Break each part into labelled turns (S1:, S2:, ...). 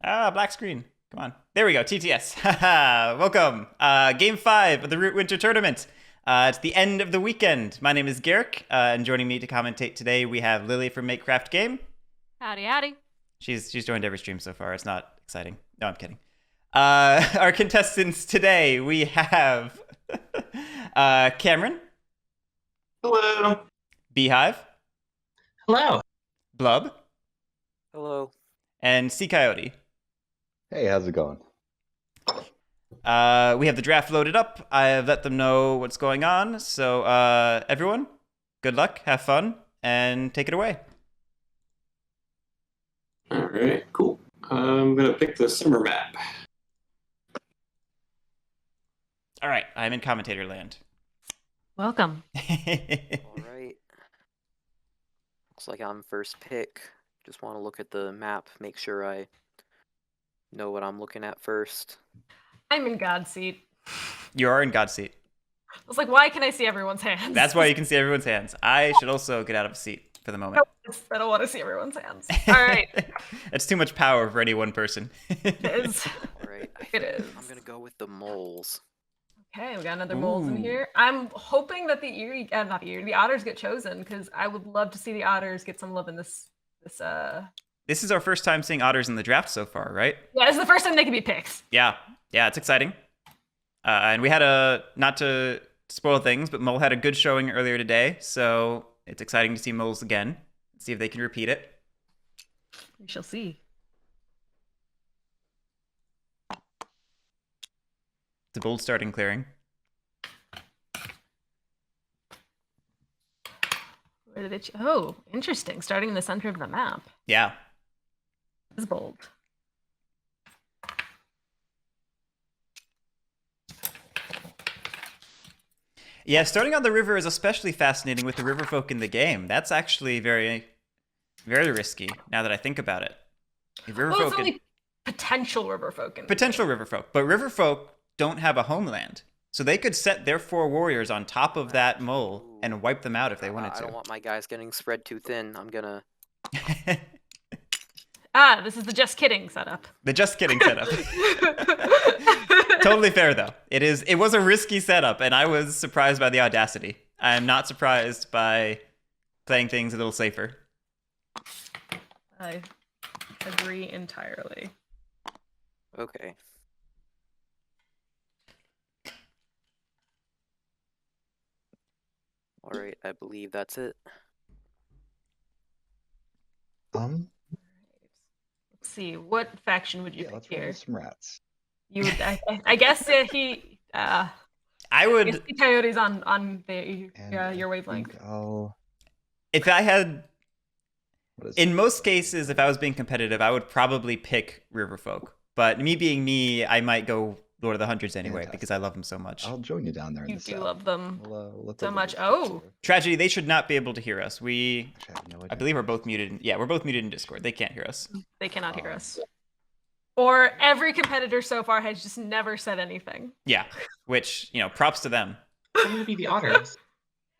S1: Black screen. Come on. There we go. TTS. Haha. Welcome. Game 5 of the Root Winter Tournament. It's the end of the weekend. My name is Guerric, and joining me to commentate today, we have Lily from Makecraft Game.
S2: Howdy, howdy.
S1: She's joined every stream so far. It's not exciting. No, I'm kidding. Our contestants today, we have Cameron.
S3: Hello.
S1: Beehive.
S3: Hello.
S1: Blub.
S4: Hello.
S1: And Ccoyote.
S5: Hey, how's it going?
S1: We have the draft loaded up. I have let them know what's going on. So, everyone, good luck, have fun, and take it away.
S3: All right, cool. I'm going to pick the summer map.
S1: All right, I'm in commentator land.
S2: Welcome.
S4: All right. Looks like I'm first pick. Just want to look at the map, make sure I know what I'm looking at first.
S2: I'm in God's seat.
S1: You are in God's seat.
S2: I was like, why can I see everyone's hands?
S1: That's why you can see everyone's hands. I should also get out of a seat for the moment.
S2: I don't want to see everyone's hands. All right.
S1: It's too much power for any one person.
S2: It is.
S4: All right.
S2: It is.
S4: I'm going to go with the moles.
S2: Okay, we got another moles in
S1: Ooh.
S2: here. I'm hoping that the otters get chosen because I would love to see the otters get some love in this.
S1: This is our first time seeing otters in the draft so far, right?
S2: Yeah, this is the first time they can be picked.
S1: Yeah, it's exciting. And we had not to spoil things, but Mole had a good showing earlier today, so it's exciting to see Moles again. See if they can repeat it.
S2: We shall see.
S1: It's a bold starting clearing.
S2: Where did it? Oh, interesting. Starting in the center of the map.
S1: Yeah.
S2: This is bold.
S1: Yeah, starting on the river is especially fascinating with the river folk in the game. That's actually very, very risky now that I think about it.
S2: Well, it's only potential river folk.
S1: Potential river folk, but river folk don't have a homeland. So they could set their 4 warriors on top of that mole and wipe them out if they wanted to.
S4: I don't want my guys getting spread too thin. I'm going to...
S2: This is the just kidding setup.
S1: The just kidding setup. Totally fair though. It was a risky setup, and I was surprised by the audacity. I'm not surprised by playing things a little safer.
S2: I agree entirely.
S4: Okay. All right, I believe that's it.
S2: Let's see, what faction would you
S5: Yeah, let's
S2: pick
S5: roll
S2: here?
S5: some rats.
S2: You would, I guess he.
S1: I
S2: I
S1: would,
S2: guess the Coyote's on your
S5: I
S2: wavelength.
S5: think I'll...
S1: if I had,
S5: What is
S1: in most cases, if I was being competitive, I would probably pick Riverfolk. But me being me, I might go Lord of the Hundreds anyway,
S5: Fantastic.
S1: because I love them so much.
S5: I'll join you down there in
S2: You
S5: the
S2: do
S5: south.
S2: love them.
S5: We'll
S2: so
S5: take
S2: much.
S5: it.
S2: Oh.
S1: Tragedy, they should not be able to hear us.
S5: Actually, I have no
S1: I
S5: idea.
S1: believe we're both muted. Yeah, we're both muted in Discord. They can't hear us.
S2: They cannot hear us. Or every competitor so far has just never said anything.
S1: Yeah, which, props to them.
S3: I'm going to be the otters.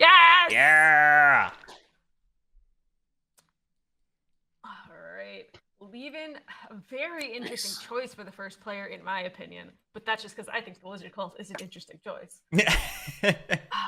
S2: Yes!
S1: Yeah!
S2: All right. Leaving a very interesting choice for the first player, in my opinion. But that's just because I think the Lizard Cult is an interesting choice.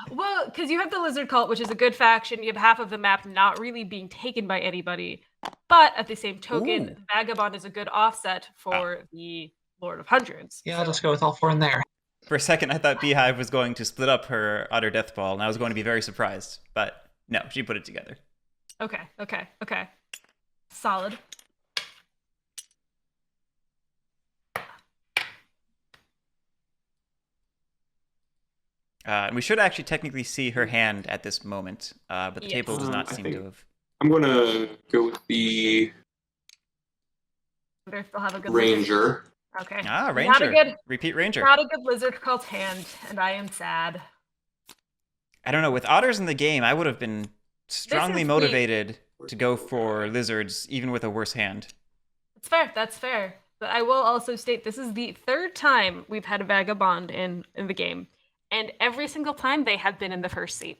S2: Well, because you have the Lizard Cult, which is a good faction. You have half of the map not really being taken by anybody. But at the same token,
S1: Ooh.
S2: the Vagabond is a good offset for the Lord of Hundreds.
S3: Yeah, I'll just go with all 4 in there.
S1: For a second, I thought Beehive was going to split up her Otter Death Ball, and I was going to be very surprised. But no, she put it together.
S2: Okay. Solid.
S1: And we should actually technically see her hand at this moment, but the
S2: Yes.
S1: table does not
S3: I
S1: seem
S3: think-
S1: to have.
S3: I'm going to go with the
S2: I wonder if they'll have a good
S3: ranger.
S2: Okay.
S1: Ah,
S2: Not
S1: Ranger.
S2: a good,
S1: Repeat Ranger.
S2: not a good Lizard Cult hand, and I am sad.
S1: I don't know. With otters in the game, I would have been strongly
S2: is
S1: motivated to go for lizards, even with a worse hand.
S2: That's fair. That's fair. But I will also state this is the 3rd time we've had a Vagabond in the game, and every single time they have been in the first seat.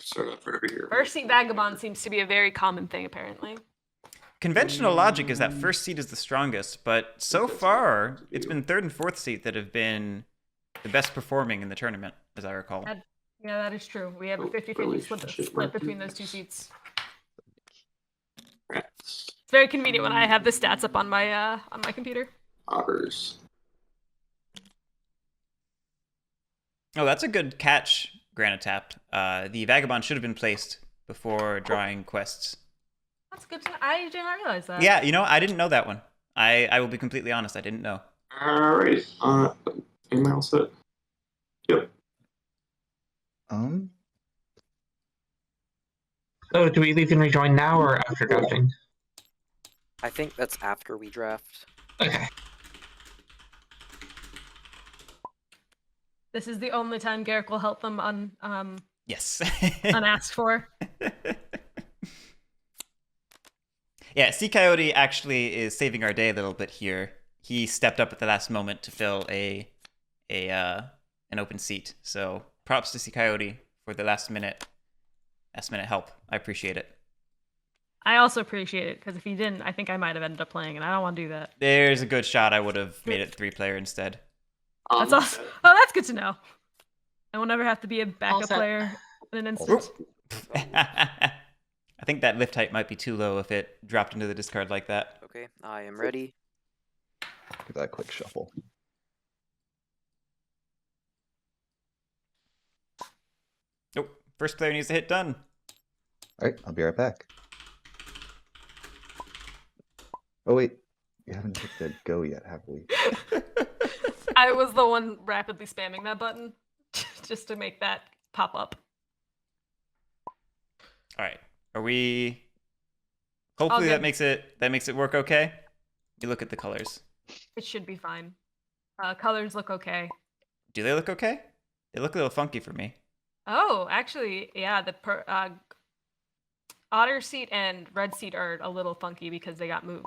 S3: Start off right over here.
S2: First seat Vagabond seems to be a very common thing, apparently.
S1: conventional logic is that first seed is the strongest, but so
S3: that's
S1: far
S3: what to
S1: it's
S3: do.
S1: been third and fourth seed that have been the best performing in the tournament, as I recall.
S2: Yeah, that is true. We have a
S3: Oh,
S2: 50-50
S3: relationship
S2: split between
S3: markers.
S2: those two seats.
S3: Rats.
S2: It's very convenient when I have the stats up on my computer.
S3: Otters.
S1: Oh, that's a good catch, Granitap. The Vagabond should have been placed before drawing quests.
S2: That's good to know. I did not realize that.
S1: Yeah, I didn't know that one. I will be completely honest, I didn't know.
S3: Alright. Am I all set? Yep.
S6: So do we leave and rejoin now or after drafting?
S4: I think that's after we draft.
S6: Okay.
S2: This is the only time Guerric will help them
S1: Yes.
S2: unasked for.
S1: Yeah, Ccoyote actually is saving our day a little bit here. He stepped up at the last moment to fill an open seat. So props to Ccoyote for the last minute help. I appreciate it.
S2: I also appreciate it, because if he didn't, I think I might have ended up playing, and I don't want to do that.
S1: There's a good shot I would have made it 3-player instead.
S2: That's awesome. Oh, that's good to know. I will never have to be a backup
S6: set.
S2: player in an instant.
S1: I think that lift height might be too low if it dropped into the discard like that.
S4: Okay, I am ready.
S5: Give that a quick shuffle.
S1: Nope. First player needs to hit done.
S5: All right, I'll be right back. Oh wait, you haven't hit the go yet, have we?
S2: I was the one rapidly spamming that button just to make that pop up.
S1: All right. Are we? Hopefully that makes it work okay. You look at the colors.
S2: It should be fine. Colors look okay.
S1: Do they look okay? They look a little funky for me.
S2: Oh, actually, yeah, the otter seat and red seat are a little funky because they got moved.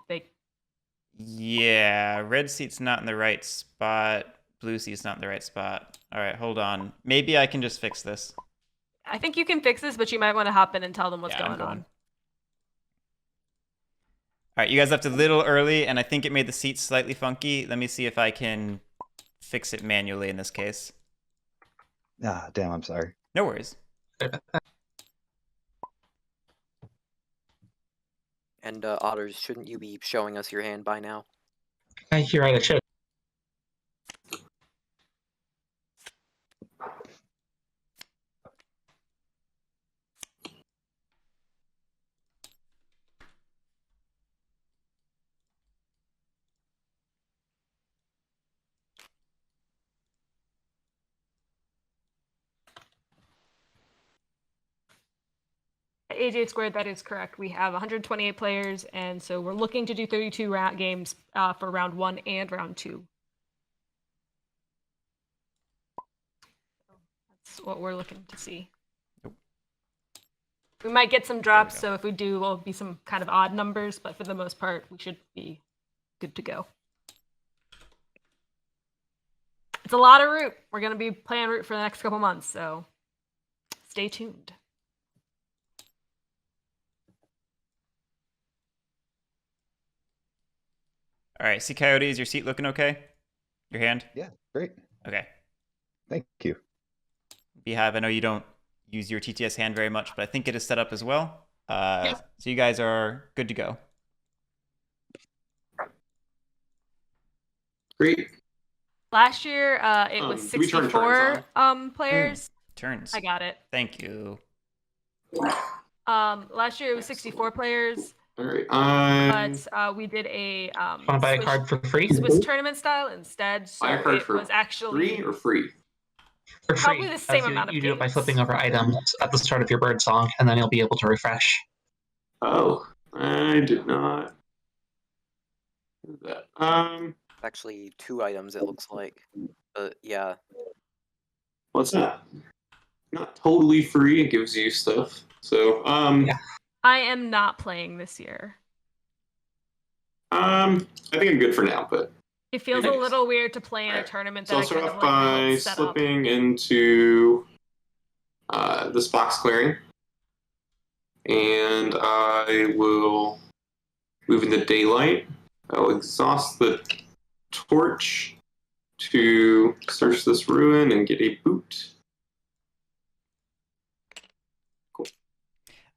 S1: Yeah, red seat's not in the right spot. Blue seat's not in the right spot. All right, hold on. Maybe I can just fix this.
S2: I think you can fix this, but you might want to hop in and tell them what's
S1: Yeah, I'm
S2: going on.
S1: All right, you guys left a little early, and I think it made the seats slightly funky. Let me see if I can fix it manually in this case.
S5: Ah, damn, I'm sorry.
S1: No worries.
S4: And Otters, shouldn't you be showing us your hand by now?
S6: You're right, I should.
S2: AJ squared, that is correct. We have 128 players, and so we're looking to do 32 games for round 1 and round 2. That's what we're looking to see.
S1: Nope.
S2: We might get some drops, so if we do, it'll be some kind of odd numbers, but for the most part, we should be good to go. It's a lot of Root. We're going to be playing Root for the next couple months, so stay tuned.
S1: All right, Ccoyote, is your seat looking okay? Your hand?
S5: Yeah, great.
S1: Okay.
S5: Thank you.
S1: Beehive, I know you don't use your TTS hand very much, but I think it is set up as well. So you guys are good to go.
S3: Great.
S2: Last year, it was
S3: do we turn
S2: 64 players.
S1: Turns.
S2: I got it.
S1: Thank you.
S2: Last year it was 64 players,
S3: All right.
S2: but we did a
S6: Want to buy a card for free?
S2: Swiss tournament style instead. So
S3: Buy a card
S2: it
S3: for
S2: was actually
S3: free or free?
S6: For free.
S2: probably the same
S6: As
S2: amount of
S6: You do it by
S2: games.
S6: flipping over items at the start of your bird song, and then you'll be able to refresh.
S3: Oh, I did not do that.
S4: Actually, 2 items, it looks like. But yeah,
S3: What's that? Not totally free. It gives you stuff. So,
S6: Yeah.
S2: I am not playing this year.
S3: I think I'm good for now, but
S2: It feels a little weird to play in a tournament that
S3: so I'll
S2: I
S3: start
S2: kind
S3: off
S2: of like
S3: by
S2: helped set up.
S3: slipping into this box clearing, and I will move into daylight. I'll exhaust the torch to search this ruin and get a boot. Cool.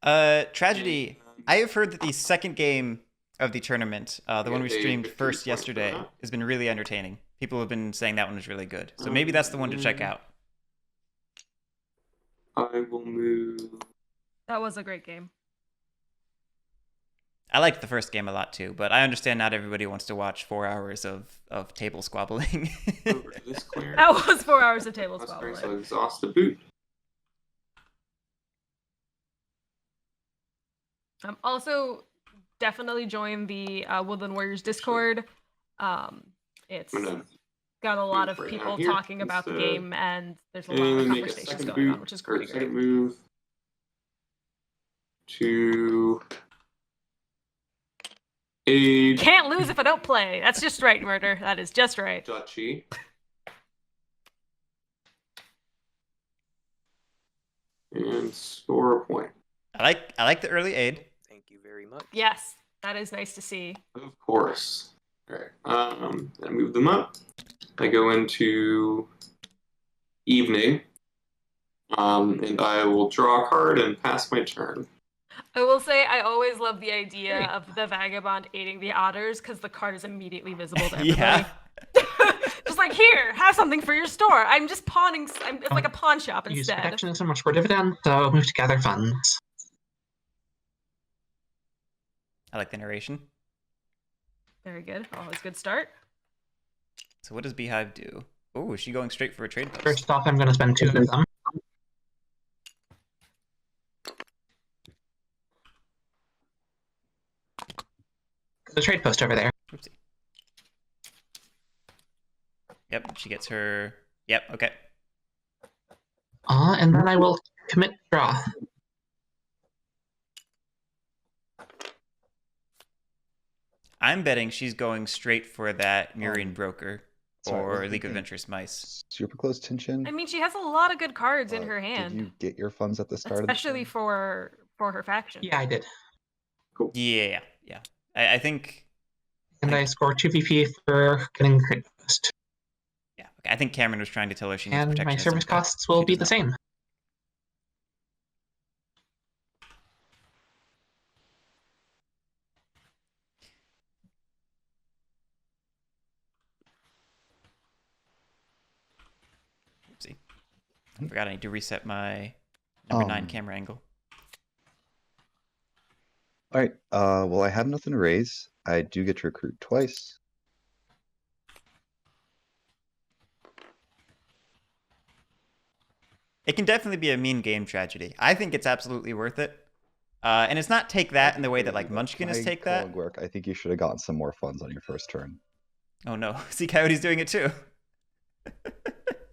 S1: Tragedy. I have heard that the second game of the tournament, the one we streamed first yesterday, has been really entertaining. People have been saying that one was really good. So maybe that's the one to check out.
S3: I will move.
S2: That was a great game.
S1: I liked the first game a lot too, but I understand not everybody wants to watch 4 hours of table squabbling.
S3: Over to this clear.
S2: That was 4 hours of table squabbling.
S3: So exhaust the boot.
S2: Also, definitely join the Woodland Warriors Discord. It's got a lot of people talking about the game, and there's a lot of conversations going on, which is pretty great.
S3: Second move to aid.
S2: Can't lose if I don't play. That's just right, Murder. That is just right.
S3: Duchy. And score a point.
S1: I like the early aid.
S4: Thank you very much.
S2: Yes, that is nice to see.
S3: Of course. All right. I move them up. I go into evening. And I will draw a card and pass my turn.
S2: I will say I always love the idea of the vagabond aiding the otters because the card is immediately visible to everybody.
S1: Yeah.
S2: Just like, here, have something for your store. I'm just pawning. It's like a pawn shop
S6: Use
S2: instead.
S6: protection so much for dividend, so move to gather funds.
S1: I like the narration.
S2: Very good. Always good start.
S1: So what does Beehive do? Oh, is she going straight for a trade post?
S6: First off, I'm going to spend 2 of them. The trade post over there.
S1: Oopsie. Yep, she gets her... Yep, okay.
S6: And then I will commit draw.
S1: I'm betting she's going straight for that Murian Broker or League of Adventurous Mice.
S5: Super close tension.
S2: I mean, she has a lot of good cards in her hand.
S5: Did you get your funds at the start
S2: especially
S5: of the
S2: for her faction.
S6: Yeah, I did.
S3: Cool.
S1: Yeah. I think...
S6: And I score 2 PP for getting trade post.
S1: Yeah, okay. I think Cameron was trying to tell her she needs
S6: And
S1: protection.
S6: my service costs will be the same.
S1: Oopsie. I forgot I need to reset my number 9 camera angle.
S5: All right. Well, I have nothing to raise. I do get to recruit twice.
S1: It can definitely be a mean game Tragedy. I think it's absolutely worth it. And it's not take that in the way that like Munchkin is take that.
S5: Work. I think you should have gotten some more funds on your first turn.
S1: Oh no, Ccoyote's doing it too.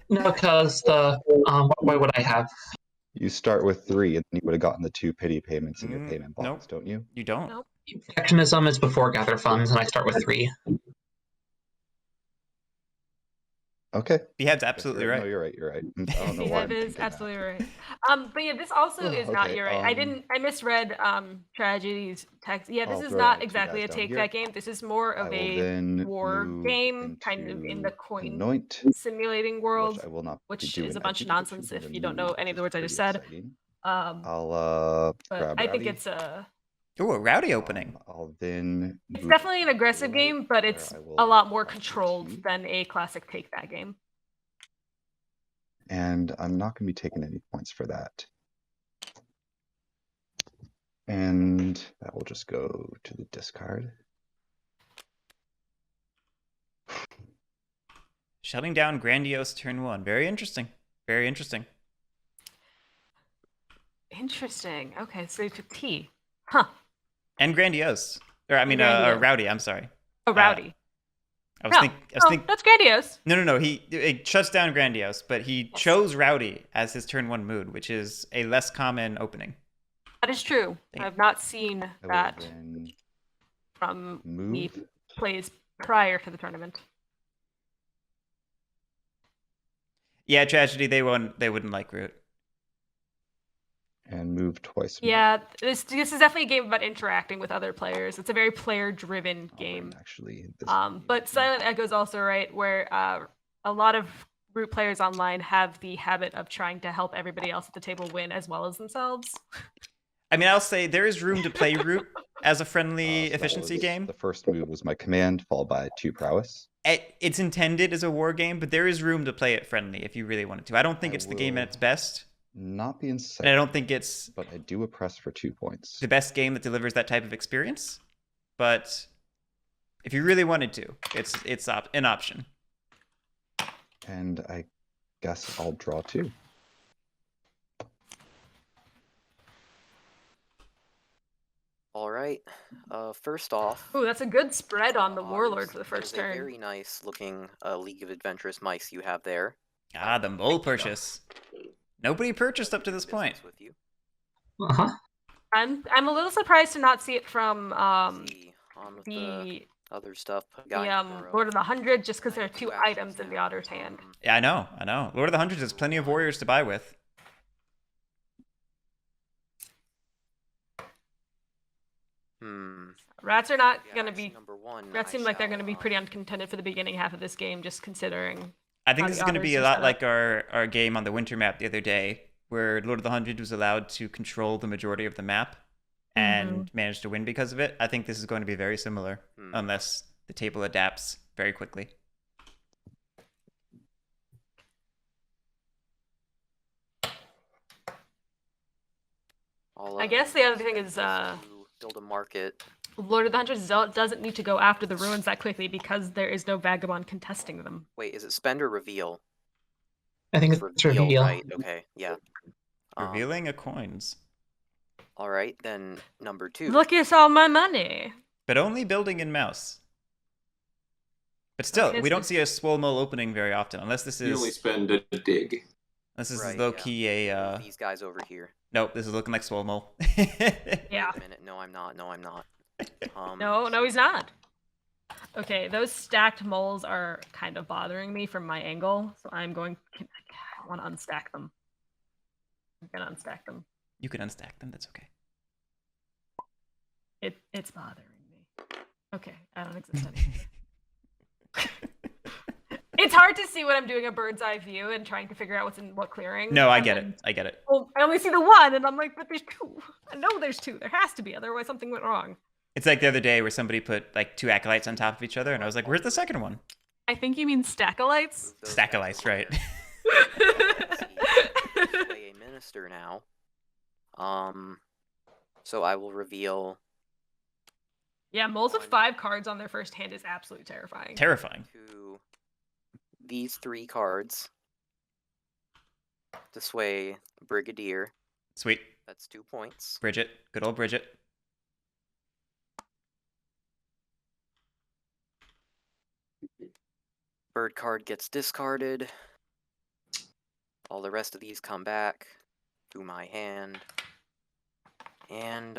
S6: No, because the why would I have?
S5: You start with 3, and you would have gotten the 2 pity payments in your payment box,
S1: nope.
S5: don't you?
S1: You don't?
S2: Nope.
S6: Protectionism is before gather funds, and I start with 3.
S5: Okay.
S1: Beehive's absolutely
S5: No,
S1: right.
S5: you're right. You're right. I don't know why.
S2: Beehive is absolutely right. But yeah, this also is not
S5: okay,
S2: your right. I misread Tragedy's text. Yeah, this
S5: I'll
S2: is
S5: throw
S2: not
S5: two
S2: exactly a
S5: guys down
S2: take
S5: here.
S2: that game. This is more
S5: I
S2: of
S5: will
S2: a
S5: then
S2: war
S5: move
S2: game, kind of in the
S5: into
S2: coin
S5: Anoint,
S2: simulating world,
S5: which I will not be
S2: which
S5: doing.
S2: is a
S5: I
S2: bunch of
S5: think it's
S2: nonsense
S5: actually
S2: if you don't
S5: gonna
S2: know
S5: move,
S2: any of the
S5: which
S2: words I
S5: is
S2: just
S5: pretty
S2: said.
S5: exciting.
S2: But
S5: Grab
S2: I think
S5: Rowdy.
S2: it's a
S1: Ooh, a rowdy opening.
S5: I'll then.
S2: it's
S5: move
S2: definitely an aggressive
S5: Daylight,
S2: game, but
S5: where
S2: it's
S5: I will
S2: a lot more
S5: press
S2: controlled
S5: T.
S2: than a classic take that game.
S5: And I'm not going to be taking any points for that. And that will just go to the discard.
S1: Shutting down Grandiose turn 1. Very interesting. Very interesting.
S2: Interesting. Okay, so you took T. Huh.
S1: And Grandiose. Or I mean,
S2: Grandiose.
S1: Rowdy, I'm sorry.
S2: Oh, Rowdy.
S1: I was thinking...
S2: that's Grandiose.
S1: No. He shuts down Grandiose, but he chose Rowdy as his turn 1 mood, which is a less common opening.
S2: That is true.
S1: Dang.
S2: I've not seen
S5: I will
S2: that
S5: then
S2: from
S5: move.
S2: me plays prior to the tournament.
S1: Yeah, Tragedy, they wouldn't like Root.
S5: And move twice more.
S2: Yeah, this is definitely a game about interacting with other players. It's a very player-driven game.
S5: Actually, this
S2: But Silent Echo's also right, where a lot of root players online have the habit of trying to help everybody else at the table win as well as themselves.
S1: I mean, I'll say there is room to play root as a friendly
S5: so that
S1: efficiency
S5: was-
S1: game.
S5: The first move was my command, followed by 2 prowess.
S1: It's intended as a war game, but there is room to play it friendly if you really wanted to. I don't think
S5: I
S1: it's the game at
S5: will-
S1: its best,
S5: Not the
S1: and I
S5: insane,
S1: don't think it's
S5: but I do oppress for 2 points.
S1: the best game that delivers that type of experience. But if you really wanted to, it's an option.
S5: And I guess I'll draw 2.
S4: All right. First off,
S2: Ooh, that's a good spread on the Warlord for the
S4: there's
S2: first
S4: a
S2: turn.
S4: very nice looking League of Adventurous mice you have there.
S1: Ah, the mole purchase. Nobody purchased up to this
S4: Business
S1: point.
S4: with you.
S6: Uh-huh.
S2: I'm a little surprised to not see it from
S4: See, on with the
S2: the
S4: other stuff.
S2: Lord of the Hundred, just because there are 2 items in the otter's hand.
S1: Yeah, I know. Lord of the Hundreds has plenty of warriors to buy with.
S2: Rats are not
S4: Yeah,
S2: gonna
S4: actually,
S2: be.
S4: number one.
S2: Rats
S4: I
S2: seem like they're
S4: shall,
S2: gonna be pretty uncontended for the beginning half of this game, just considering.
S1: I think
S2: How
S1: this
S2: the
S1: is going to
S2: otters
S1: be a
S2: are
S1: lot
S2: set
S1: like our game on the winter map the other day, where Lord of the Hundred was allowed to control the majority of the map and managed to win because of it. I think this is going to be very similar, unless the table adapts very quickly.
S4: I'll,
S2: I guess the other thing is,
S4: to build a market.
S2: Lord of the Hunters doesn't need to go after the ruins that quickly because there is no vagabond contesting them.
S4: Wait, is it spend or reveal?
S6: I think it's reveal.
S4: Right? Okay, yeah.
S1: Revealing a coins,
S4: All right, then number 2.
S2: Look at all my money.
S1: but only building in mouse. But still,
S2: Okay,
S1: we
S2: so-
S1: don't see a swole mole opening very often, unless this
S3: You only
S1: is
S3: spend a dig.
S4: Right,
S1: low
S4: yeah.
S1: key a.
S4: These guys over here.
S1: Nope, this is looking like swole mole.
S2: Yeah.
S4: Wait a minute. No, I'm not. No, I'm not.
S2: No, he's not. Okay, those stacked moles are kind of bothering me from my angle, so I'm going. I want to unstack them. I'm gonna unstack them.
S1: You can unstack them. That's okay.
S2: It's bothering me. Okay, I don't exist anymore. It's hard to see when I'm doing a bird's eye view and trying to figure out what's in what clearing.
S1: No, I
S2: and
S1: get
S2: then-
S1: it. I get it.
S2: Well, I only see the one, and I'm like, but there's 2. I know there's 2. There has to be, otherwise something went wrong.
S1: It's like the other day where somebody put like 2 acolytes on top of each other, and I was like, "Where's the second one?"
S2: I think you mean stackolites.
S1: Stack of lice, right?
S4: Play a minister now. So I will reveal
S2: Yeah, moles with 5 cards on their first hand is absolutely terrifying.
S1: Terrifying.
S4: these 3 cards to sway Brigadier.
S1: Sweet.
S4: That's 2 points.
S1: Bridget. Good old Bridget.
S4: Bird card gets discarded. All the rest of these come back to my hand. And,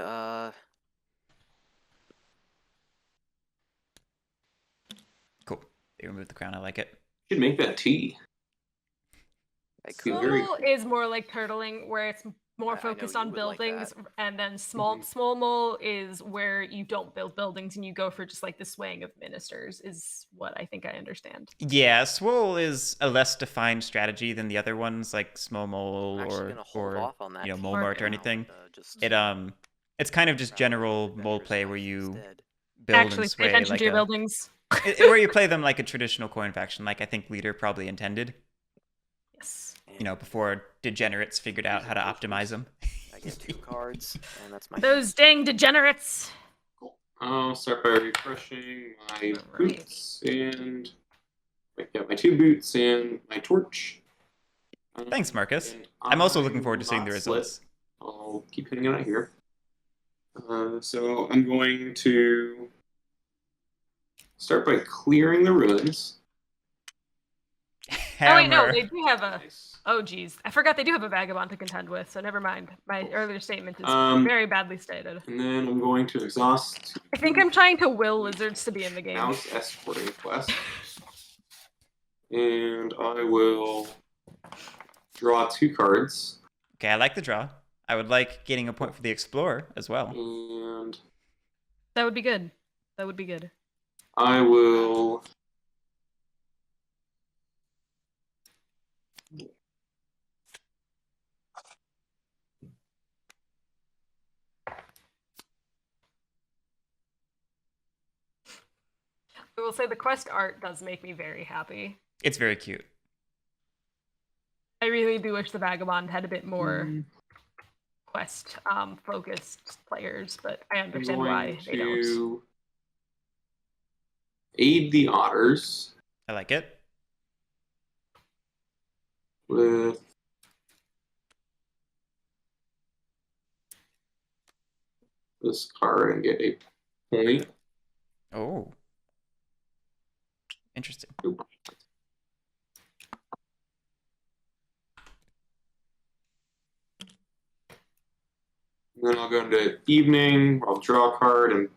S1: Cool. They removed the crown. I like it.
S3: Should make that tea.
S4: I
S3: Cool.
S4: could.
S3: Very
S2: Small
S3: cool.
S2: is more like turtling, where it's more
S4: I know
S2: focused
S4: you
S2: on
S4: would like
S2: buildings,
S4: that.
S2: and then small mole is where you don't build buildings and you go for just like the swaying of ministers. Is what I think I understand.
S1: Yeah, Swole is a less defined strategy than the other ones, like Small Mole
S4: I'm actually gonna hold
S1: or
S4: off on that.
S1: Mole
S2: Or-
S1: Mart or
S2: now,
S1: anything.
S4: Just
S1: It's kind of just
S4: grab
S1: general
S4: Adventurous
S1: mole play
S4: Mice
S1: where you
S4: instead.
S1: build
S2: Actually,
S1: and
S2: pay
S1: sway
S2: attention
S1: like
S2: to your
S1: a,
S2: buildings.
S1: where you play them like a traditional coin faction, like I think Leader probably intended.
S2: Yes.
S1: Before degenerates figured out how to optimize them.
S4: I get 2 cards, and that's my.
S2: Those dang degenerates.
S3: Cool. I'll start by refreshing my
S2: Alright.
S3: boots and I got my 2 boots and my torch.
S1: Thanks, Marcus.
S3: And
S1: I'm also
S3: I
S1: looking forward to
S3: will
S1: seeing the
S3: not slip.
S1: results.
S3: I'll keep hitting it out here. So I'm going to start by clearing the ruins.
S2: Oh wait, no,
S1: Hammer.
S2: they do have a.
S3: Nice.
S2: Oh geez, I forgot they do have a vagabond to contend with. So never mind. My earlier statement is very badly stated.
S3: And then I'm going to exhaust
S2: I think I'm trying to will lizards to be in the game.
S3: mouse escorting quest. And I will draw 2 cards.
S1: Okay, I like the draw. I would like getting a point for the Explorer as well.
S3: And
S2: That would be good. That would be good.
S3: I will.
S2: I will say the quest art does make me very happy.
S1: It's very cute.
S2: I really do wish the Vagabond had a bit more quest focused players, but I understand why they don't.
S3: To aid the otters
S1: I like it.
S3: with this card and get a point.
S1: Oh. Interesting.
S3: And then I'll go into evening, I'll draw a card and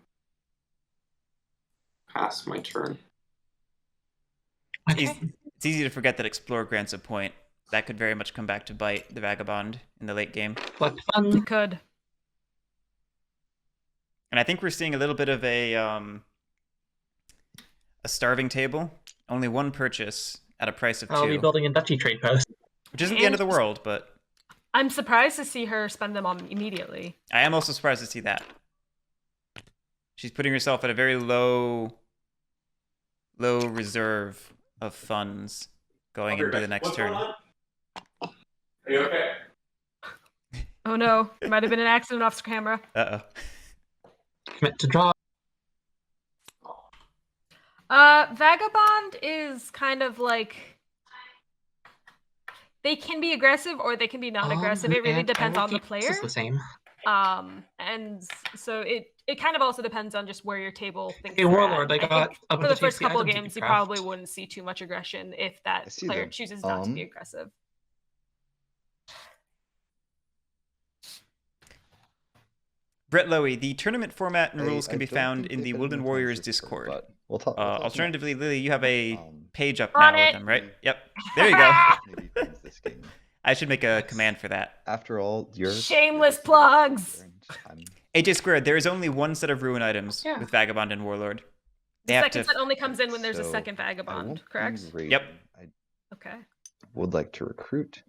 S3: pass my turn.
S1: It's easy to forget that Explorer grants a point. That could very much come back to bite the Vagabond in the late game.
S6: But fun.
S2: It could.
S1: And I think we're seeing a little bit of a starving table. Only one purchase at a price of 2.
S6: I'll be building a Dutchy trade post.
S1: Which isn't the end of the world, but
S2: I'm surprised to see her spend them on immediately.
S1: I am also surprised to see that. She's putting herself at a very low reserve of funds going into the next turn.
S3: Are you okay?
S2: Oh no, it might have been an accident off camera.
S1: Uh-oh.
S6: Commit to draw.
S2: Vagabond is kind of like they can be aggressive or they can be non-aggressive. It really
S6: And I
S2: depends
S6: will
S2: on the
S6: keep this
S2: player.
S6: is the same.
S2: And so it kind of also depends on just where your table thinks.
S6: Hey,
S2: they're
S6: Warlord,
S2: at.
S6: I got
S2: think
S6: up
S2: for
S6: to
S2: the first
S6: take the
S2: couple of
S6: items that
S2: games,
S6: you
S2: you
S6: craft.
S2: probably wouldn't see too much aggression if
S5: I
S2: that
S5: see
S2: player
S5: them.
S2: chooses not to be aggressive.
S1: Brett Lowy, the tournament format and rules
S5: I
S1: can be
S5: don't
S1: found
S5: think
S1: in
S5: they've
S1: the
S5: been
S1: Woodland
S5: in the
S1: Warriors
S5: tournaments before,
S1: Discord.
S5: but we'll talk about
S1: Alternatively, Lily, you have a page up
S2: On
S1: now with
S2: it.
S1: them, right? Yep. There you go.
S5: maybe fans this game.
S1: I should make a command for that.
S5: After all, you're
S2: Shameless plugs!
S5: I'm
S1: AJ Squared, there is only one set of ruin items
S6: Yeah.
S1: with Vagabond and Warlord.
S2: The
S1: They have
S2: second
S1: to.
S2: set only comes in when there's a
S5: so
S2: second
S5: I
S2: Vagabond,
S5: won't be
S2: correct?
S5: raiding.
S1: Yep.
S5: I
S2: Okay.
S5: would like to recruit.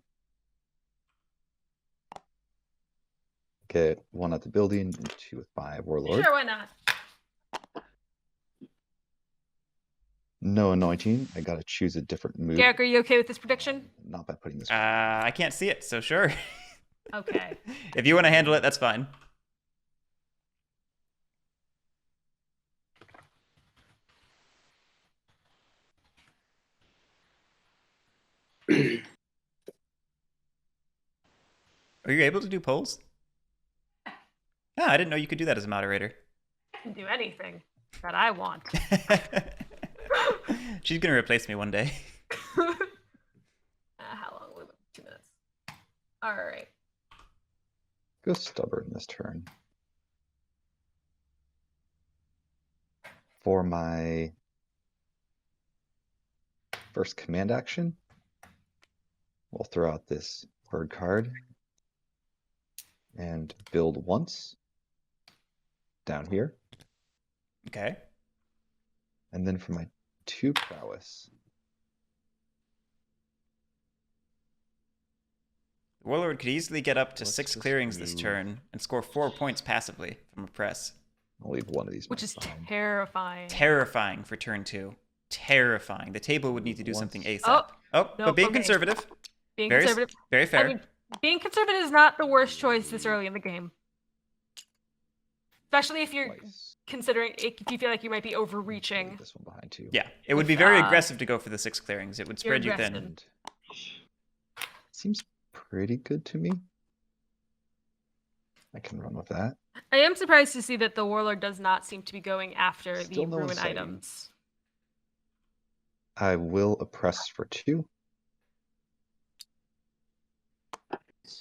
S5: Get 1 at the building and 2 with my warlord.
S2: Sure, why not?
S5: No anointing. I gotta choose a different move.
S2: Garrick, are you okay with this prediction?
S5: Not by putting this.
S1: I can't see it, so sure.
S2: Okay.
S1: If you want to handle it, that's fine. Are you able to do polls? No, I didn't know you could do that as a moderator.
S2: I can do anything that I want.
S1: She's gonna replace me one day.
S2: How long will it? 2 minutes. All right.
S5: Go stubborn this turn. For my first command action, we'll throw out this word card and build once down here.
S1: Okay.
S5: And then for my 2 prowess,
S1: Warlord could easily get up to
S5: Let's
S1: 6
S5: just
S1: clearings this
S5: move.
S1: turn and score 4 points passively from a press.
S5: I'll leave 1 of these.
S2: Which
S5: ones
S2: is
S5: behind.
S2: terrifying.
S1: Terrifying for turn 2. Terrifying. The table would need to do
S5: Once.
S1: something ASAP.
S2: Oh,
S1: Oh,
S2: no,
S1: but being
S2: okay.
S1: conservative.
S2: Being
S1: Very,
S2: conservative.
S1: very fair.
S2: I mean, being conservative is not the worst choice this early in the game. Especially if you're
S5: Twice.
S2: considering, if you feel like you might be
S5: Leave
S2: overreaching.
S5: this one behind too.
S1: Yeah, it would be very
S2: Uh,
S1: aggressive to go for the 6 clearings. It would spread you thin.
S2: aggressive.
S5: And seems pretty good to me. I can run with that.
S2: I am surprised to see that the Warlord does not seem to be going after
S5: Still
S2: the
S5: no
S2: ruin
S5: one's sighting.
S2: items.
S5: I will oppress for 2.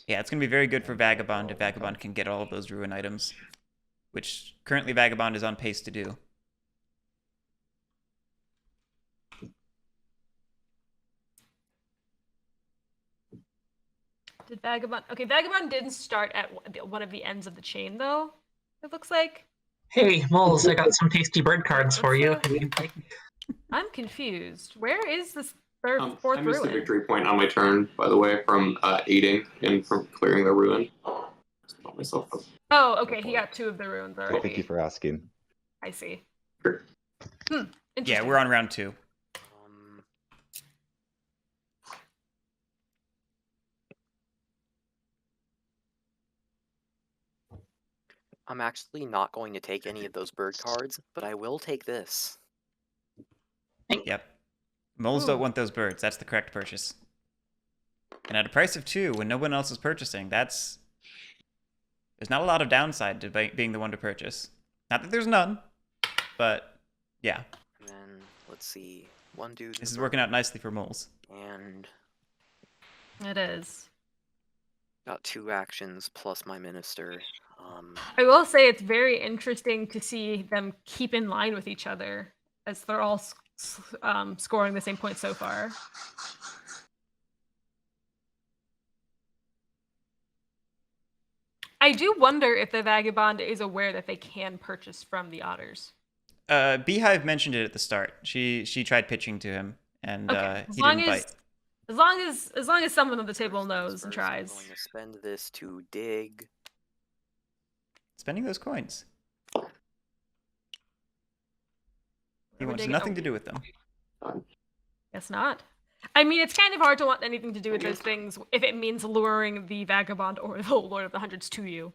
S1: Yeah, it's going to be very good for Vagabond if Vagabond can get all of those ruin items, which currently Vagabond is on pace to do.
S2: Did Vagabond? Okay, Vagabond didn't start at one of the ends of the chain, though. It looks like.
S6: Hey, Moles, I got some tasty bird cards for you.
S2: I'm confused. Where is this fourth
S3: I missed a
S2: ruin?
S3: victory point on my turn, by the way, from aiding and from clearing the ruin. Just brought myself up.
S2: Oh, okay. He got 2 of the ruins already.
S5: Thank you for asking.
S2: I see.
S3: Sure.
S2: Hmm.
S1: Yeah,
S2: Interesting.
S1: we're on round 2.
S4: I'm actually not going to take any of those bird cards, but I will take this.
S1: Yep. Moles
S2: Ooh.
S1: don't want those birds. That's the correct purchase. And at a price of 2, when no one else is purchasing, there's not a lot of downside to being the one to purchase. Not that there's none, but yeah.
S4: And then, let's see, one dude...
S1: This is working out nicely for Moles.
S4: And...
S2: It is.
S4: Got 2 actions plus my minister.
S2: I will say it's very interesting to see them keep in line with each other as they're all scoring the same points so far. I do wonder if the Vagabond is aware that they can purchase from the otters.
S1: Beehive mentioned it at the start. She tried pitching to him, and
S2: Okay.
S1: he didn't bite.
S2: As long as someone at the table knows and
S4: First, I'm
S2: tries.
S4: going to spend this to dig.
S1: Spending those coins. He wants
S2: digging-
S1: nothing to do with them.
S2: Guess not. I mean, it's kind of hard to want anything to do with those things if it means luring the Vagabond or the Lord of the Hundreds to you.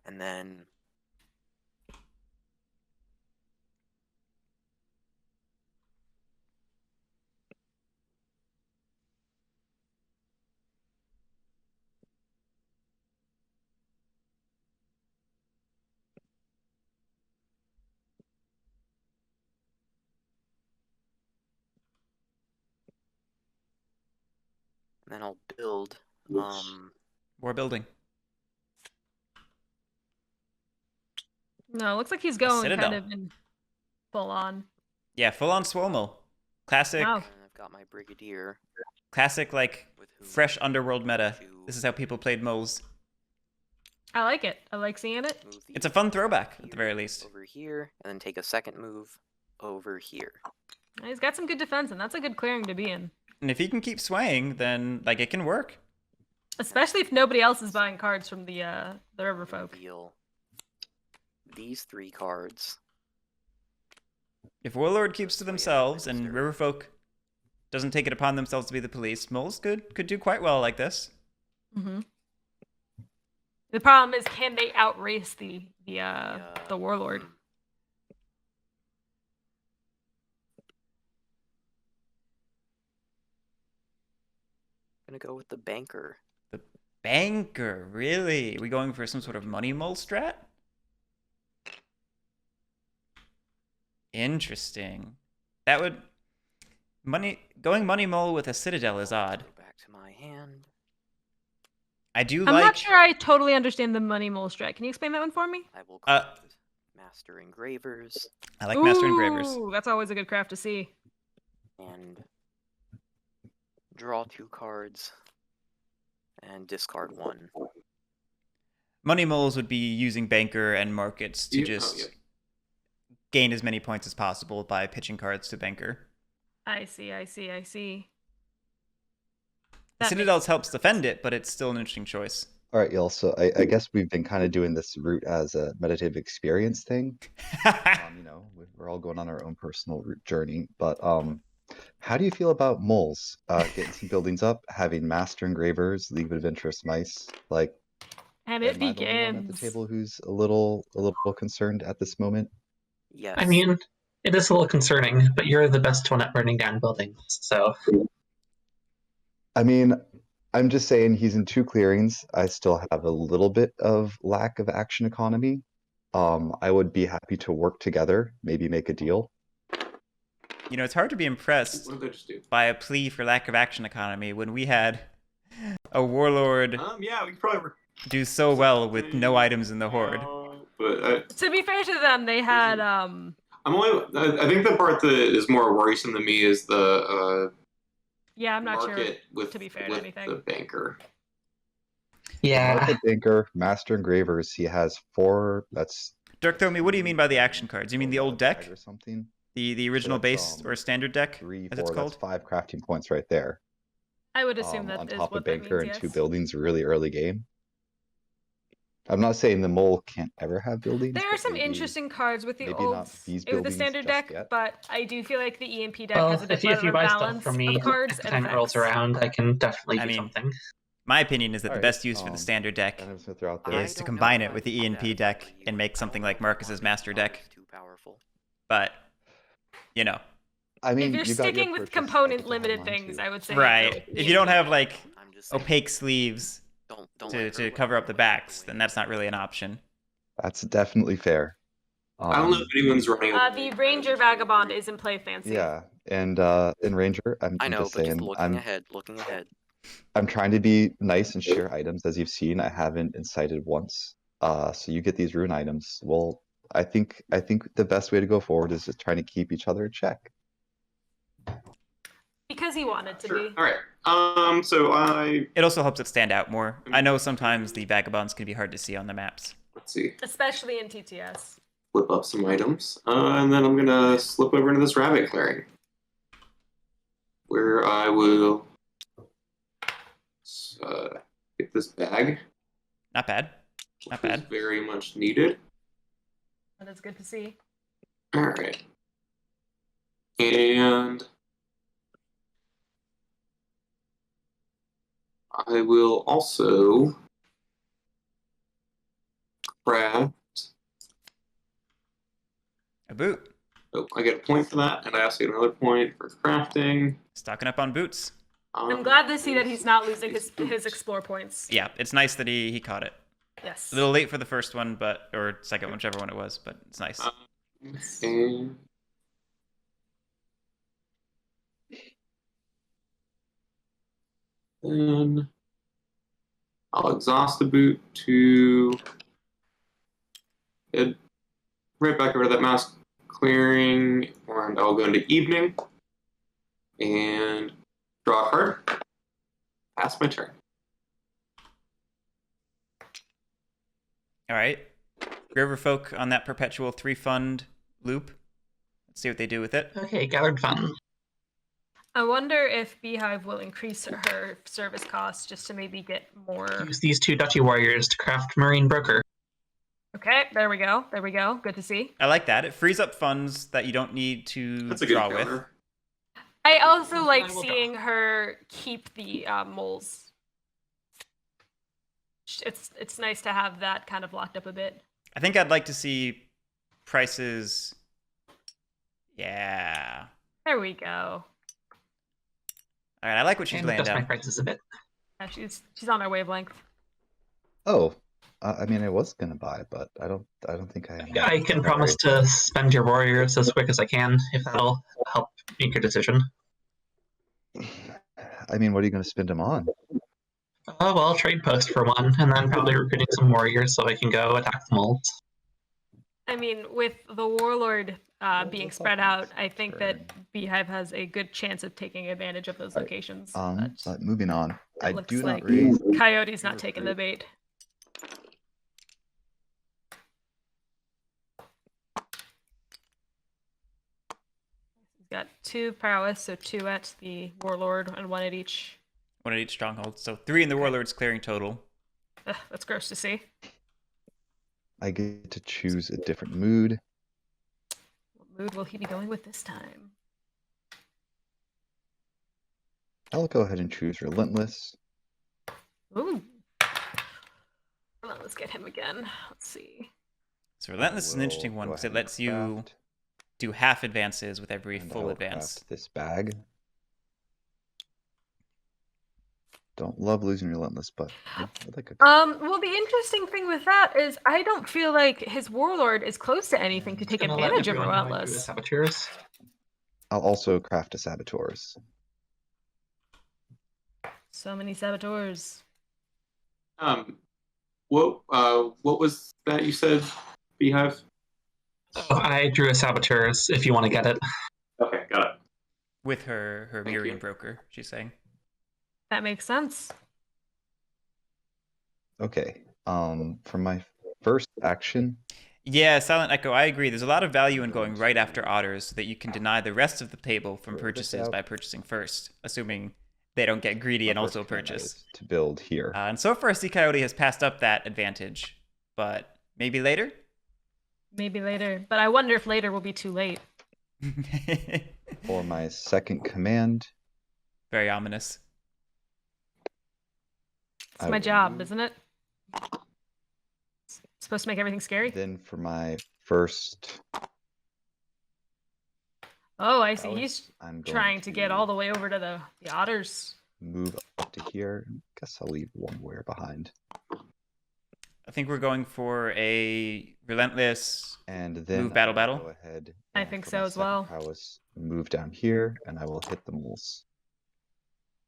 S4: And then... then I'll build.
S1: More building.
S2: No, it looks like he's going
S1: Citadel.
S2: kind of in full on.
S1: Yeah, full on Swomo. Classic.
S2: Wow.
S4: And I've got my brigadier.
S1: Classic, like,
S4: With whom
S1: fresh underworld meta.
S4: to
S1: This is how people played Moles.
S2: I like it. I like seeing it.
S4: move
S1: It's a
S4: the
S1: fun throwback, at the very least.
S4: over here, and then take a second move over here.
S2: He's got some good defense, and that's a good clearing to be in.
S1: And if he can keep swaying, then, like, it can work.
S2: Especially if nobody else is buying cards from the river folk.
S4: Reveal these 3 cards.
S1: If Warlord keeps to themselves and Riverfolk doesn't take it upon themselves to be the police, Moles could do quite well like this.
S2: Mm-hmm. The problem is, can they outrace the Warlord?
S4: I'm gonna go with the banker.
S1: The banker, really? Are we going for some sort of money mole strat? Interesting. That would going money mole with a citadel is odd.
S4: Go back to my hand.
S1: I do
S2: I'm
S1: like.
S2: not sure I totally understand the money mole strat. Can you explain that one for me?
S4: I will craft Master Engravers
S1: I like Master Engravers.
S2: Ooh, that's always a good craft to see.
S4: and draw 2 cards and discard 1.
S1: Money moles would be using banker and markets to
S3: Yeah,
S1: just gain as many points as possible by pitching cards to banker.
S2: I see.
S1: The
S2: That
S1: Citadels helps defend it, but it's still an interesting choice.
S5: All right, y'all. So I guess we've been kind of doing this route as a meditative experience thing. You know, we're all going on our own personal route journey. But how do you feel about moles getting some buildings up, having master engravers, League of Adventurous Mice? Like,
S2: And it
S5: am I the only one at the
S2: begins.
S5: table who's a little concerned at this moment?
S4: Yes.
S6: I mean, it is a little concerning, but you're the best one at burning down buildings, so...
S5: I mean, I'm just saying he's in 2 clearings. I still have a little bit of lack of action economy. I would be happy to work together, maybe make a deal.
S1: You know, it's hard to be impressed
S3: What did they just do?
S1: by a plea for lack of action economy when we had a warlord
S3: Yeah, we probably were.
S1: do so well with no items in the horde.
S3: But
S2: To be fair to them, they had
S3: I think the part that is more worrisome to me is the
S2: Yeah, I'm not sure.
S3: market with
S2: to be fair to
S3: with
S2: anything.
S3: the banker.
S6: Yeah.
S5: Market Banker, Master Engravers, he has 4. That's
S1: Dirk Thomi, what do you mean by the action cards? You mean the old deck?
S5: or something?
S1: The original
S5: that's,
S1: base or standard deck,
S5: 3,
S1: as
S5: 4.
S1: it's
S5: That's
S1: called?
S5: 5 crafting points right there.
S2: I would assume
S5: On
S2: that is
S5: top
S2: what
S5: of
S2: that
S5: Banker
S2: means,
S5: and 2
S2: yes.
S5: buildings really early game. I'm not saying the mole can't ever have buildings.
S2: There are
S5: but
S2: some
S5: maybe-
S2: interesting cards with the
S5: maybe
S2: old,
S5: not these
S2: with the
S5: buildings
S2: standard
S5: just
S2: deck,
S5: yet.
S2: but I do feel like the EMP deck
S6: Well,
S2: has a bit
S6: if you
S2: better
S6: buy stuff
S2: balance
S6: from me
S2: of cards
S6: next
S2: and
S6: time it rolls
S2: effects.
S6: around, I can definitely
S1: I
S6: do
S1: mean,
S6: something.
S1: My opinion is that the
S5: Alright,
S1: best use for the standard deck
S5: I'm just gonna throw out
S4: I
S5: there.
S1: is to
S4: don't know
S1: combine
S4: if
S1: it with
S4: I'd
S1: the
S4: do
S1: EMP
S4: that if I
S1: deck
S4: were you.
S1: and make
S4: I
S1: something
S4: don't
S1: like
S4: know if
S1: Marcus's
S4: Marcus
S1: master deck.
S4: is too powerful.
S1: But, you know,
S5: I mean,
S2: If you're
S5: you got your
S2: sticking with
S5: purchase, I get
S2: component
S5: to have
S2: limited
S5: mine
S2: things,
S5: too.
S2: I would say
S1: right.
S2: go with the
S1: If you don't
S2: EMP
S1: have
S2: deck.
S1: like
S4: I'm just saying,
S1: opaque sleeves
S4: don't
S1: to
S4: let her
S1: cover up the
S4: win
S1: backs,
S4: the
S1: then
S4: way
S1: that's
S4: you
S1: not really an
S4: do.
S1: option.
S5: That's definitely fair.
S3: I don't know if anyone's running.
S2: The Ranger Vagabond is in play, fancy.
S5: Yeah, and in Ranger, I'm
S4: I know,
S5: just
S4: but just
S5: saying,
S4: looking ahead.
S5: I'm trying to be nice and share items. As you've seen, I haven't incited once. So you get these rune items. Well, I think the best way to go forward is just trying to keep each other in check.
S2: Because he wanted to
S3: Sure.
S2: be.
S3: All right. So
S1: It also helps it stand out more. I know sometimes the vagabonds can be hard to see on the maps.
S3: let's see.
S2: Especially in TTS.
S3: Flip up some items, and then I'm gonna slip over into this rabbit clearing, where I will get this bag.
S1: Not bad. Not
S3: Which is
S1: bad.
S3: very much needed.
S2: That is good to see.
S3: All right. And I will also craft.
S1: A boot.
S3: Oh, I get a point for that, and I also get another point for crafting.
S1: Stocking up on boots.
S2: I'm glad to see that he's not losing his explore points.
S1: Yeah, it's nice that he caught it.
S2: Yes.
S1: A little late for the first one, but or second, whichever one it was, but it's nice.
S3: And then I'll exhaust the boot to head right back over to that mouse clearing, and I'll go into evening and draw a card. Pass my turn.
S1: All right. Riverfolk on that perpetual 3-fund loop. Let's see what they do with it.
S6: Okay, gathered fun.
S2: I wonder if Beehive will increase her service costs just to maybe get more.
S6: Use these 2 Duchy Warriors to craft Marine Broker.
S2: Okay, there we go. There we go. Good to see.
S1: I like that. It frees up funds that you don't need to
S3: That's a good
S1: draw with.
S3: counter.
S2: I also like
S6: I will
S2: seeing her keep the moles. It's nice to have that kind of locked up a bit.
S1: I think I'd like to see prices. Yeah.
S2: There we go.
S1: All right, I like what she's
S6: And
S1: laying
S6: adjust my
S1: down.
S6: prices a bit.
S2: Yeah, she's on her wavelength.
S5: Oh, I mean, I was gonna buy, but I don't think I am.
S6: I can promise to spend your warriors as quick as I can, if that'll help make your decision.
S5: I mean, what are you gonna spend them on?
S6: Oh, well, trade post for one, and then probably recruiting some warriors so I can go attack the moles.
S2: I mean, with the warlord being spread out, I think that Beehive has a good chance of taking advantage of those locations.
S5: But moving on, I
S2: looks
S5: do
S2: like
S5: not raise.
S2: Coyote's not taking the bait. He's got 2 prowess, so 2 at the warlord and 1 at each.
S1: 1 at each stronghold. So 3 in the warlord's clearing total.
S2: Ugh, that's gross to see.
S5: I get to choose a different mood.
S2: What mood will he be going with this time?
S5: I'll go ahead and choose Relentless.
S2: Ooh. Let's get him again. Let's see.
S1: So Relentless is an interesting one because it lets you do half advances with every full advance.
S5: This bag. Don't love losing Relentless, but I'd like a.
S2: Well, the interesting thing with that is I don't feel like his warlord is close to anything to take
S6: Gonna let
S2: advantage of
S6: everyone know I do
S2: Relentless.
S6: the saboteurs.
S5: I'll also craft a Saboteurs.
S2: So many saboteurs.
S3: What was that you said, Beehive?
S6: Oh, I drew a Saboteur's if you want to get it.
S3: Okay, got it.
S1: With her
S3: Thank
S1: Miriam
S3: you.
S1: broker, she's saying.
S2: That makes sense.
S5: Okay. For my first action,
S1: Yeah, Silent Echo, I agree. There's a lot of value in going right after otters so that you can deny the rest of the table from
S5: Throw this
S1: purchases
S5: out.
S1: by purchasing first, assuming they don't get greedy
S5: my
S1: and
S5: first
S1: also
S5: command
S1: purchase.
S5: is to build here.
S1: And so far, Ccoyote has passed up that advantage, but maybe later?
S2: Maybe later. But I wonder if later will be too late.
S5: For my second command,
S1: Very ominous.
S2: It's
S5: I
S2: my
S5: will
S2: job,
S5: move.
S2: isn't it? Supposed to make everything scary?
S5: Then for my first
S2: Oh, I see.
S5: Alice,
S2: He's
S5: I'm going
S2: trying to get all the way over to the otters.
S5: move up to here. Guess I'll leave one warrior behind.
S1: I think we're going for a relentless
S5: And then
S1: move battle
S5: I
S1: battle.
S5: will go ahead
S2: I
S5: and
S2: think
S5: for
S2: so
S5: my
S2: as
S5: second
S2: well.
S5: prowess, move down here, and I will hit the moles.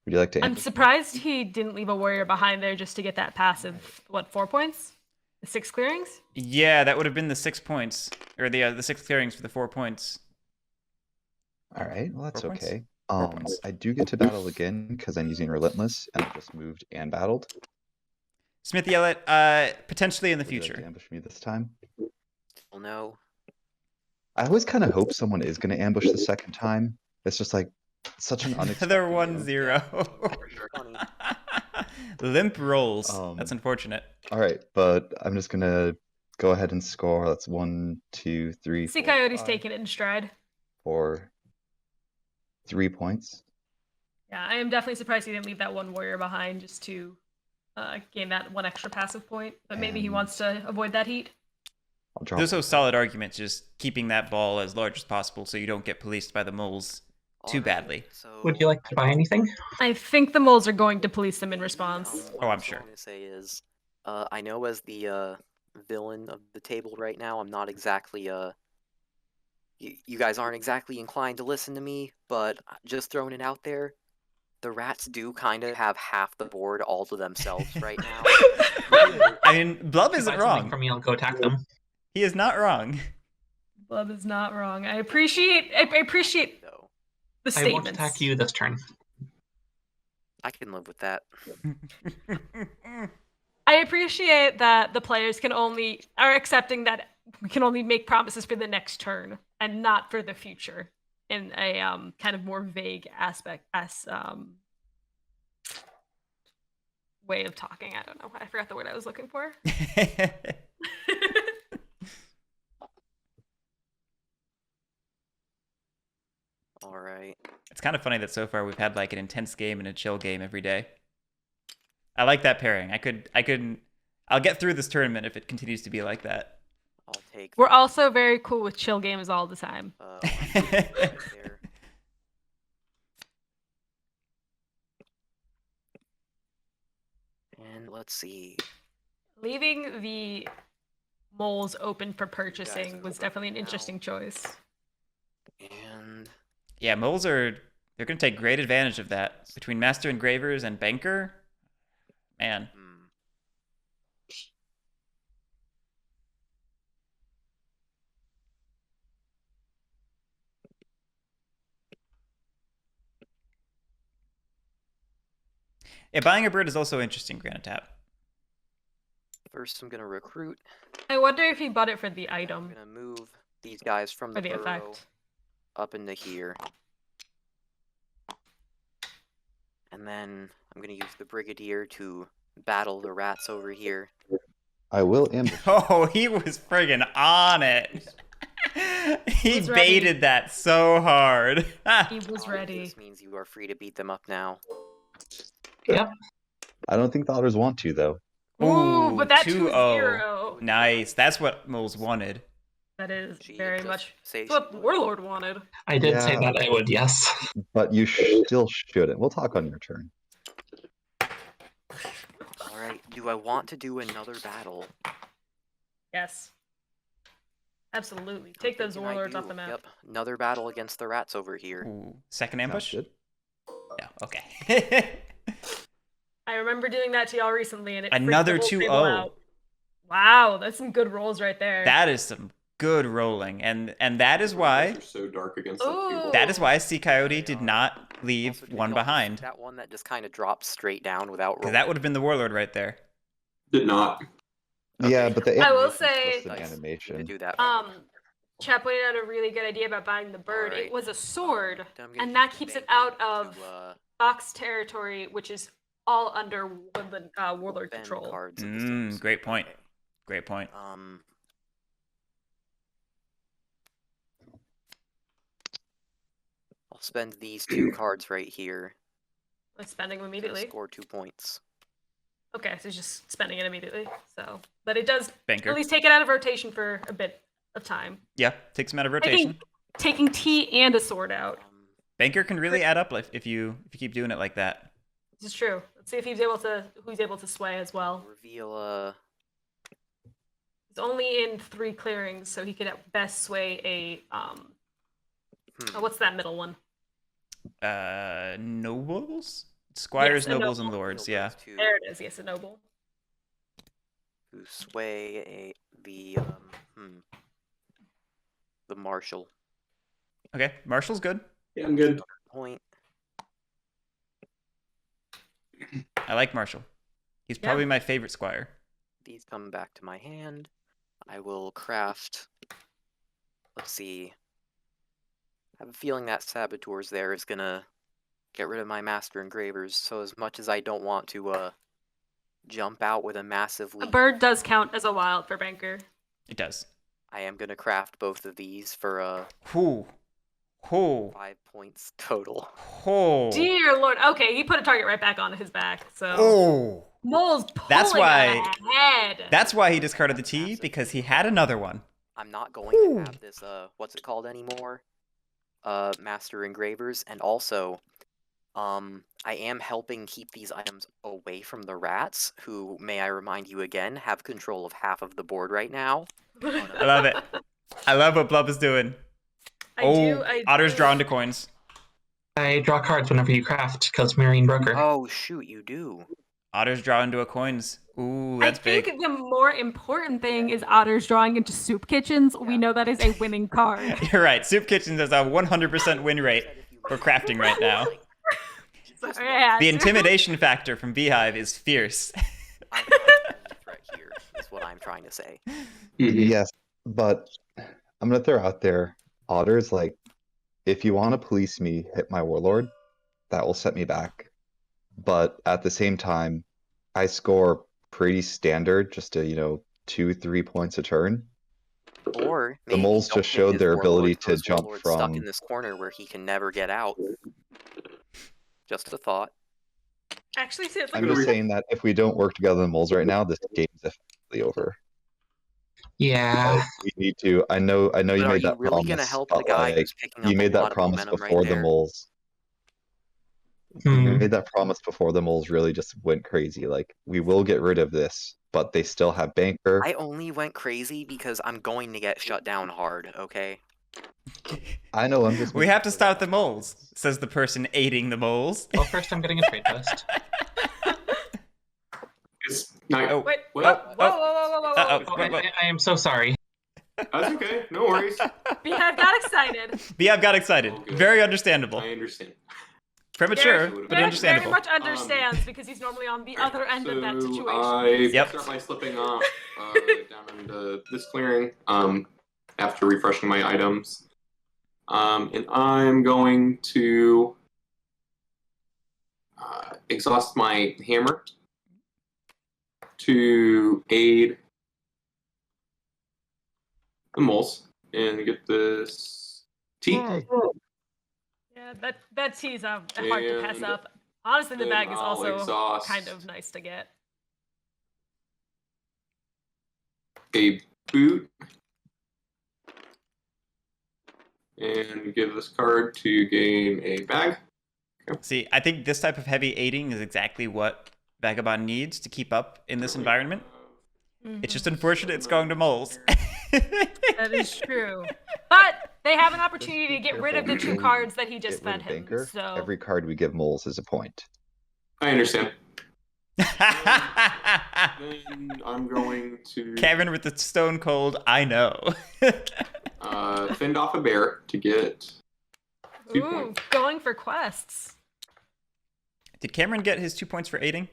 S5: Would you like to
S2: I'm
S5: ambush me?
S2: surprised he didn't leave a warrior behind there just to get that passive. What, 4 points? 6 clearings?
S1: Yeah, that would have been the 6 points, or the 6 clearings for the 4 points.
S5: All right, well that's
S1: 4 points?
S5: okay.
S1: 4 points.
S5: I do get to battle again because I'm using relentless, and I just moved and battled.
S1: Smithy Elliott, potentially in the
S5: Would you like to
S1: future.
S5: ambush me this time?
S4: Well, no.
S5: I always kind of hope someone is going to ambush the second time. It's just like such an unexpected.
S1: Another
S5: move.
S1: 1-0.
S4: Funny.
S1: Limp rolls.
S5: Um,
S1: That's unfortunate.
S5: All right, but I'm just gonna go ahead and score. That's 1, 2, 3, 4,
S2: Ccoyote's
S5: 5,
S2: taking it in stride.
S5: for 3 points.
S2: Yeah, I am definitely surprised he didn't leave that one warrior behind just to gain that 1 extra passive point. But maybe he
S5: And-
S2: wants to avoid that heat.
S5: I'll drop.
S1: There's no solid argument just keeping that ball as large as possible so you don't get policed by the moles too
S4: Alright,
S1: badly.
S4: So
S6: Would you like to buy anything?
S2: I think the moles are going to police them in response.
S4: what
S1: Oh,
S4: I
S1: I'm
S4: was
S1: sure.
S4: going to say is, I know as the villain of the table right now, I'm not exactly you guys aren't exactly inclined to listen to me, but just throwing it out there, the rats do kind of have half the board all to themselves right now.
S1: I mean, Blub
S6: If you
S1: isn't
S6: buy something
S1: wrong.
S6: from me, I'll go attack them.
S1: He is not wrong.
S2: Blub is not wrong. I appreciate
S4: So
S2: the
S6: I
S2: statements.
S6: won't attack you this turn.
S4: I can live with that.
S2: I appreciate that the players are accepting that we can only make promises for the next turn and not for the future in a kind of more vague aspect way of talking. I don't know. I forgot the word I was looking for.
S4: All right.
S1: It's kind of funny that so far we've had like an intense game and a chill game every day. I like that pairing. I'll get through this tournament if it continues to be like that.
S4: I'll take.
S2: We're also very cool with chill games all the time.
S4: One right there. And let's see.
S2: Leaving the moles open for purchasing
S4: are
S2: was
S4: over
S2: definitely an
S4: now.
S2: interesting choice.
S4: And
S1: Yeah, moles they're going to take great advantage of that. Between Master Engravers and Banker, man. Yeah, buying a bird is also interesting, Granite Tap.
S4: first, I'm gonna recruit.
S2: I wonder if he bought it for the item
S4: I'm gonna move these guys from
S2: or
S4: the
S2: the
S4: burrow
S2: effect.
S4: up into here. And then I'm gonna use the Brigadier to battle the rats over here.
S5: I will ambush.
S1: Oh, he was friggin' on it. He
S2: was ready.
S1: baited that so hard.
S2: He was ready.
S4: This means you are free to beat them up now.
S6: Yep.
S5: I don't think the otters want to though.
S2: Ooh, but that
S1: 2-0.
S2: 2-0.
S1: Nice. That's what moles wanted.
S2: That is
S4: She
S2: very
S4: just
S2: much
S4: say
S2: it's what
S4: she would.
S2: Warlord wanted.
S6: I did say
S5: Yeah.
S6: that I would, yes.
S5: But you still shouldn't. We'll talk on your turn.
S4: Alright, do I want to do another battle?
S2: Yes. Absolutely. Take those
S4: Thinking I
S2: warlords off
S4: do.
S2: the map.
S4: Yep, another battle against the rats over here.
S1: Ooh, second
S5: Sounds
S1: ambush?
S5: good.
S1: No, okay.
S2: I remember doing that to y'all recently, and it freaked
S1: Another
S2: the whole
S1: 2-0.
S2: table out. Wow, that's some good rolls right there.
S1: That is some good rolling, and that is
S3: The
S1: why
S3: numbers are so dark against the table.
S1: that is why Ccoyote did not leave
S4: Also, did
S1: one
S4: y'all just see
S1: behind,
S4: that one that just kind of drops straight down without
S1: because
S4: rolling.
S1: that would have been the warlord right there.
S3: Did not.
S5: Yeah,
S4: Okay.
S5: but the
S2: I will
S5: animation's
S2: say-
S5: just an
S3: Nice.
S4: To
S5: animation.
S4: do that.
S2: Chad pointed out a really good idea about buying the bird.
S4: Alright.
S2: It was a sword,
S4: Then I'm gonna
S2: and
S4: use
S2: that
S4: the
S2: keeps it
S4: banker
S2: out of
S4: to,
S2: Fox territory, which is all under Woodland warlord
S4: spend
S2: control.
S4: cards at the same
S1: Great point.
S4: Okay.
S1: Great point.
S4: I'll spend these 2 cards right here.
S2: Like spending them
S4: Gonna
S2: immediately.
S4: score 2 points.
S2: Okay, so he's just spending it immediately. So, but it does
S1: Banker.
S2: at least take it out of rotation for a bit of time.
S1: Yeah, takes him out of rotation.
S2: Taking T and a sword out.
S1: Banker can really add up if you keep doing it like that.
S2: This is true. Let's see if he's able to who's able to sway as well.
S4: Reveal
S2: He's only in 3 clearings, so he could at best sway a what's that middle one?
S1: Nobles? Squires,
S2: Yes, a
S1: nobles, and
S2: noble.
S1: lords, yeah.
S2: There it is. Yes, a noble.
S4: To sway the marshal.
S1: Okay, Marshall's good.
S3: Yeah, I'm good.
S4: Point.
S1: I like Marshall. He's probably my favorite squire.
S4: These come back to my hand. I will craft. Let's see. I have a feeling that Saboteur's there is gonna get rid of my Master Engravers, so as much as I don't want to jump out with a massive
S2: A
S4: leap,
S2: bird does count as a wild for banker.
S1: It does.
S4: I am gonna craft both of these for
S1: Whoo. Whoo.
S4: 5 points total.
S1: Oh.
S2: Dear Lord. Okay, he put a target right back onto his back. So
S1: Oh.
S2: Mole's pulling
S1: That's why-
S2: ahead.
S1: That's why he discarded the T, because he had another one.
S4: I'm not going to have this what's it called anymore? Master Engravers, and also I am helping keep these items away from the rats, who, may I remind you again, have control of half of the board right now.
S1: I love it. I love what Blub is doing.
S2: I
S1: Otter's
S2: do.
S1: drawn to coins.
S6: I draw cards whenever you craft, because Marine Broker.
S4: Oh shoot, you do.
S1: Otter's drawn into a coins. Ooh, that's
S2: I think
S1: big.
S2: the more important thing is Otter's drawing into soup kitchens. We know that is a winning card.
S1: You're right. Soup Kitchens has a 100% win rate for crafting right now.
S2: Yeah.
S1: The intimidation factor from Beehive is fierce.
S4: I'm not the only threat here, is what I'm trying to say.
S3: Mhm.
S5: Yes, but I'm gonna throw out there, Otters, like, if you want to police me, hit my warlord, that will set me back. But at the same time, I score pretty standard, just a 2-3 points a turn.
S4: Or
S5: The
S4: maybe
S5: moles
S4: don't
S5: just
S4: hit
S5: showed
S4: his
S5: their
S4: warlord,
S5: ability
S4: so
S5: to
S4: his
S5: jump
S4: warlord's stuck in
S5: from.
S4: this corner where he can never get out. Just a thought.
S2: Actually, see, it's like
S5: I'm just saying that if we don't work together, the moles right now, this game's effectively over.
S6: Yeah.
S5: We need to. I know you
S4: But are
S5: made
S4: you
S5: that
S4: really
S5: promise.
S4: gonna help the
S5: but,
S4: guy
S5: like,
S4: who's picking up
S5: you made
S4: a lot
S5: that
S4: of
S5: promise
S4: momentum
S5: before
S4: right
S5: the
S4: there?
S5: moles. You made that promise before the moles really just went crazy. Like, we will get rid of this, but they still have banker.
S4: I only went crazy because I'm going to get shut down hard, okay?
S5: I know. I'm just.
S1: We have to stop the moles, says the person aiding the moles.
S6: Well, first I'm getting a trade post.
S3: It's not,
S1: Oh.
S2: Wait,
S3: What?
S2: whoa, whoa, whoa, whoa, whoa, whoa,
S1: Uh-oh.
S2: whoa.
S6: Oh, I am so sorry.
S3: That's okay. No worries.
S2: Beehive got excited.
S1: Beehive got excited.
S3: All good.
S1: Very understandable.
S3: I understand.
S1: Premature,
S3: Derek-
S1: but
S2: Derek
S1: understandable.
S2: very much understands because he's normally on the other end of that
S3: So
S2: situation.
S3: I
S1: Yep.
S3: start by slipping off down into this clearing after refreshing my items. And I'm going to exhaust my hammer to aid the moles and get this tea.
S2: Yeah, that tea's hard to pass
S3: And
S2: up. Honestly, the
S3: then
S2: bag is
S3: I'll
S2: also
S3: exhaust
S2: kind of nice to get.
S3: a boot and give this card to gain a bag.
S1: See, I think this type of heavy aiding is exactly what Vagabond needs to keep up in this environment. It's just unfortunate it's going to moles.
S2: That is true. But they have an opportunity to get rid of the 2
S5: Careful.
S2: cards that he just
S5: Get rid
S2: fed
S5: of
S2: him.
S5: banker.
S2: So
S5: Every card we give moles is a point.
S3: I understand. Then I'm going to
S1: Cameron with the stone cold, I know.
S3: fend off a bear to get 2
S2: Ooh,
S3: points.
S2: going for quests.
S1: Did Cameron get his 2 points for aiding?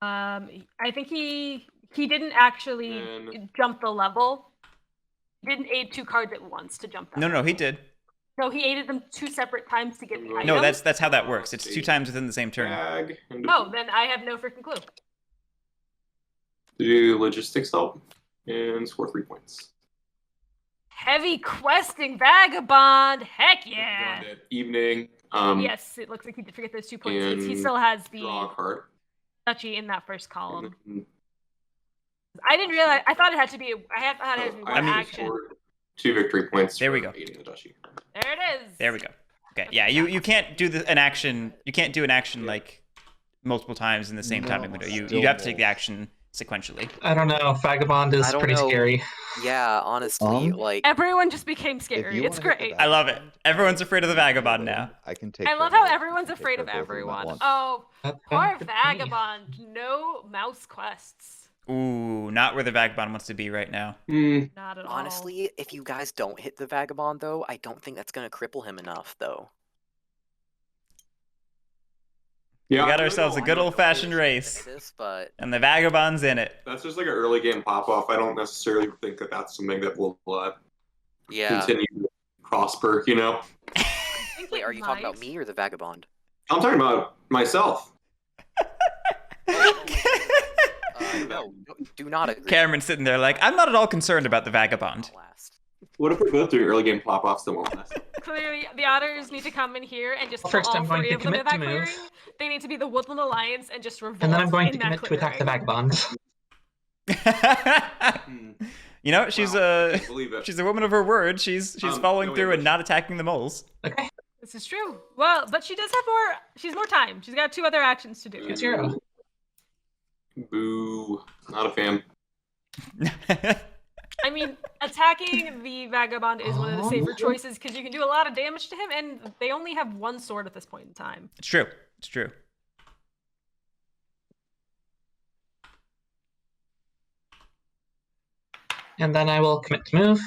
S2: I think he didn't actually
S3: And-
S2: jump the level. He didn't aid 2 cards at once to jump that.
S1: No,
S2: level.
S1: he did.
S2: No, he aided them 2 separate times to get the item.
S1: No, that's how that works. It's 2 times within the same turn.
S3: Bag and
S2: Oh, then I have no freaking clue.
S3: to do logistics help and score 3 points.
S2: Heavy questing vagabond. Heck yeah.
S3: Going to Evening.
S2: Yes, it looks like he did forget those 2 points. He
S3: and
S2: still has
S3: Draw a
S2: the
S3: card.
S2: duchy in that first column.
S3: And
S2: I didn't realize. I thought it had to be. I thought it had to be
S3: I
S2: one
S3: mean,
S2: action.
S3: scored 2 victory points.
S1: There we
S3: for
S1: go.
S3: aiding the duchy.
S2: There it is.
S1: There we go. Okay, yeah, you can't do an action. You can't do an action like multiple times in the same timing window. You have to take the action sequentially.
S6: I don't know. Vagabond is
S4: I don't
S6: pretty
S4: know.
S6: scary.
S4: Yeah, honestly, like
S2: Everyone just became
S5: If
S2: scary.
S5: you
S2: It's
S5: wanna hit the
S2: great.
S1: I love it.
S5: vagabond,
S1: Everyone's afraid of the vagabond now.
S5: I can take.
S2: I love
S5: care
S2: how
S5: of it.
S2: everyone's
S5: Take
S2: afraid
S5: care
S2: of
S5: both them at
S2: everyone.
S5: once.
S2: Oh,
S6: That
S2: poor
S6: sounds good to me.
S2: vagabond. No mouse quests.
S1: Ooh, not where the vagabond wants to be right now.
S2: Not at all.
S4: honestly, if you guys don't hit the vagabond though, I don't think that's gonna cripple him enough though.
S3: Yeah,
S1: We got
S3: I
S1: ourselves a
S3: know,
S1: good
S3: I know.
S1: old-fashioned race,
S4: This, but
S1: and the vagabond's in it.
S3: That's just like an early game pop off. I don't necessarily think that that's something that will
S4: yeah.
S3: continue to prosper. You know,
S2: I think
S4: Wait,
S2: it
S4: are you talking about
S2: might.
S4: me or the vagabond?
S3: I'm talking about myself.
S4: No, do not agree.
S1: Cameron's sitting there like, I'm not at all concerned about the vagabond.
S4: Last.
S3: What if we're both doing early game pop offs that won't last?
S2: Clearly, the otters need to come in here and just
S6: First,
S2: kill all
S6: I'm going
S2: 3
S6: to
S2: of them in
S6: commit to
S2: that
S6: move.
S2: clearing. They need to be the Woodland Alliance and just revolt
S6: And then I'm going to
S2: in that
S6: commit to attack the
S2: clearing.
S6: vagabond.
S1: You know, she's
S3: Wow, I can't believe it.
S1: she's a woman of her word. She's following
S3: no,
S1: through
S3: wait,
S1: and not attacking the moles.
S6: Okay.
S2: This is true. Well, but she does have more. She's more time. She's got 2 other actions to do.
S6: It's zero.
S3: Boo. Not a fan.
S2: I mean, attacking the vagabond is one of the safer choices because you can do a lot of damage to him, and they only have 1 sword at this point in time.
S1: It's true. It's true.
S6: And then I will commit to move.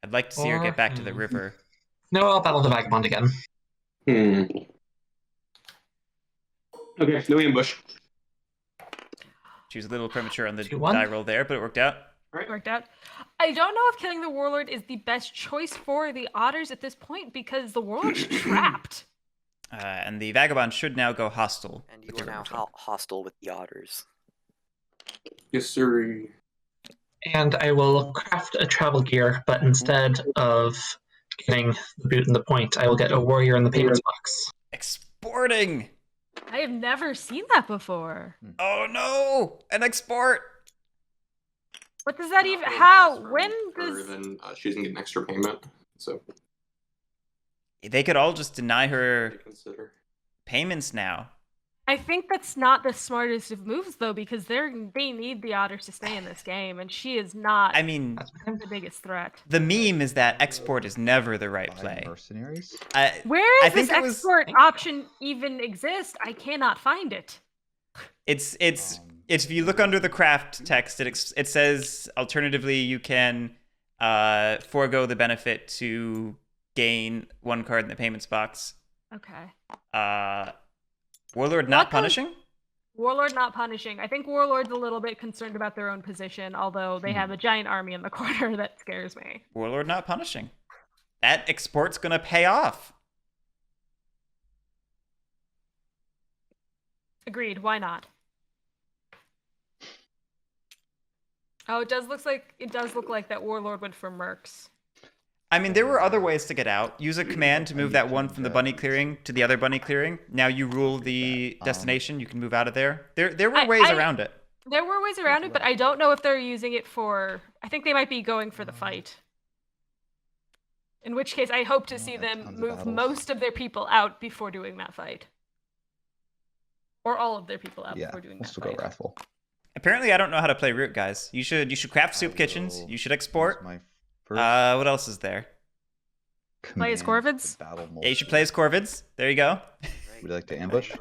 S1: I'd like to see her get back to the river.
S6: No, I'll battle the vagabond again.
S3: Okay, no ambush.
S1: She was a little premature on the
S6: 2-1.
S1: die roll there, but it worked out.
S2: Worked out. I don't know if killing the warlord is the best choice for the otters at this point because the warlord's trapped.
S1: And the vagabond should now go hostile.
S4: And
S1: with
S4: you are
S1: the
S4: now
S1: river troll.
S4: hostile with the otters.
S3: Yes, sir.
S6: And I will craft a travel gear, but instead of getting the boot and the point, I will get a warrior in the payments box.
S1: Exporting!
S2: I have never seen that before.
S1: Oh no! An export!
S2: What does that even?
S3: Not
S2: How?
S3: really
S2: When
S3: her,
S2: does?
S3: then she doesn't get an extra payment. So
S1: They could all just deny
S3: I
S1: her
S3: consider.
S1: payments now.
S2: I think that's not the smartest of moves though, because they need the otters to stay in this game, and she is not
S1: I mean,
S6: That's fine.
S2: the biggest threat.
S1: the meme is that export is never the right
S5: Buy
S1: play.
S5: mercenaries.
S2: Where
S1: I
S2: does this
S1: think it was-
S2: export option even exist? I cannot find it.
S1: It's if you look under the craft text, it says alternatively you can forego the benefit to gain 1 card in the payments box.
S2: Okay.
S1: Warlord not punishing?
S2: Warlord not punishing. I think Warlord's a little bit concerned about their own position, although they have a giant army in the corner that scares me.
S1: Warlord not punishing. That export's gonna pay off.
S2: Agreed. Why not? Oh, it does look like that Warlord went for mercs.
S1: I mean, there were other ways to get out. Use a command to move that one from the bunny clearing to the other bunny clearing. Now you rule the destination. You can move out of there. There were ways around it.
S2: There were ways around it, but I don't know if they're using it for... I think they might be going for the fight. In which case, I hope to see them
S5: tons of
S2: move
S5: battles.
S2: most of their people out before doing that fight. Or all of their people out
S5: Yeah,
S2: before doing
S5: we'll
S2: that
S5: still
S2: fight.
S5: go raffle.
S1: Apparently, I don't know how to play Root, guys. You should craft soup kitchens.
S5: will
S1: You should export.
S5: use my first
S1: What else is there?
S2: Play as
S5: command to
S2: Corvids?
S5: battle moles.
S1: Yeah, you should play as Corvids. There you go.
S5: Would you like to ambush?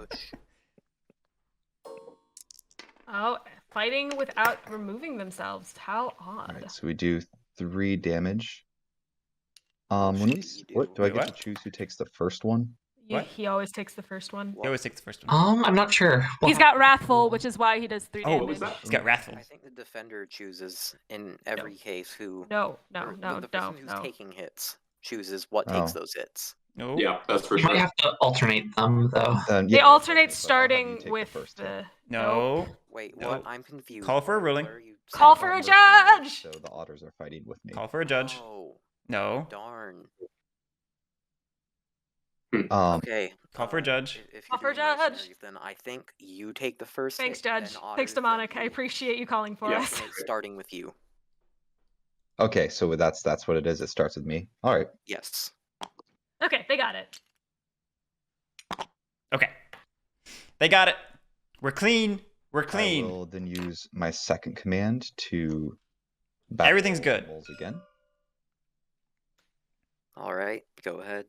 S2: Oh, fighting without removing themselves. How
S5: All
S2: odd.
S5: right, so we do 3 damage. When we
S4: shit, you
S5: split,
S4: do.
S5: do I
S1: Wait,
S5: get
S1: what?
S5: to choose who takes the first one?
S2: You,
S1: What?
S2: he always takes the first one.
S1: He always takes the first one.
S6: I'm not sure.
S2: He's got Wrathful, which is why he does 3
S1: Oh,
S2: damage.
S1: he's got Wrathful.
S4: I think the defender chooses in every case who.
S2: No,
S4: or the person
S2: no,
S4: who's
S2: no.
S4: taking hits chooses what takes
S5: Oh.
S4: those hits.
S1: No.
S3: Yeah, that's for
S6: You might
S3: sure.
S6: have to alternate them, though.
S5: Then,
S2: They
S5: yeah,
S2: alternate
S5: okay, but I'll have you
S2: starting
S5: take the
S2: with
S5: first
S2: the...
S5: hit.
S1: No.
S4: Wait,
S1: No.
S4: what? I'm confused.
S1: Call for a ruling.
S4: What are you
S2: Call
S4: saying?
S2: for a
S5: I'm mercenary,
S2: judge!
S5: So the otters are fighting with me.
S1: Call for a judge.
S4: Oh,
S1: No.
S4: darn.
S5: Okay.
S1: Call for a judge.
S4: If
S2: Call
S4: you're
S2: for a
S4: doing
S2: judge.
S4: mercenaries, then I think you take the first
S2: Thanks,
S4: hit,
S2: Judge.
S4: then
S2: Thanks,
S4: Otters, then
S2: Demonic. I
S4: you.
S2: appreciate you calling for
S3: Yeah.
S2: us.
S4: And it's starting with you.
S5: Okay, so that's what it is. It starts with me. All right.
S4: Yes.
S2: Okay, they got it.
S1: Okay. They got it. We're clean. We're clean.
S5: I will then use my second command to battle
S1: Everything's good.
S5: moles again.
S4: All right, go ahead.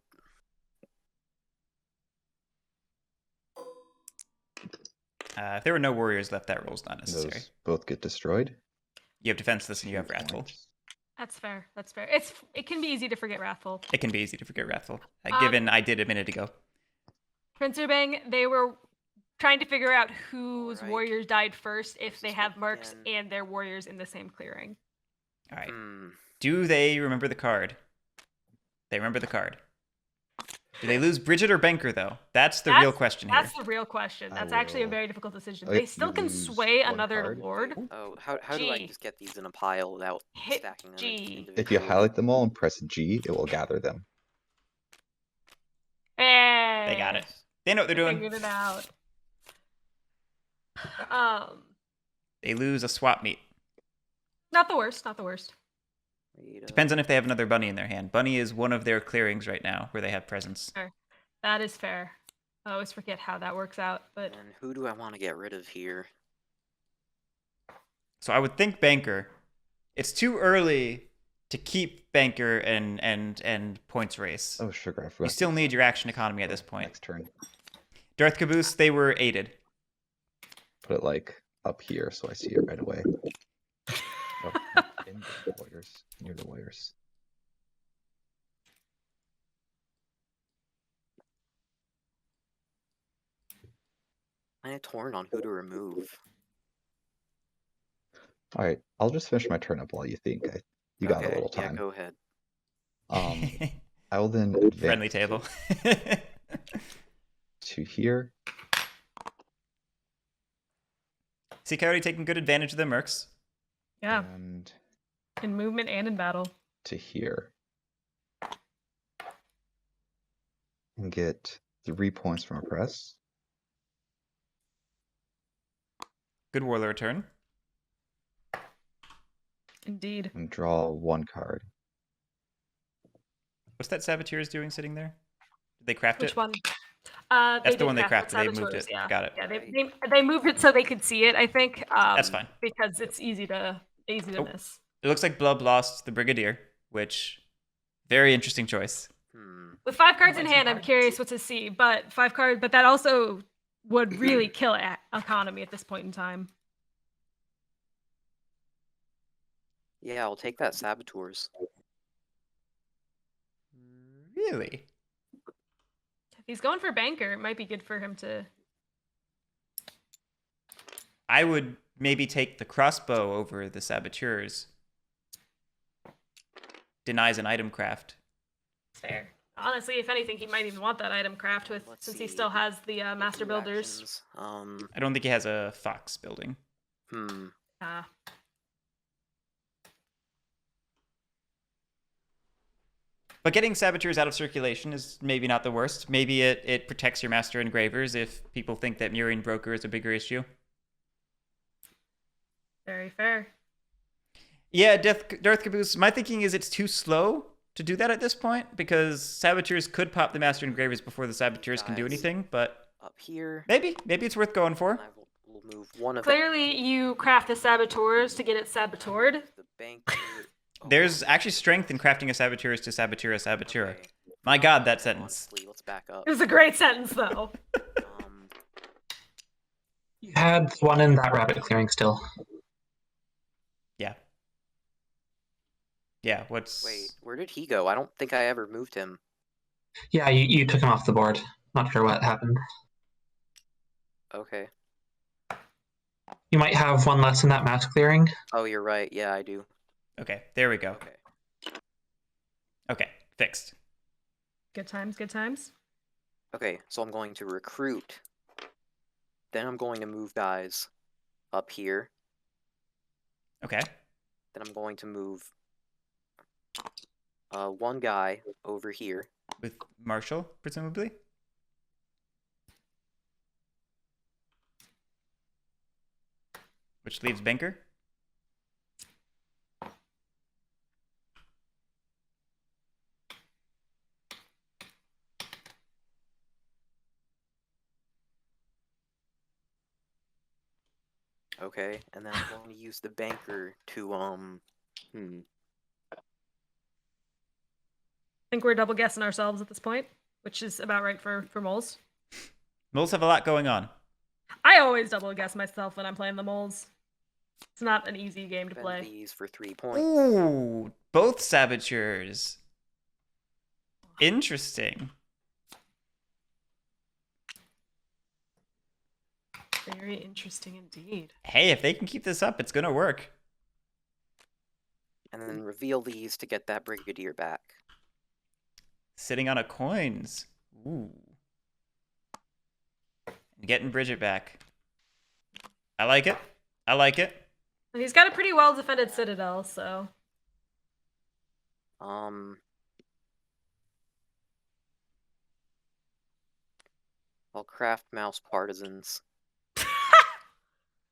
S1: If there were no warriors left, that roll's not necessary.
S5: Those both get destroyed.
S1: You have defenseless and you have
S5: 2
S1: Wrathful.
S5: points.
S2: That's fair. That's fair. It can be easy to forget Wrathful.
S1: It can be easy to forget Wrathful,
S2: Um,
S1: given I did a minute ago.
S2: Prince Urbang, they were trying to figure out whose
S4: Alright.
S2: warriors died first if
S4: Let's
S2: they
S4: just
S2: have
S4: look
S2: mercs
S4: again.
S2: and their warriors in the same clearing.
S1: All right.
S4: Hmm.
S1: Do they remember the card? They remember the card. Do they lose Bridget or Banker, though? That's the real question here.
S2: That's the real question.
S5: I
S2: That's actually a
S5: will-
S2: very difficult decision.
S5: Oh, yeah,
S2: They still
S5: you
S2: can
S5: lose
S2: sway
S5: 1
S2: another
S5: card.
S2: lord.
S4: Oh, how do I
S2: G.
S4: just get these in a pile without
S2: Hit
S4: stacking them?
S2: G.
S4: individually?
S5: If you highlight them all and press G, it will gather them.
S2: Hey,
S1: They got it. They know what they're doing.
S2: Figured it out.
S1: They lose a swap meet.
S2: Not the worst. Not the worst.
S4: Wait,
S1: Depends on if they have another bunny in their hand. Bunny is one of their clearings right now where they have presence.
S2: That is fair. I always forget how that works out, but
S4: And who do I want to get rid of here?
S1: So I would think Banker. It's too early to keep Banker and points race.
S5: Oh, sugar! I forgot.
S1: You still need your action economy at this point.
S5: Next turn,
S1: Darth Caboose, they were aided.
S5: put it like up here so I see it right away. Oh, in the warriors, near the warriors.
S4: I'm kind of torn on who to remove.
S5: All right, I'll just finish my turn up while you think. You got a
S4: Okay,
S5: little
S4: yeah,
S5: time.
S4: go ahead.
S5: I will then advance
S1: Friendly table.
S5: to here.
S1: Ccoyote taking good advantage of the mercs.
S2: yeah,
S5: And
S2: in movement and in battle.
S5: to here. And get 3 points from a press.
S1: Good warlord turn.
S2: Indeed.
S5: And draw 1 card.
S1: What's that Saboteurs doing sitting there? Did they craft
S2: Which
S1: it?
S2: one?
S1: That's
S2: They
S1: the
S2: did
S1: one they
S2: craft
S1: crafted. They moved
S2: Saboteurs,
S1: it.
S2: Yeah.
S1: Got it.
S2: Yeah, they moved it so they could see it. I think.
S1: That's fine.
S2: Because it's easy to
S1: Oh.
S2: miss.
S1: It looks like Blub lost the Brigadier, which very interesting choice.
S2: With 5 cards in hand, I'm curious what to see. But 5 cards, but that also would really kill economy at this point in time.
S4: Yeah, I'll take that Saboteurs.
S1: Really?
S2: If he's going for Banker, it might be good for him to.
S1: I would maybe take the crossbow over the Saboteurs. Denies an item craft.
S2: Fair. Honestly, if anything, he might even want that item craft with
S4: Let's
S2: since he
S4: see.
S2: still has the Master
S4: Two
S2: Builders.
S4: actions.
S1: I don't think he has a fox building.
S2: Ah.
S1: But getting Saboteurs out of circulation is maybe not the worst. Maybe it protects your Master Engravers if people think that Murine Broker is a bigger issue.
S2: Very fair.
S1: Yeah, Darth Caboose, my thinking is it's too slow to do that at this point because Saboteurs could pop the Master Engravers before the Saboteurs can do
S4: Guys.
S1: anything, but
S4: Up here.
S1: maybe it's worth going for.
S4: I We'll move one of
S2: Clearly, you craft the saboteurs to get it saboteured.
S4: the banker.
S1: There's actually strength in crafting a saboteur to saboteur a saboteur.
S4: Okay.
S1: My god, that sentence.
S4: Honestly, let's back up.
S2: It was a great sentence, though.
S6: You had one in that rabbit clearing still.
S1: Yeah. Yeah, what's...
S4: Wait, where did he go? I don't think I ever moved him.
S6: Yeah, you took him off the board. Not sure what happened.
S4: Okay.
S6: You might have one less in that mouse clearing.
S4: Oh, you're right. Yeah, I do.
S1: Okay, there we go.
S4: Okay.
S1: Okay, fixed.
S2: Good times, good times.
S4: Okay, so I'm going to recruit. Then I'm going to move guys up here.
S1: Okay.
S4: Then I'm going to move one guy over here.
S1: With Marshall, presumably? Which leaves Banker.
S4: Okay, and then I'm going to use the banker to
S2: I think we're double guessing ourselves at this point, which is about right for moles.
S1: Moles have a lot going on.
S2: I always double guess myself when I'm playing the moles. It's not an easy game to
S4: spend
S2: play.
S4: these for 3 points.
S1: Ooh, both saboteurs. Interesting.
S2: Very interesting indeed.
S1: Hey, if they can keep this up, it's gonna work.
S4: And then reveal these to get that brigadier back.
S1: Sitting on a coins. Ooh. And getting Bridget back. I like it. I like it.
S2: And he's got a pretty well defended citadel, so
S4: I'll craft mouse partisans.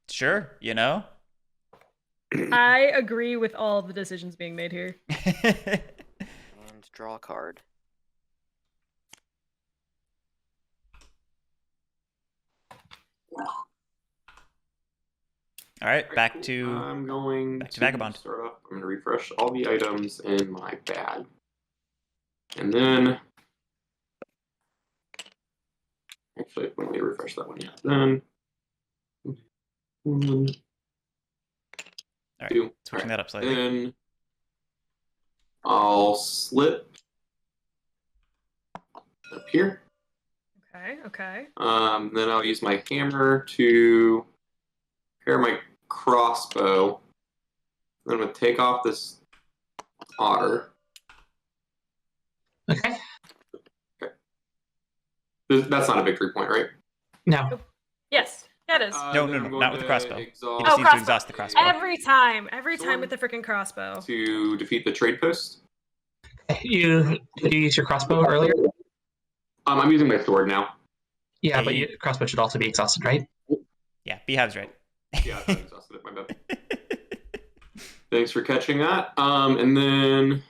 S1: Sure, you know?
S2: I agree with all of the decisions being made here.
S4: And draw a card.
S1: All right, back to
S3: I'm going
S1: back to Vagabond.
S3: Start off. I'm going to refresh all the items in my bag, and then actually, let me refresh that one yet. Then one,
S1: All right,
S3: two.
S1: switching that up slightly.
S3: Then I'll slip up here.
S2: Okay, okay.
S3: Then I'll use my hammer to repair my crossbow. Then I'm going to take off this otter.
S6: Okay.
S3: That's not a victory point, right?
S6: No.
S2: Yes, that is.
S1: No,
S3: then I'm
S1: not with the
S3: going
S1: crossbow.
S3: to
S1: He
S3: exhaust
S1: just needs to
S2: crossbow.
S1: exhaust the crossbow.
S2: Every time
S3: Sword.
S2: with the freaking crossbow.
S3: to defeat the trade post.
S6: Did you use your crossbow earlier?
S3: I'm using my sword now.
S6: Yeah, but
S1: Hey.
S6: your crossbow should also be exhausted, right?
S1: Yeah, Beehive's right.
S3: Yeah, I exhausted it. My bad. Thanks for catching that. And then,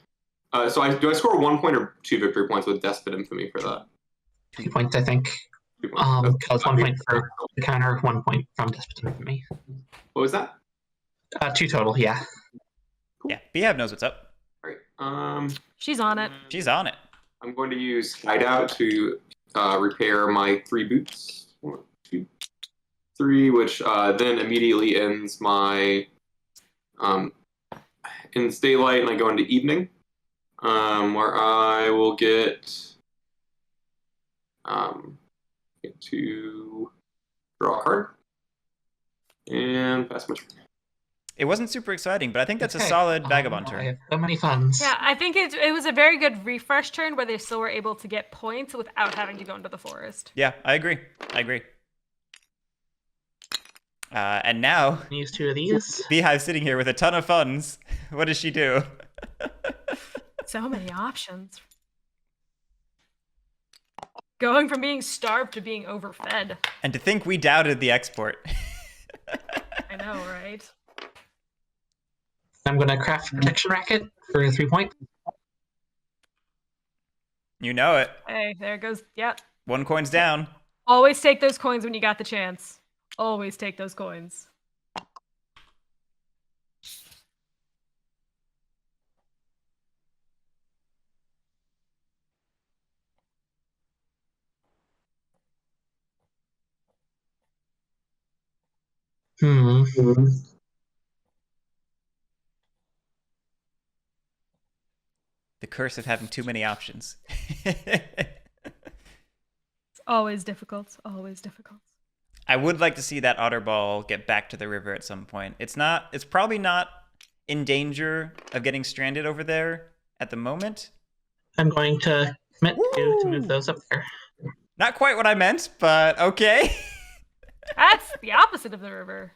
S3: so do I score 1 point or 2 victory points with Despot Infamy for that?
S6: 2 points, I think.
S3: 2 points.
S6: Because 1 point for the counter, 1 point from Despotin for me.
S3: What was that?
S6: 2 total, yeah.
S1: Yeah, Beehive knows what's up.
S3: All right.
S2: She's on it.
S1: She's on it.
S3: I'm going to use Hideout to repair my 3 boots. 1, 2, 3, which then immediately ends my ends daylight, and I go into evening, where I will get to draw a card and pass my turn.
S1: It wasn't super exciting, but I think that's a
S6: Okay.
S1: solid Vagabond
S6: I
S1: turn.
S6: have so many funds.
S2: Yeah, I think it was a very good refresh turn where they still were able to get points without having to go into the forest.
S1: Yeah, I agree. I agree. And now,
S6: Use 2 of these.
S1: Beehive's sitting here with a ton of funds. What does she do?
S2: So many options. Going from being starved to being overfed.
S1: And to think we doubted the export.
S2: I know, right?
S6: I'm going to craft a protection racket for 3 points.
S1: You know it.
S2: Hey, there goes. Yeah.
S1: 1 coin's down.
S2: Always take those coins when you got the chance. Always take those coins.
S6: Hmm.
S1: The curse of having too many options.
S2: It's always difficult. Always difficult.
S1: I would like to see that otter ball get back to the river at some point. It's probably not in danger of getting stranded over there at the moment.
S6: I'm going to commit to move
S1: Woo!
S6: those up there.
S1: Not quite what I meant, but okay.
S2: That's the opposite of the river.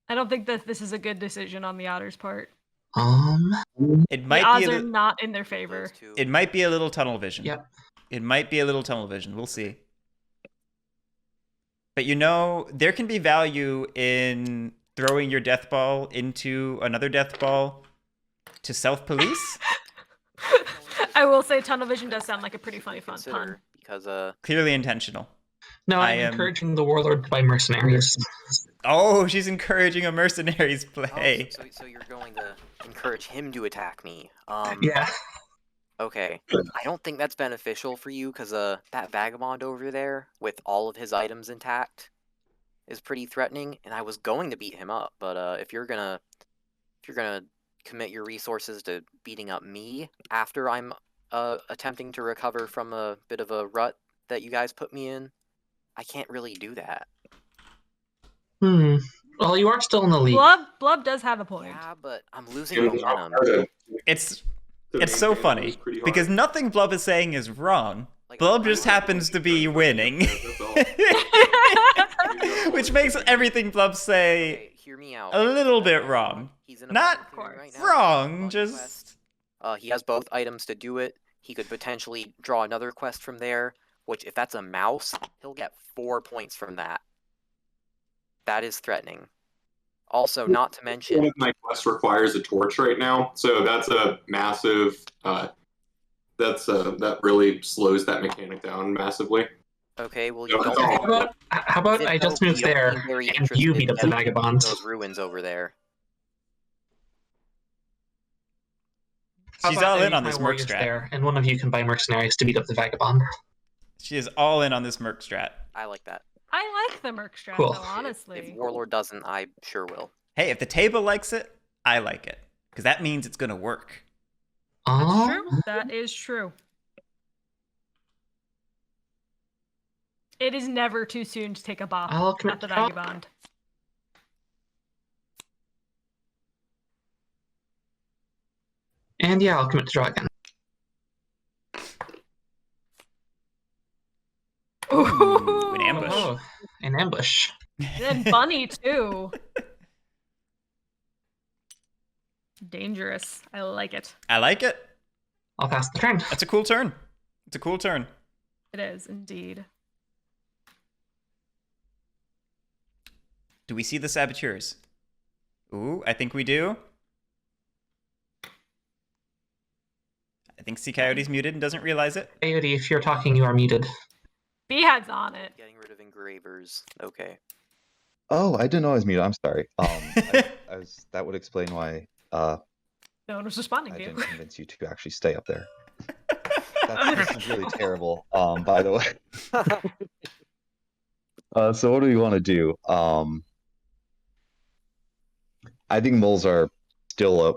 S2: I don't think that this is a good decision on the otter's part.
S1: It
S2: The
S1: might
S2: odds
S1: be
S2: are not in their favor.
S4: Those two.
S1: it might be a little tunnel vision.
S6: Yep.
S1: It might be a little tunnel vision. We'll see. But you know, there can be value in throwing your death ball into another death ball to self-police.
S2: I will say tunnel vision does sound like a pretty funny fun pun.
S4: Consider, because
S1: Clearly intentional.
S6: No,
S1: I
S6: I'm
S1: am-
S6: encouraging the warlord to buy mercenaries.
S1: Oh, she's encouraging a mercenaries
S4: oh,
S1: play.
S4: so you're going to encourage him to attack me.
S6: Yeah.
S4: Okay. I don't think that's beneficial for you because that vagabond over there with all of his items intact is pretty threatening, and I was going to beat him up, but if you're gonna commit your resources to beating up me after I'm attempting to recover from a bit of a rut that you guys put me in, I can't really do that.
S6: Well, you are still in the lead.
S2: Blub does have a point.
S4: Yeah, but I'm losing momentum.
S1: It's so funny because nothing Blub is saying is wrong.
S4: Like,
S1: Blub just happens to be winning. Which makes everything Blub say
S4: Okay, hear me out.
S1: a little bit wrong.
S4: He's in a
S1: Not
S4: battle clearing right now.
S1: wrong,
S4: Bunny
S1: just...
S4: quest. He has both items to do it. He could potentially draw another quest from there, which if that's a mouse, he'll get 4 points from that. That is threatening. Also, not to
S3: One
S4: mention,
S3: of my quests requires a torch right now, so that's a massive. That really slows that mechanic down massively.
S4: okay, well,
S3: Yeah,
S4: you don't.
S6: How about I just move there and you beat up the vagabonds?
S4: Those ruins over there.
S6: How
S1: She's
S6: about
S1: all
S6: I
S1: in on
S6: leave
S1: this
S6: my
S1: merc
S6: warriors
S1: strat.
S6: there, and one of you can buy mercenaries to beat up the vagabond.
S1: She is all in on this merc strat.
S4: I like that.
S2: I like the merc strat,
S6: Cool.
S2: though, honestly.
S4: If Warlord doesn't, I sure will.
S1: Hey, if the table likes it, I like it. Because that means it's going to work.
S2: That's true. That is true. It is never too soon to take a bop
S6: I'll
S2: at
S6: commit
S2: the
S6: to draw.
S2: vagabond.
S6: And yeah, I'll commit to draw again.
S1: Ooh, an ambush.
S6: Oh, an ambush.
S2: And bunny, too. Dangerous. I like it.
S1: I like it.
S6: I'll pass the turn.
S1: That's a cool turn. It's a cool turn.
S2: It is, indeed.
S1: Do we see the saboteurs? Ooh, I think we do. I think Ccoyote's muted and doesn't realize it.
S6: Coyote, if you're talking, you are muted.
S2: Beehive's on it.
S4: Getting rid of engravers. Okay.
S5: Oh, I didn't know I was muted. I'm sorry. That would explain why
S2: No one was responding
S5: I
S2: to you.
S5: didn't convince you to actually stay up there. This is really terrible. By the way. So what do we want to do? I think moles are still a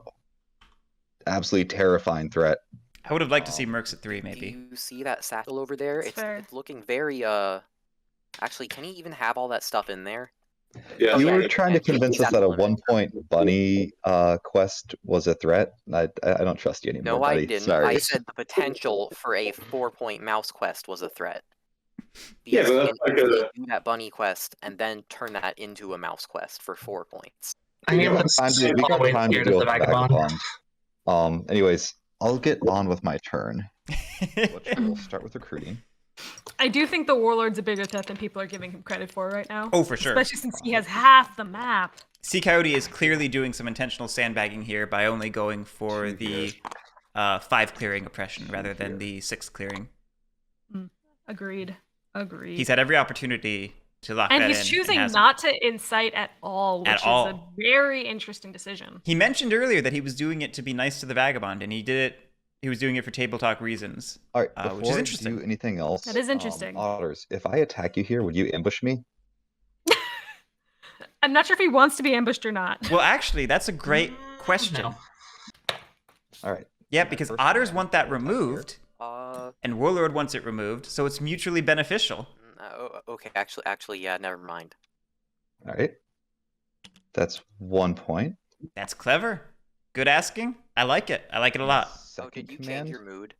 S5: absolutely terrifying threat.
S1: I would have liked to see mercs at 3, maybe.
S4: Do you see that satchel over there?
S2: It's fair.
S4: It's looking very Actually, can he even have all that stuff in there?
S3: Yeah,
S5: You
S4: yeah,
S5: were
S4: yeah,
S5: trying
S4: yeah,
S5: to convince
S4: he's
S5: us
S4: at
S5: that
S4: the
S5: a
S4: limit.
S5: 1-point bunny quest was a threat. I don't trust you anymore,
S4: No,
S5: buddy.
S4: I didn't.
S5: Sorry.
S4: I said the potential for a 4-point mouse quest was a threat.
S3: Yeah,
S4: Because
S3: but
S4: you
S3: that's
S4: can
S3: like
S4: easily
S3: a-
S4: do that bunny quest and then turn that into a mouse quest for 4 points.
S6: I'm
S3: We
S6: able
S3: got
S6: to
S5: We
S6: all the
S5: got
S6: way
S5: time to
S6: here to
S5: deal
S6: the
S5: with the
S6: vagabond.
S5: vagabond. Anyways, I'll get on with my turn, which will start with recruiting.
S2: I do think the warlord's a bigger threat than people are giving him credit for right now.
S1: Oh, for sure.
S2: Especially since he has half the map.
S1: Ccoyote is clearly doing some intentional sandbagging here by only going for the 5 clearing oppression rather than the 6 clearing.
S2: Agreed. Agreed.
S1: He's had every opportunity to lock
S2: And
S1: that in.
S2: he's choosing
S1: hasn't.
S2: not to incite at all, which
S1: At
S2: is
S1: all.
S2: a very interesting decision.
S1: He mentioned earlier that he was doing it to be nice to the vagabond, and he did it. He was doing it for table talk reasons.
S5: All right,
S1: which is
S5: before
S1: interesting.
S5: you do anything else,
S2: That is interesting.
S5: Otters, if I attack you here, would you ambush me?
S2: I'm not sure if he wants to be ambushed or not.
S1: Well, actually, that's a great question.
S6: No.
S5: All right.
S1: Yeah,
S5: My
S1: because
S5: first
S1: otters
S5: plan,
S1: want that
S5: I'll attack here.
S1: removed, and Warlord wants it removed, so it's mutually beneficial.
S4: Okay, actually, yeah, never mind.
S5: All right. That's 1 point.
S1: That's clever. Good asking. I like it. I like it a lot.
S4: Oh,
S5: Second
S4: did you
S5: command.
S4: change your mood?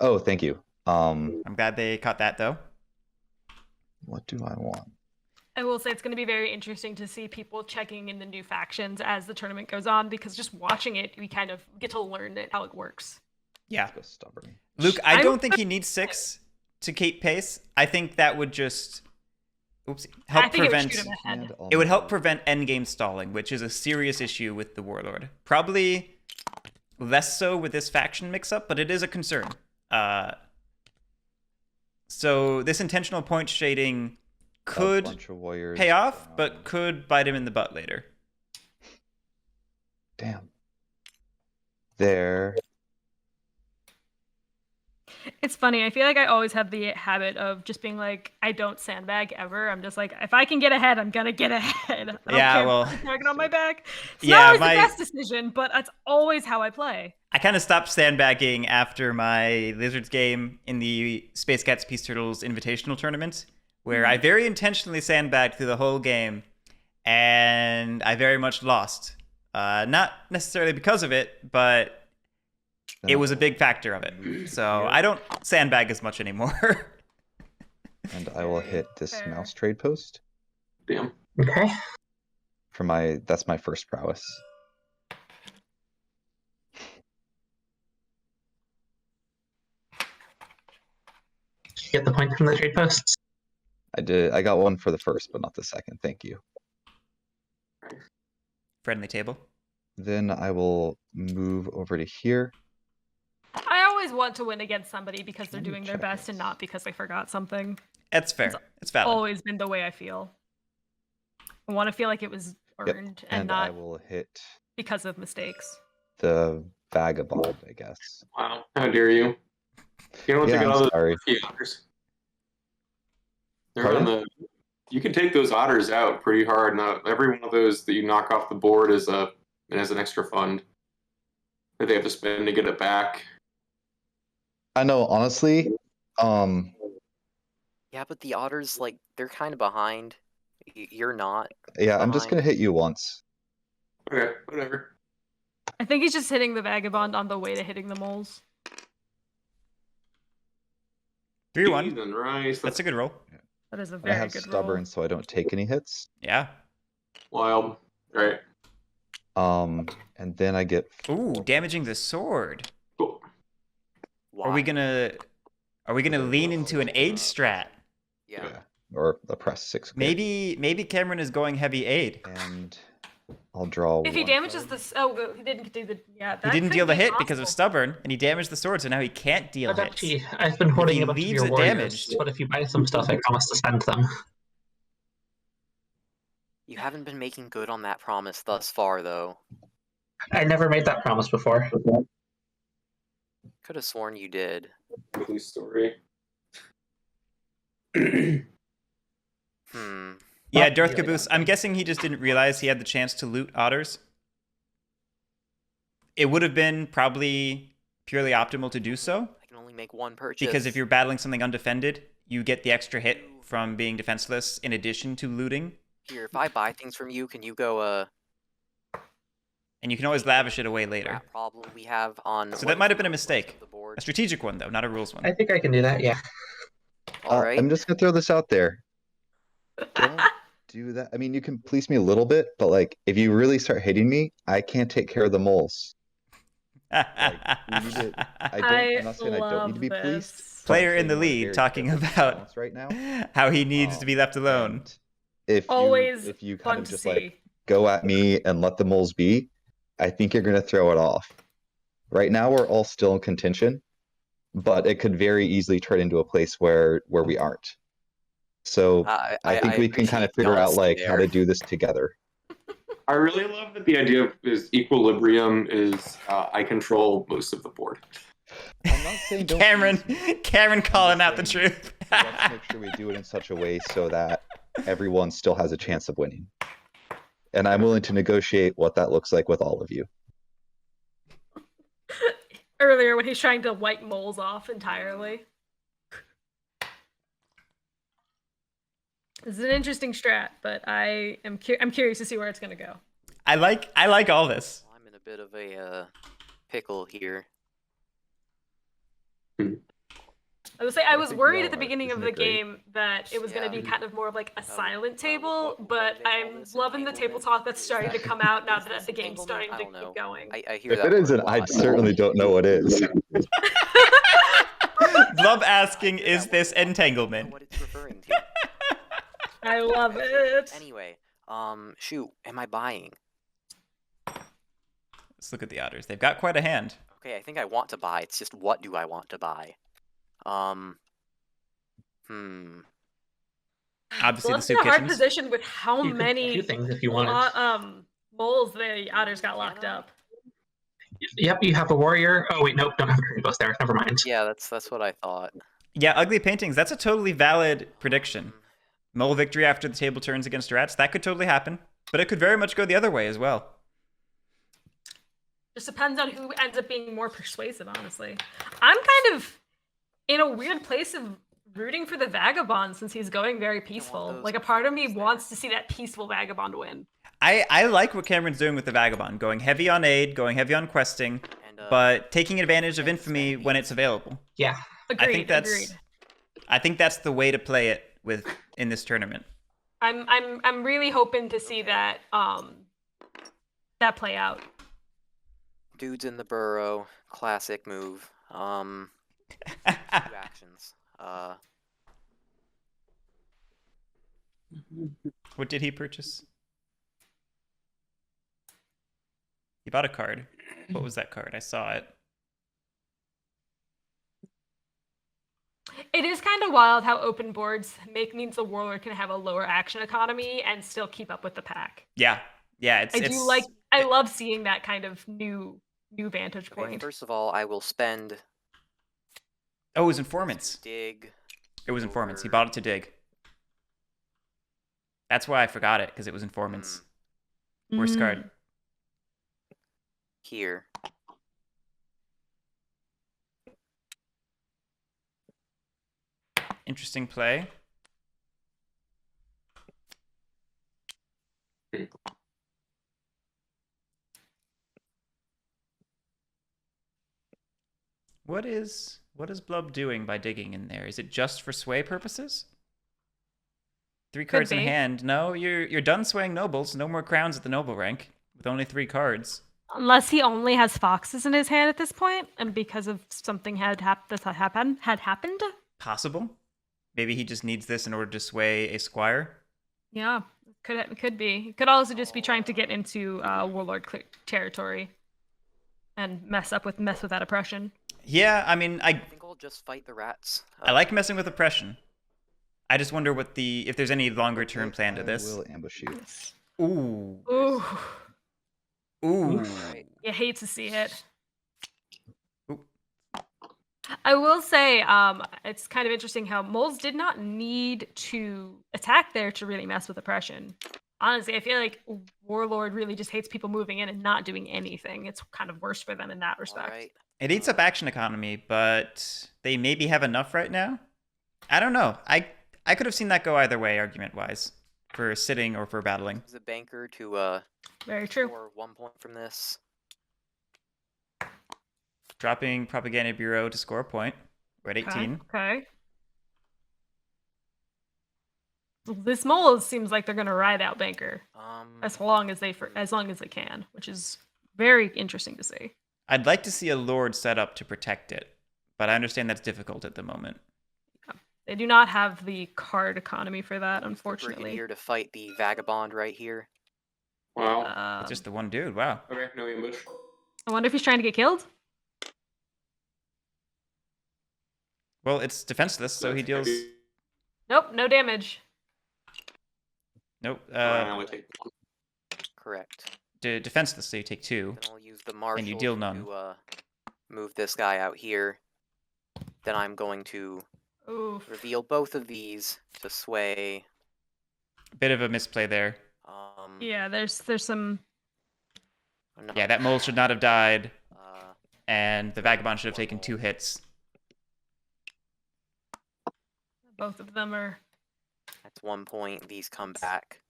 S5: Oh, thank you.
S1: I'm glad they caught that, though.
S5: What do I want?
S2: I will say it's going to be very interesting to see people checking in the new factions as the tournament goes on, because just watching it, we kind of get to learn how it works.
S1: Yeah.
S5: Let's go stubborn.
S1: Luke, I
S2: I'm-
S1: don't think he needs 6 to keep pace. I think that would just help
S2: I think
S1: prevent.
S2: it would shoot him ahead.
S1: It would help prevent endgame stalling, which is a serious issue with the Warlord. Probably less so with this faction mix-up, but it is a concern. So this intentional point shading could
S5: bunch of warriors
S1: pay off,
S5: down.
S1: but could bite him in the butt later.
S5: Damn. There.
S2: It's funny. I feel like I always have the habit of just being like, I don't sandbag ever. I'm just like, if I can get ahead, I'm gonna get ahead. I don't
S1: Yeah,
S2: care
S1: well-
S2: if I'm dragging on my back. It's
S1: Yeah,
S2: not always
S1: my-
S2: the best decision, but that's always how I play.
S1: I kind of stopped sandbagging after my Lizards game in the Space Cats Peace Turtles Invitational Tournament, where I very intentionally sandbagged through the whole game, and I very much lost. Not necessarily because of it, but it was a big factor of it. So I don't sandbag as much anymore.
S5: And I will hit this
S2: Fair.
S5: mouse trade post
S3: Damn.
S6: Okay.
S5: for that's my first prowess.
S6: Did you get the point from the trade posts?
S5: I did. I got one for the first, but not the second. Thank you.
S1: Friendly table.
S5: Then I will move over to here.
S2: I always want to win against somebody because they're
S5: Let me
S2: doing their
S5: check
S2: best and
S5: this.
S2: not because they forgot something.
S1: That's fair. It's valid.
S2: Always been the way I feel. I want to feel like it was
S5: Yep,
S2: earned and
S5: and
S2: not
S5: I will hit
S2: because of mistakes.
S5: the vagabond, I guess.
S3: Wow. How dare you? You don't
S5: Yeah,
S3: take
S5: I'm
S3: all those
S5: sorry.
S3: key otters. They're
S5: Pardon?
S3: on the. You can take those otters out pretty hard. Now, every one of those that you knock off the board is an extra fund that they have to spend to get it back.
S5: I know, honestly,
S4: Yeah, but the otters, like, they're kind of behind. You're not.
S5: yeah, I'm just
S4: Behind.
S5: gonna hit you once.
S3: Okay, whatever.
S2: I think he's just hitting the vagabond on the way to hitting the moles.
S1: 3-1.
S3: Cheese and rice.
S1: That's a good roll.
S2: That is a
S5: And I
S2: very
S5: have
S2: good
S5: stubborn,
S2: roll.
S5: so I don't take any hits.
S1: Yeah.
S3: Wild. Right.
S5: And then I get
S1: Ooh, damaging the sword.
S3: Cool.
S4: Why?
S1: Are we gonna lean into an aid strat?
S4: Yeah.
S5: or a press 6. quick.
S1: Maybe Cameron is going heavy aid.
S5: And I'll draw
S2: If he
S5: one
S2: damages
S5: card.
S2: this, oh, he didn't do the yeah.
S1: He
S2: that
S1: didn't
S2: could
S1: deal the
S2: be
S1: hit because of
S2: possible.
S1: stubborn, and he damaged the sword, so now he can't deal
S6: But
S1: hits.
S6: actually, I've been hoarding
S1: he
S6: a bunch of
S1: leaves
S6: your
S1: it
S6: warriors,
S1: damaged-
S6: but if you buy some stuff, I promise to spend them.
S4: You haven't been making good on that promise thus far, though.
S6: I never made that promise before.
S4: Could have sworn you did.
S3: Movie story.
S4: Hmm.
S1: Yeah,
S6: Not
S1: Darth
S6: really.
S1: Caboose, I'm guessing he just didn't realize he had the chance to loot otters. It would have been probably purely optimal to do so,
S4: I can only make one purchase.
S1: because if you're battling something undefended, you get the extra hit from being defenseless in addition to looting,
S4: Here, if I buy things from you, can you go,
S1: and you can always lavish it away later.
S4: that problem we have on...
S1: So
S4: what
S1: that
S4: is
S1: might have
S4: the
S1: been a
S4: most
S1: mistake.
S4: of the board?
S1: A strategic one, though, not a rules one.
S6: I think I can do that, yeah.
S4: Alright.
S5: I'm just gonna throw this out there. Don't do that. I mean, you can police me a little bit, but like, if you really start hitting me, I can't take care of the moles. we need it- I'm not saying I don't need to be
S2: love
S5: policed.
S2: this.
S5: but I'm
S1: Player in
S5: saying
S1: the
S5: we're
S1: lead
S5: very
S1: talking
S5: careful with
S1: about
S5: balance right now.
S1: how he needs to be left alone.
S5: And if
S2: Always
S5: if you kind
S2: fun
S5: of
S2: to
S5: just
S2: see.
S5: like go at me and let the moles be, I think you're gonna throw it off. Right now, we're all still in contention, but it could very easily turn into a place where we aren't. So
S4: I
S5: I think we can kind of
S4: appreciate the
S5: figure out
S4: honesty
S5: like how to
S4: there.
S5: do this together.
S3: I really love that the idea of is equilibrium is I control most of the board.
S5: I'm not saying don't
S1: Cameron,
S5: use me.
S1: Cameron calling out the
S5: saying
S1: truth.
S5: Let's make sure we do it in such a way so that everyone still has a chance of winning. And I'm willing to negotiate what that looks like with all of you.
S2: Earlier when he's trying to wipe moles off entirely. This is an interesting strat, but I'm curious to see where it's gonna go.
S1: I like all this.
S4: I'm in a bit of a pickle here.
S2: I would say I was
S5: think
S2: worried
S5: we
S2: at the
S5: all are.
S2: beginning of
S5: Isn't
S2: the
S5: it great?
S2: game that it was going to be kind of more of like a silent table,
S4: what
S2: but
S4: do they call
S2: I'm
S4: this?
S2: loving the table
S4: Entanglement?
S2: talk that's
S4: Is
S2: starting to
S4: that-
S2: come out now
S4: is
S2: that
S4: this
S2: the game's
S4: entanglement?
S2: starting
S4: I
S2: to
S4: don't know.
S2: keep going.
S4: I hear
S5: If
S4: that
S5: it
S4: word
S5: isn't,
S4: a
S5: I
S4: lot.
S5: certainly don't know what is.
S1: Blub asking,
S4: I hear
S1: is
S4: that
S1: this
S4: word a lot. I don't know
S1: entanglement?
S4: what it's referring to.
S2: I love it.
S4: Anyway, shoot, am I buying?
S1: Let's look at the otters. They've got quite a hand.
S4: Okay, I think I want to buy. It's just what do I want to buy?
S1: Obviously,
S2: Blub's
S1: the
S2: in a
S1: soup
S2: hard
S1: kitchens.
S2: position with how
S6: You could do
S2: many
S6: things if you wanted.
S2: moles the otters got locked up.
S6: Yep, you have a warrior. Oh wait, nope, don't have a ghost there. Never mind.
S4: Yeah, that's what I thought.
S1: Yeah, ugly paintings. That's a totally valid prediction. Mole victory after the table turns against rats. That could totally happen. But it could very much go the other way as well.
S2: Just depends on who ends up being more persuasive, honestly. I'm kind of in a weird place of rooting for the vagabond since he's going very peaceful.
S4: those
S2: Like a part of me
S4: there.
S2: wants to see that peaceful vagabond win.
S1: I like what Cameron's doing with the Vagabond, going heavy on aid, going heavy on questing,
S4: And,
S1: but taking advantage of infamy when it's available.
S6: Yeah.
S2: Agreed. Agreed.
S1: I think that's the way to play it in this tournament.
S2: I'm really hoping to see that that play out.
S4: Dudes in the burrow, classic move. Two actions.
S1: What did he purchase? He bought a card. What was that card? I saw it.
S2: It is kind of wild how open boards means the warlord can have a lower action economy and still keep up with the pack.
S1: Yeah. Yeah,
S2: I love seeing that kind of new vantage
S4: Okay,
S2: point.
S4: first of all, I will spend
S1: Oh, it was Informants.
S4: dig.
S1: It was Informants. He
S4: over-
S1: bought it to dig. That's why I forgot it, because it was Informants. Worst card.
S4: Here.
S1: Interesting play. What is Blub doing by digging in there? Is it just for sway purposes? 3 cards in
S2: be.
S1: hand. No, you're done swaying nobles. No more crowns at the noble rank with only 3 cards.
S2: Unless he only has foxes in his hand at this point, and because of something had happened.
S1: Possible. Maybe he just needs this in order to sway a squire.
S2: Yeah, could be. He could also just be trying to get into warlord territory and mess with that oppression.
S1: Yeah, I mean,
S4: I think I'll just fight the rats.
S1: I like messing with oppression. I just wonder if there's any longer term plan to
S5: I
S1: this.
S5: will ambush you.
S1: Ooh.
S2: Ooh,
S1: Ooh.
S4: Right.
S2: you hate to see it.
S1: Ooh.
S2: I will say, it's kind of interesting how moles did not need to attack there to really mess with oppression. Honestly, I feel like warlord really just hates people moving in and not doing anything. It's kind of worse for them in that respect.
S4: Alright.
S1: It eats up action economy, but they maybe have enough right now. I don't know. I could have seen that go either way, argument-wise, for sitting or for battling.
S4: Use a banker to
S2: Very true.
S4: score 1 point from this.
S1: Dropping Propaganda Bureau to score a point. We're at 18.
S2: Okay. This mole seems like they're gonna ride out banker as long as they can, which is very interesting to see.
S1: I'd like to see a lord set up to protect it, but I understand that's difficult at the moment.
S2: They do not have the card economy for that, unfortunately.
S4: Brigadier to fight the vagabond right here.
S3: Wow.
S1: It's just the one dude. Wow.
S3: Okay, no ambush.
S2: I wonder if he's trying to get killed.
S1: Well, it's defenseless, so he deals
S2: Nope, no damage.
S1: Nope.
S3: I only take one.
S4: Correct.
S1: Defenseless, so you take 2.
S4: Then I'll use the marshal
S1: deal none.
S4: to move this guy out here. Then I'm going to
S2: Oof.
S4: reveal both of these to sway.
S1: Bit of a misplay there.
S2: Yeah, there's some.
S1: Yeah, that mole should not have died,
S4: Uh,
S1: and the vagabond should have taken 2 hits.
S2: Both of them are.
S4: at 1 point, these come back.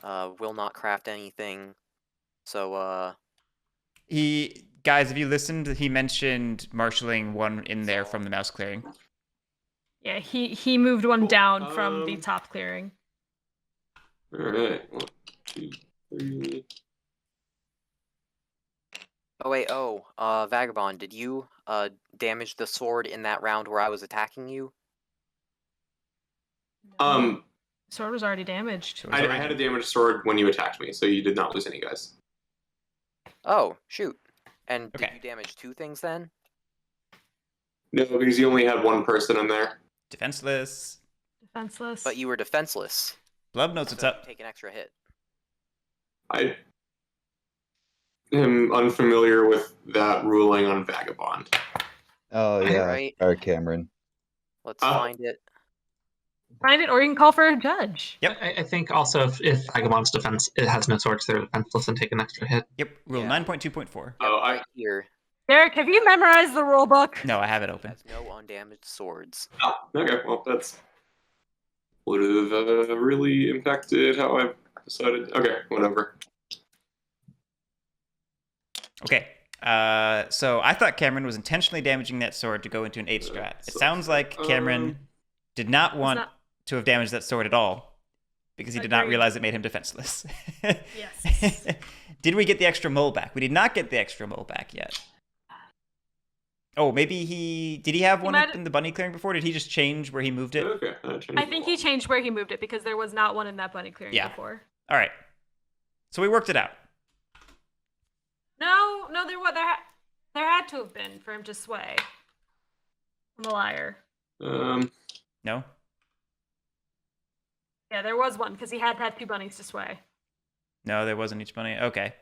S4: Will not craft anything. So,
S1: Guys, if you listened, he mentioned marshaling one in there from the mouse clearing.
S2: Yeah, he moved one
S3: Cool.
S2: down from the top clearing.
S3: Alright. 1, 2, 3.
S4: Oh wait, Vagabond, did you damage the sword in that round where I was attacking you?
S2: Sword was already damaged.
S1: So it was
S3: I
S1: already-
S3: had a damaged sword when you attacked me, so you did not lose any guys.
S4: Oh, shoot. And did
S1: Okay.
S4: you damage 2 things then?
S3: No, because you only had one person in there.
S1: Defenseless.
S2: Defenseless.
S4: But you were defenseless.
S1: Blub knows what's
S4: so
S1: up.
S4: you take an extra hit.
S3: I am unfamiliar with that ruling on Vagabond.
S5: Oh yeah.
S4: Right.
S5: All right, Cameron.
S4: Let's find it.
S2: Find it, or you can call for a judge.
S1: Yep.
S6: I think also if Vagabond's defense it has no swords, they're defenseless and take an extra hit.
S1: Yep. Rule
S4: Yeah.
S1: 9.2.4.
S3: Oh,
S4: Right here.
S2: Derek, have you memorized the rule book?
S1: No, I have it open.
S4: Has no undamaged swords.
S3: Okay, well, that's would have really impacted how I decided. Okay, whatever.
S1: Okay. So I thought Cameron was intentionally damaging that sword to go into an 8 strat. It sounds like Cameron did not want to have damaged that sword at all because he did not
S2: Agreed.
S1: realize it made him defenseless.
S2: Yes.
S1: Did we get the extra mole back? We did not get the extra mole back yet. Oh, maybe did he have one
S2: might-
S1: in the bunny clearing before? Did he just change where he moved it?
S3: Okay,
S2: I think he changed where he moved it because there was not one in that bunny clearing
S1: Yeah.
S2: before.
S1: All right. So we worked it out.
S2: No, there had to have been for him to sway. I'm a liar.
S1: No?
S2: Yeah, there was one because he had 2 bunnies to sway.
S1: No, there wasn't each bunny. Okay.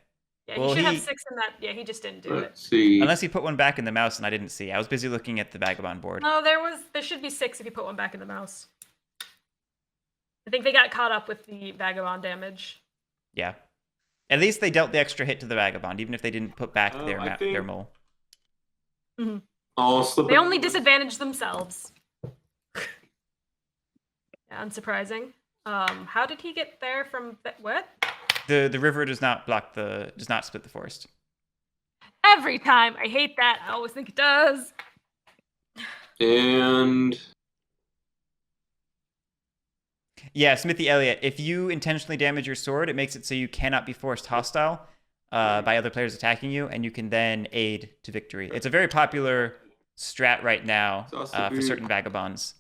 S2: Yeah,
S1: Well,
S2: he should
S1: he-
S2: have 6 in that. Yeah, he just didn't do it.
S3: let's see.
S1: Unless he put one back in the mouse and I didn't see. I was busy looking at the vagabond board.
S2: No, there should be 6 if you put one back in the mouse. I think they got caught up with the vagabond damage.
S1: Yeah. At least they dealt the extra hit to the vagabond, even if they didn't put back their
S3: I think-
S1: their mole.
S3: I'll slip
S2: They
S3: it-
S2: only disadvantaged themselves. Yeah, unsurprising. How did he get there from what?
S1: The river does not split the forest.
S2: Every time. I hate that. I always think it does.
S3: And
S1: Yeah, Smithy Elliott, if you intentionally damage your sword, it makes it so you cannot be forced hostile by other players attacking you, and you can then aid to victory. It's a very popular strat right now for certain vagabonds.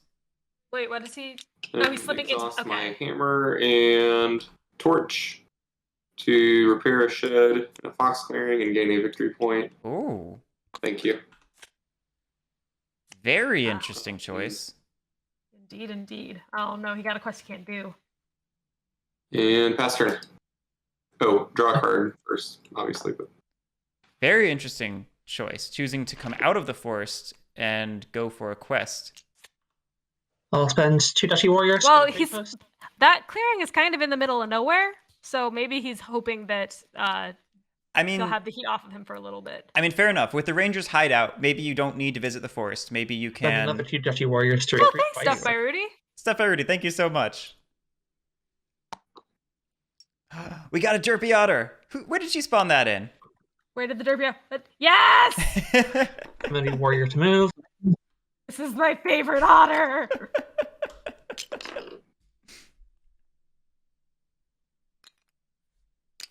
S2: Wait, what is he? No, he's slipping into.
S3: exhaust my
S2: Okay.
S3: hammer and torch to repair a shed in a fox clearing and gain a victory point.
S1: Ooh,
S3: Thank you.
S1: very interesting choice.
S2: Indeed, indeed. Oh no, he got a quest he can't do.
S3: And pass turn. Oh, draw a card first, obviously. But
S1: Very interesting choice, choosing to come out of the forest and go for a quest.
S6: I'll spend 2 Duchy Warriors.
S2: Well,
S6: for the
S2: he's
S6: post.
S2: that clearing is kind of in the middle of nowhere, so maybe he's hoping that
S1: I mean,
S2: they'll have the heat off of him for a little bit.
S1: fair enough. With the Rangers' hideout, maybe you don't need to visit the forest. Maybe you
S6: Spend
S1: can.
S6: another 2 Duchy Warriors to
S2: Oh,
S6: recruit
S2: thanks,
S6: twice.
S2: Stuff by Rudy.
S1: Stuff Rudy, thank you so much. We got a derpy otter. Where did she spawn that in?
S2: Where did the derpy? Yes,
S6: Community Warrior to move.
S2: this is my favorite otter.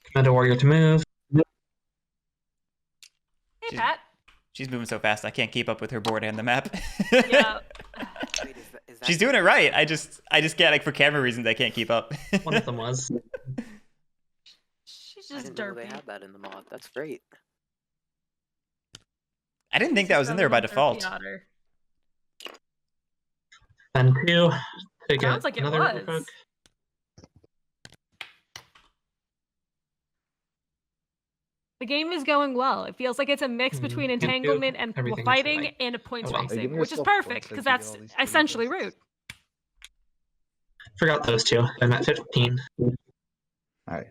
S6: Commander Warrior to move.
S2: Hey,
S1: She's-
S2: Pat.
S1: She's moving so fast I can't keep up with her board and the map.
S2: Yeah.
S4: Wait, is that
S1: She's doing it right. I just can't, like, for camera reasons I can't keep up.
S6: One of them was.
S2: She's
S4: I
S2: just
S4: didn't know they
S2: derpy.
S4: had that in the mod. That's great.
S1: I didn't think that was in there by
S2: Derpy
S1: default.
S2: otter.
S6: Spend 2. Could
S2: Sounds
S6: get
S2: like it
S6: another
S2: was.
S6: hook.
S2: The game is going well. It feels like it's a mix between
S6: Can't do
S2: entanglement and
S6: everything
S2: fighting
S6: tonight.
S2: and points
S6: Oh, well.
S2: racing,
S5: giving
S2: which is
S5: yourself
S2: perfect
S5: points
S2: because
S5: as you get
S2: that's
S5: all these pretty
S2: essentially
S5: ghosts?
S2: root.
S6: Forgot those two. I'm at 15.
S5: All right.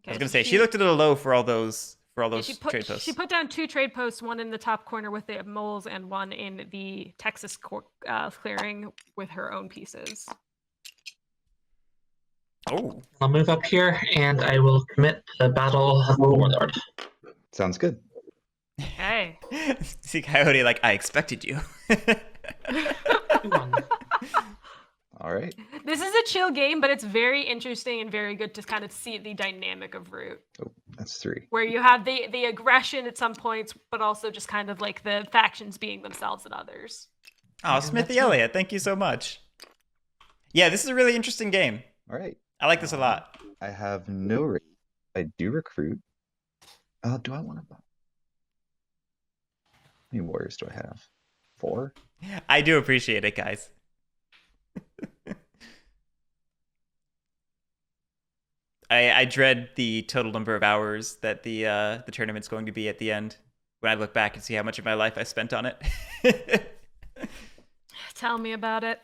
S1: I was gonna say she looked a little low for all those trade posts.
S2: She put down 2 trade posts, one in the top corner with the moles and one in the Texas clearing with her own pieces.
S1: Oh,
S6: I'll move up here and I will commit to battle the Warlord.
S5: Sounds good.
S2: Hey.
S1: see Coyote like I expected you.
S6: 2-1.
S5: All right.
S2: This is a chill game, but it's very interesting and very good to kind of see the dynamic of Root,
S5: Oh, that's 3.
S2: where you have the aggression at some points, but also just kind of like the factions being themselves at others.
S1: Oh, Smithy Elliott, thank you so much. Yeah, this is a really interesting game.
S5: All right.
S1: I like this a lot.
S5: I have no rate. I do recruit. Do I want to buy? How many warriors do I have? 4?
S1: I do appreciate it, guys. I dread the total number of hours that the tournament's going to be at the end when I look back and see how much of my life I spent on it.
S2: Tell me about it.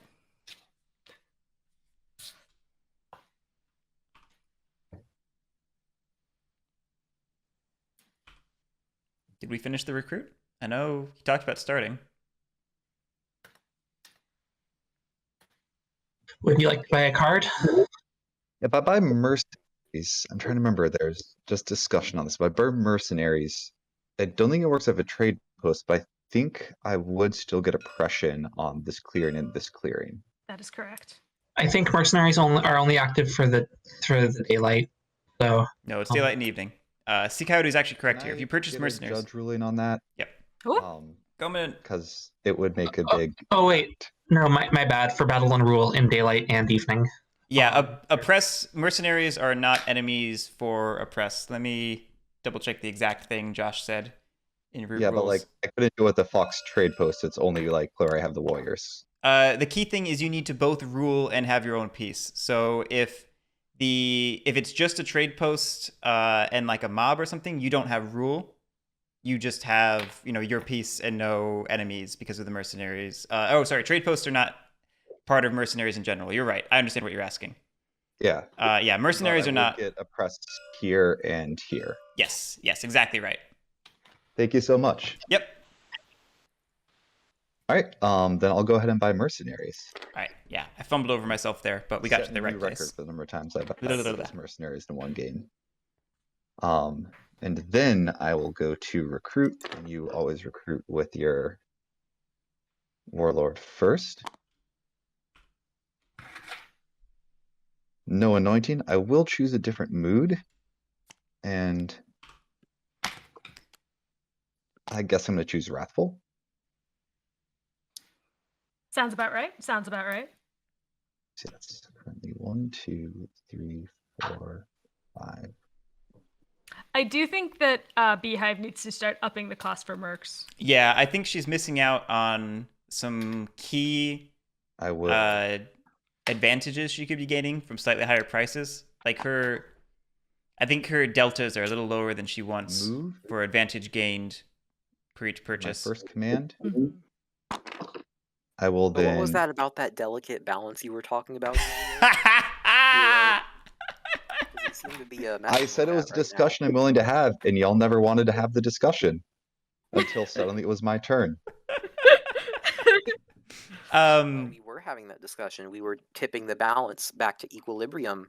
S1: Did we finish the recruit? I know you talked about starting.
S6: Would you like to buy a card?
S5: If I buy mercenaries, I'm trying to remember. There's just discussion on this. If I buy mercenaries, I don't think it works as a trade post, but I think I would still get oppression on this clearing and this clearing.
S2: That is correct.
S6: I think mercenaries are only active for the daylight. So
S1: No, it's daylight and evening. Ccoyote is actually correct
S5: Can
S1: here. If
S5: I
S1: you purchase
S5: get a
S1: mercenaries,
S5: judge ruling on that.
S1: Yep.
S2: Cool.
S1: Go in.
S5: Because it would make a big.
S6: Oh wait, no, my bad. For battle and rule in daylight and evening.
S1: Yeah, oppress mercenaries are not enemies for oppress. Let me double check the exact thing Josh said in root
S5: Yeah,
S1: rules.
S5: but like I couldn't do it with the Fox trade post. It's only like where I have the warriors.
S1: The key thing is you need to both rule and have your own piece. So if it's just a trade post and like a mob or something, you don't have rule. You just have, your piece and no enemies because of the mercenaries. Trade posts are not part of mercenaries in general. You're right. I understand what you're asking.
S5: Yeah.
S1: Yeah, mercenaries
S5: But I
S1: are
S5: would
S1: not.
S5: get oppressed here and here.
S1: Yes, exactly right.
S5: Thank you so much.
S1: Yep.
S5: All right. Then I'll go ahead and buy mercenaries.
S1: All right. Yeah, I fumbled over myself there, but we got to
S5: Set
S1: the
S5: a
S1: right
S5: new
S1: place.
S5: record for the number of times I bought
S1: Blah, blah, blah,
S5: those
S1: blah.
S5: mercenaries in one game. And then I will go to recruit, and you always recruit with your warlord first. No anointing. I will choose a different mood, and I guess I'm going to choose wrathful.
S2: Sounds about right.
S5: So that's currently 1, 2, 3, 4, 5.
S2: I do think that Beehive needs to start upping the cost for mercs.
S1: Yeah, I think she's missing out on some key
S5: I will.
S1: Advantages she could be gaining from slightly higher prices. Like I think her deltas are a little lower than she wants
S5: Move.
S1: for advantage gained per each
S5: My
S1: purchase.
S5: first command.
S2: Mhm.
S5: I will
S4: But
S5: then.
S4: what was that about that delicate balance you were talking about? It seemed to be a
S5: I said it was a discussion I'm willing to have, and y'all never wanted to have the discussion until suddenly it was my turn.
S4: We were having that discussion. We were tipping the balance back to equilibrium.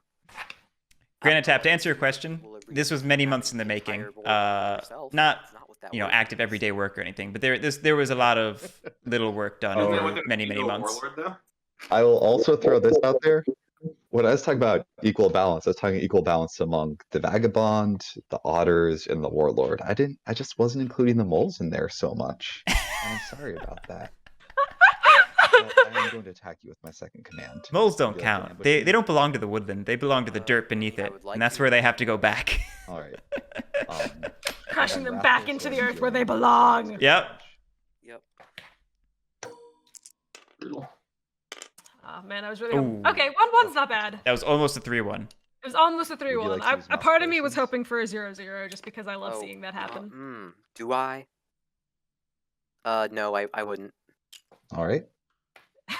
S1: Granitap, to answer your question, this was many months in the making. Not active everyday work or anything, but there was a lot of little work done over many months.
S3: Warlord,
S5: I will also throw this out there. When I was talking about equal balance, I was talking equal balance among the vagabond, the otters, and the warlord. I just wasn't including the moles in there so much. And I'm sorry about that. But I am going to attack you with my second command.
S1: Moles don't
S5: Be like,
S1: count.
S5: ambush
S1: They
S5: you.
S1: don't belong to the woodland. They belong to the dirt beneath
S4: I
S1: it,
S4: would like
S1: and that's
S4: to-
S1: where they have to go back.
S5: All right.
S2: Crushing
S5: then
S2: them back
S5: Raffles
S2: into
S5: will
S2: the earth
S5: do
S2: where they
S5: an
S2: belong.
S5: advantage.
S1: Yep.
S4: Yep.
S3: Brutal.
S2: Oh man, I was really
S1: Ooh.
S2: okay. 1-1's not bad.
S1: That was almost a 3-1.
S2: It was almost a
S5: Would you
S2: 3-1.
S5: like to use
S2: A
S5: mouse
S2: part of me was
S5: potions?
S2: hoping for a 0-0 just because I love seeing that happen.
S4: Do I? No, I wouldn't.
S5: All right.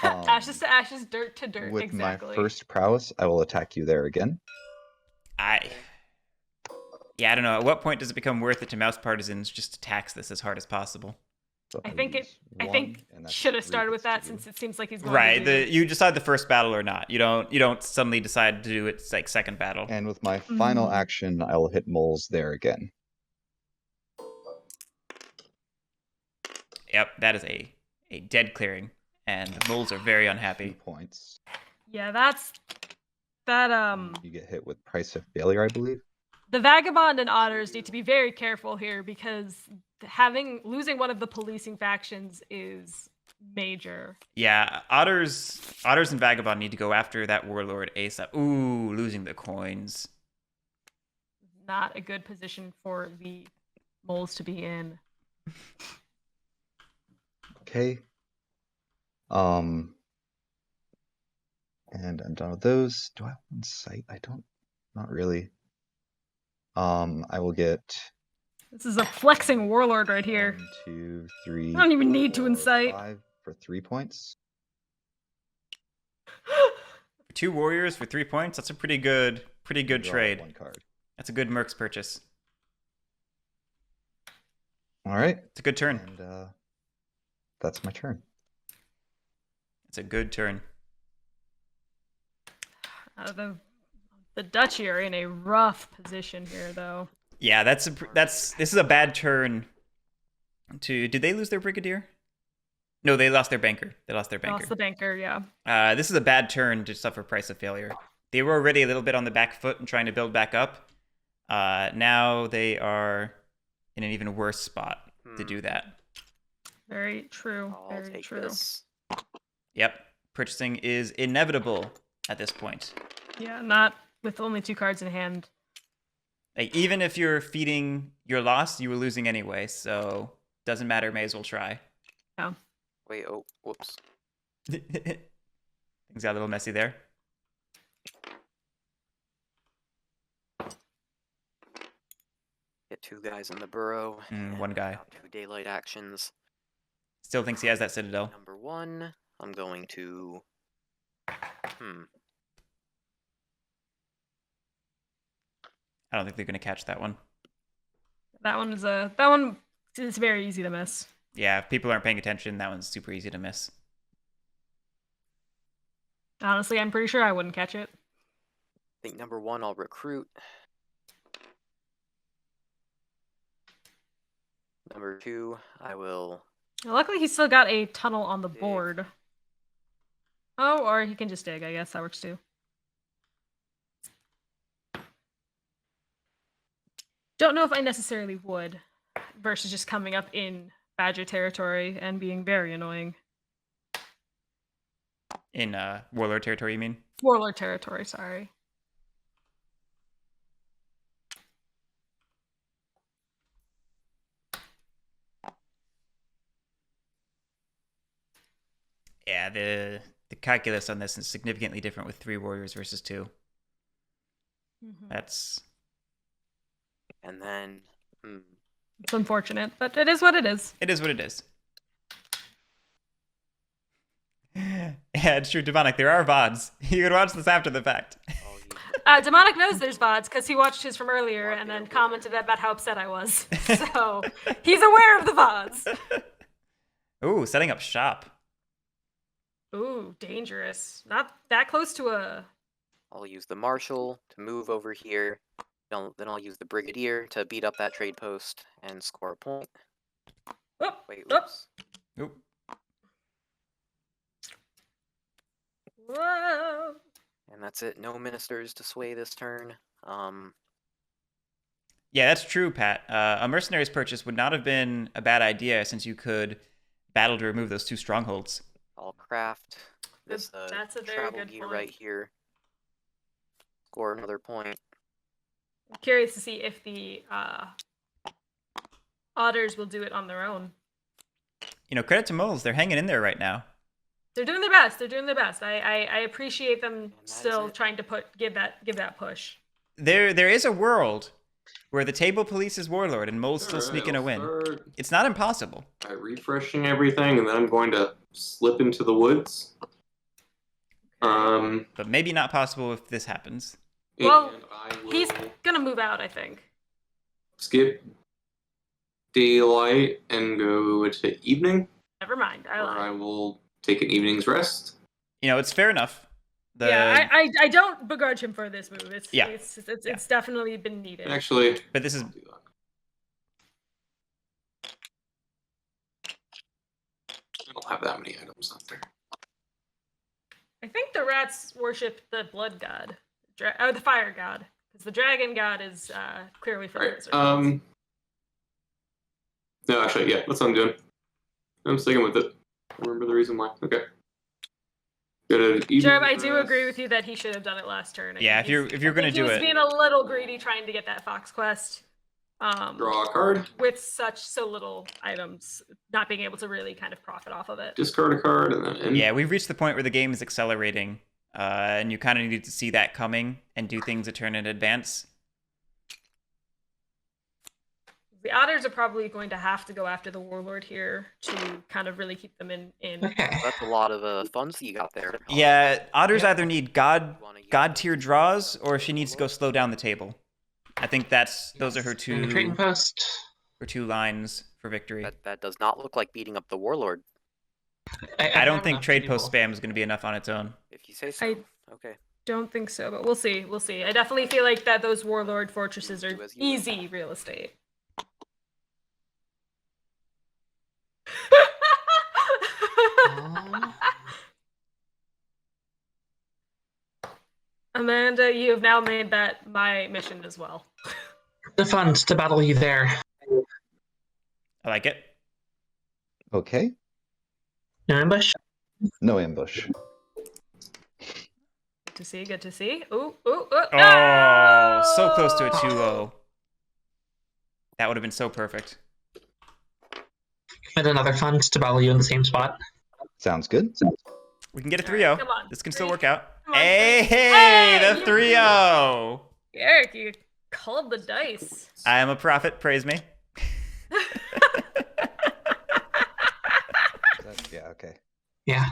S2: Ashes to ashes, dirt to dirt.
S5: With
S2: Exactly.
S5: my first prowess, I will attack you there again.
S1: Yeah, I don't know. At what point does it become worth it to mouse partisans just to tax this as hard as possible?
S5: So
S2: I
S5: I'll
S2: think
S5: use
S2: I
S5: one,
S2: think
S5: and that's
S2: should have
S5: 3
S2: started with
S5: hits
S2: that
S5: to
S2: since
S5: you.
S2: it seems like he's going
S1: Right.
S2: to do...
S1: You decide the first battle or not. You don't suddenly decide to do it like second battle.
S5: And with my final action, I will hit moles there again.
S1: Yep, that is a dead clearing, and the moles are very
S5: 2
S1: unhappy.
S5: points.
S2: Yeah, that
S5: You get hit with price of failure, I believe.
S2: the vagabond and otters need to be very careful here because losing one of the policing factions is major.
S1: Yeah, otters and vagabond need to go after that warlord ASAP. Ooh, losing the coins.
S2: Not a good position for the moles to be in.
S5: Okay. And I'm done with those. Do I have one sight? I don't. Not really. I will get
S2: This is a flexing warlord right here.
S5: 1, 2, 3.
S2: I don't even need to
S5: 4,
S2: incite.
S5: 5 for 3 points.
S1: 2 warriors for 3 points. That's a pretty good
S5: Draw
S1: trade.
S5: 1 card.
S1: That's a good Mercs purchase.
S5: All right.
S1: It's a good turn.
S5: And that's my turn.
S1: It's a good turn.
S2: The duchy are in a rough position here, though.
S1: Yeah, this is a bad turn. Did they lose their brigadier? No, they lost their banker. Lost the
S2: banker, yeah.
S1: This is a bad turn to suffer price of failure. They were already a little bit on the back foot and trying to build back up. Now they are in an even worse spot to do that.
S2: Very true.
S4: I'll
S2: Very
S4: take
S2: true.
S4: this.
S1: Yep, purchasing is inevitable at this point.
S2: Yeah, not with only 2 cards in hand.
S1: Like, even if you're feeding your loss, you were losing anyway, so doesn't matter. May as well try.
S2: Yeah.
S4: Wait, oh, whoops.
S1: Things got a little messy there.
S4: Get 2 guys in the burrow.
S1: One guy.
S4: 2 daylight actions.
S1: Still thinks he has that citadel.
S4: Number 1, I'm going to...
S1: I don't think they're going to catch that one.
S2: That one is very easy to miss.
S1: Yeah, if people aren't paying attention, that one's super easy to miss.
S2: Honestly, I'm pretty sure I wouldn't catch it.
S4: I think number 1, I'll recruit. Number 2, I will...
S2: Luckily, he's still got a tunnel on the board. Oh, or he can just dig, I guess. That works too. Don't know if I necessarily would, versus just coming up in Badger territory and being very annoying.
S1: In warlord territory, you mean?
S2: Warlord territory, sorry.
S1: Yeah, the calculus on this is significantly different with 3 warriors versus 2. That's...
S4: And then...
S2: It's unfortunate, but it is what it is.
S1: It is what it is. Yeah, it's true, Demonic. There are VODs. You can watch this after the fact.
S2: Demonic knows there's VODs because he watched his from earlier and then commented about how upset I was. So he's aware of the VODs.
S1: Ooh, setting up shop.
S2: Ooh, dangerous. Not that close to a...
S4: I'll use the Marshal to move over here. Then I'll use the Brigadier to beat up that trade post and score a point.
S2: Oh,
S4: Wait,
S2: oh.
S4: oops.
S1: Oop.
S2: Whoa.
S4: And that's it. No ministers to sway this turn.
S1: Yeah, that's true, Pat. A mercenaries purchase would not have been a bad idea since you could battle to remove those 2 strongholds.
S4: I'll craft this
S2: That's a very
S4: travel
S2: good
S4: gear
S2: point.
S4: right here. Score another point.
S2: I'm curious to see if the otters will do it on their own.
S1: You know, credit to moles. They're hanging in there right now.
S2: They're doing their best. They're doing their best. I appreciate them still trying to give that push.
S1: There is a world where the table police is warlord and Mole's still sneaking a win. It's not impossible.
S3: By refreshing everything, and then I'm going to slip into the woods.
S1: But maybe not possible if this happens.
S2: Well, he's gonna move out, I think.
S3: Skip daylight and go to evening.
S2: Never mind.
S3: I will take an evening's rest.
S1: You know, it's fair enough.
S2: Yeah, I don't begrudge him for this move. It's definitely been needed.
S3: Actually,
S1: but this is.
S3: I don't have that many items up there.
S2: I think the rats worship the blood god, or the fire god, because the dragon god is clearly for the lizard.
S3: No, actually, yeah, that's what I'm doing. I'm sticking with it. Remember the reason why. Okay.
S2: Jerb, I do agree with you that he should have done it last turn.
S1: Yeah, if you're gonna do it, he was
S2: being a little greedy trying to get that fox quest.
S3: Draw a card
S2: with so little items, not being able to really kind of profit off of it.
S3: Discard a card and then end.
S1: Yeah, we've reached the point where the game is accelerating, and you kind of need to see that coming and do things a turn in advance.
S2: The otters are probably going to have to go after the warlord here to kind of really keep them in.
S6: Okay.
S4: That's a lot of funds that you got there.
S1: Yeah, otters either need god tier draws or she needs to go slow down the table. I think those are her two
S6: trading post.
S1: Her two lines for victory.
S4: That does not look like beating up the warlord.
S1: I don't think trade post spam is going to be enough on its own.
S4: If you say so. Okay.
S2: Don't think so, but we'll see. We'll see. I definitely feel like that those warlord fortresses are easy real estate. Amanda, you have now made that my mission as well.
S6: The funds to battle you there.
S1: I like it.
S5: Okay.
S6: No ambush?
S5: No ambush.
S2: Good to see, good to see. Ooh.
S1: Oh, so close to a 2-0. That would have been so perfect.
S6: Commit another fund to battle you in the same spot.
S5: Sounds good.
S1: We can get a 3-0.
S2: Come on.
S1: This can still work out.
S2: Come on,
S1: Hey, the 3-0.
S2: Guerric, you called the dice.
S1: I am a prophet. Praise me.
S5: Yeah, okay.
S6: Yeah.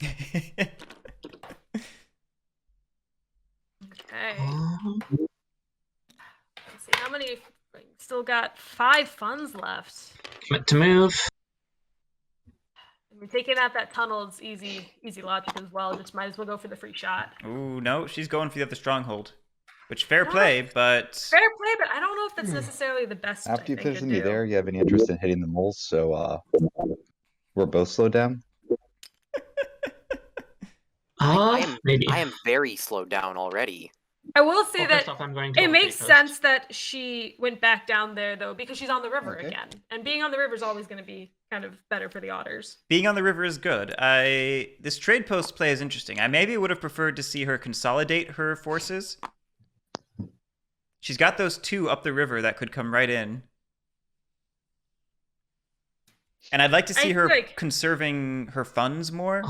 S2: Okay. Let's see how many. Still got 5 funds left.
S6: Commit to move.
S2: I mean, taking out that tunnel is easy logic as well. Just might as well go for the free shot.
S1: Ooh, no, she's going for the other stronghold. Which, fair play, but...
S2: Fair play, but I don't know if that's necessarily the best
S5: After you
S2: thing
S5: position
S2: to
S5: me
S2: do.
S5: there, you have any interest in hitting the moles, so we're both slowed down?
S6: Maybe.
S4: I am very slowed down already.
S2: I will say that
S6: First off, I'm going to
S2: it makes
S6: post.
S2: sense that she went back down there, though, because she's on the river
S5: Okay.
S2: again. And being on the river is always going to be kind of better for the otters.
S1: Being on the river is good. This trade post play is interesting. I maybe would have preferred to see her consolidate her forces. She's got those 2 up the river that could come right in. And I'd like to see her conserving her funds more.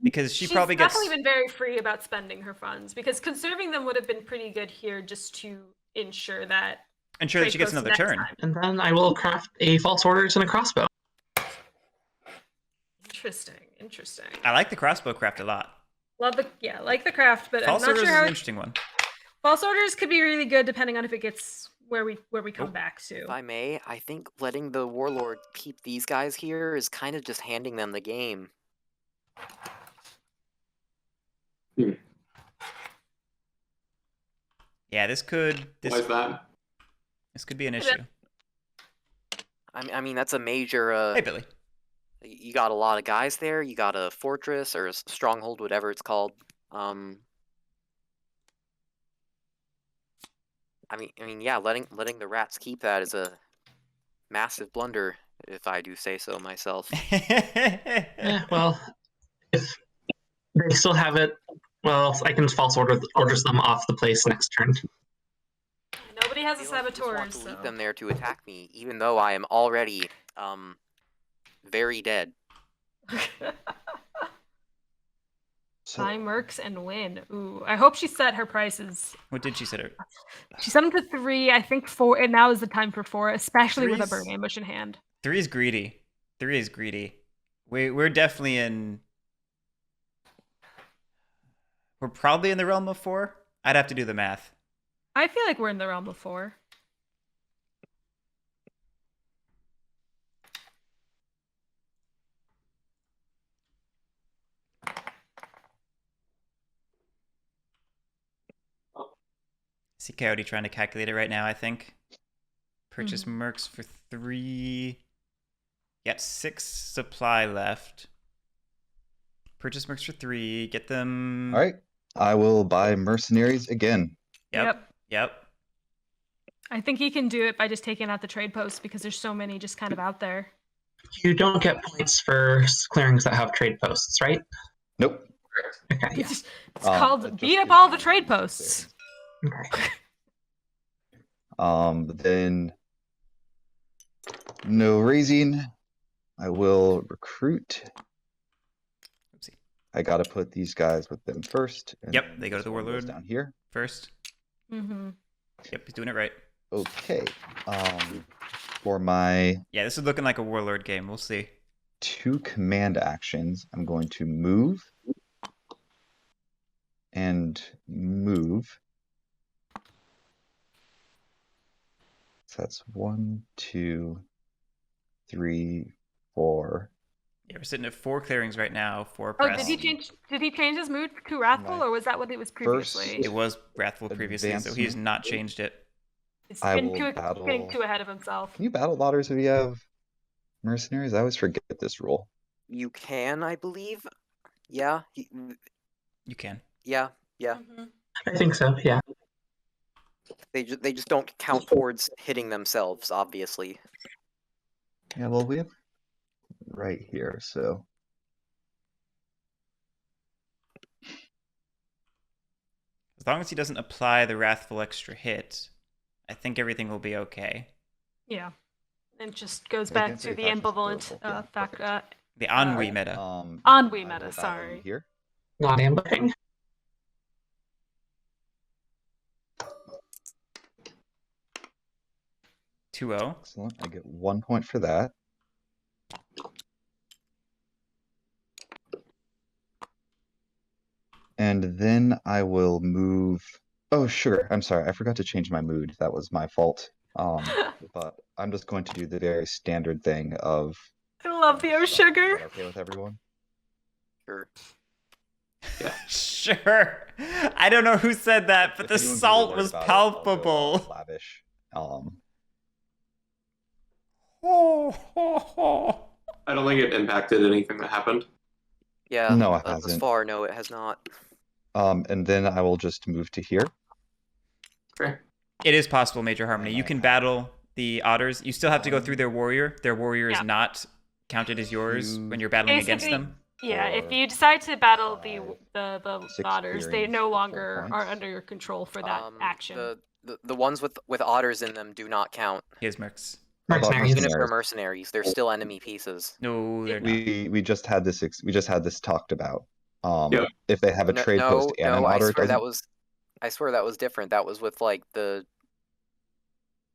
S1: Because she's probably
S2: definitely been very free about spending her funds. Because conserving them would have been pretty good here just to ensure that
S1: she gets another turn.
S6: And then I will craft a false orders and a crossbow.
S2: Interesting.
S1: I like the crossbow craft a lot.
S2: Like the craft, but
S1: False
S2: I'm not
S1: orders
S2: sure
S1: is
S2: how
S1: an interesting one.
S2: False orders could be really good depending on if it gets where we come back to.
S4: If I may, I think letting the warlord keep these guys here is kind of just handing them the game.
S1: Yeah,
S3: Why is that?
S1: This could be an issue.
S4: I mean that's a major.
S1: Hey, Billy.
S4: You got a lot of guys there. You got a fortress or a stronghold, whatever it's called. I mean, yeah. Letting the rats keep that is a massive blunder, if I do say so myself.
S6: Yeah, well, if they still have it, well, I can false orders them off the place next turn.
S2: Nobody has a
S4: I feel like you just
S2: saboteur,
S4: want to
S2: so
S4: leave them there to attack me, even though I am already very dead.
S5: So,
S2: Buy mercs and win. Ooh, I hope she set her prices.
S1: What did she set her?
S2: She set them to 3, I think 4, and now is the time for 4, especially with a bird
S1: Three's-
S2: ambush in hand.
S1: 3 is greedy. 3 is greedy. We're definitely in. We're probably in the realm of 4. I'd have to do the math.
S2: I feel like we're in the realm of 4.
S1: See Coyote trying to calculate it right now, I think. Purchase mercs for 3. Got 6 supply left. Purchase mercs for 3. Get them.
S5: all right, I will buy mercenaries again.
S1: Yep.
S2: I think he can do it by just taking out the trade posts because there's so many just kind of out there.
S6: You don't get points for clearings that have trade posts, right?
S5: Nope.
S6: Okay. Yeah.
S2: It's
S5: it
S2: called
S5: just
S2: beat up
S5: gives
S2: all
S5: you
S2: the trade
S5: bonus
S2: posts.
S6: Okay.
S5: Then no raising. I will recruit.
S1: Oopsie.
S5: I gotta put these guys with them first. And
S1: Yep,
S5: then
S1: they go to
S5: this
S1: the
S5: one goes
S1: warlord.
S5: down here.
S1: First.
S2: Mm-hmm.
S1: Yep, he's doing it right.
S5: Okay. For my
S1: Yeah, this is looking like a warlord game. We'll see.
S5: 2 command actions, I'm going to move and move. So that's 1, 2, 3, 4.
S1: Yeah, we're sitting at 4 clearings right now. 4
S2: Oh,
S1: press.
S2: did he change his mood to wrathful,
S5: My
S2: or was that what it was previously?
S5: first-
S1: It was wrathful previously, so he's
S5: Advancement.
S1: not changed it.
S2: He's
S5: I
S2: getting
S5: will
S2: getting too ahead of himself.
S5: Can you battle otters if you have mercenaries? I always forget this rule.
S4: You can, I believe. Yeah.
S1: You can.
S4: Yeah.
S2: Mhm.
S6: I think so. Yeah.
S4: They just don't count towards hitting themselves, obviously.
S5: Yeah, well, we have right here, so
S1: As long as he doesn't apply the wrathful extra hit, I think everything will be okay.
S2: Yeah. It just goes
S5: I
S2: back
S5: can't say
S2: to the
S5: factions
S2: ambivalent
S5: available. Yeah,
S2: fact.
S5: perfect.
S1: The ennui
S2: Uh,
S1: meta.
S2: Ennui
S5: I
S2: meta,
S5: will battle you
S2: sorry.
S5: Here.
S6: Not ambushing.
S1: 2-0.
S5: Excellent. I get 1 point for that. And then I will move. Oh, sure. I'm sorry. I forgot to change my mood. That was my fault. But I'm just going to do the very standard thing of.
S2: I love the O
S5: Is
S2: sugar.
S5: that okay with everyone?
S4: Sure.
S1: Sure. I don't know who said that, but
S5: If
S1: the
S5: anyone's really
S1: salt
S5: worried
S1: was
S5: about it, I'll go,
S1: palpable.
S5: lavish.
S3: I don't think it impacted anything that happened.
S4: Yeah.
S5: No, it
S4: Thus
S5: hasn't.
S4: far, no, it has not.
S5: And then I will just move to here.
S3: Okay.
S1: It is possible, Major Harmony.
S5: And
S1: You
S5: I
S1: can
S5: have
S1: battle the otters. You still have to go through
S5: one,
S1: their warrior. Their warrior is
S2: Yeah.
S1: not counted as yours
S5: two,
S1: when you're battling against
S2: Basically,
S1: them.
S2: yeah, if
S5: 4,
S2: you decide to battle
S5: 5,
S2: the
S5: 6
S2: otters, they
S5: clearings
S2: no
S5: for 4
S2: longer are
S5: points.
S2: under your control for that action.
S4: The ones with otters in them do not count.
S1: His mercs.
S5: How about
S6: Mercenaries.
S4: Even if they're
S5: mercenaries?
S4: mercenaries, they're still enemy pieces.
S1: No, they're not.
S5: We just had this talked about.
S3: Yeah.
S5: If they have a trade post and an
S4: I
S5: otter,
S4: swear
S5: doesn't.
S4: I swear that was different. That was with like the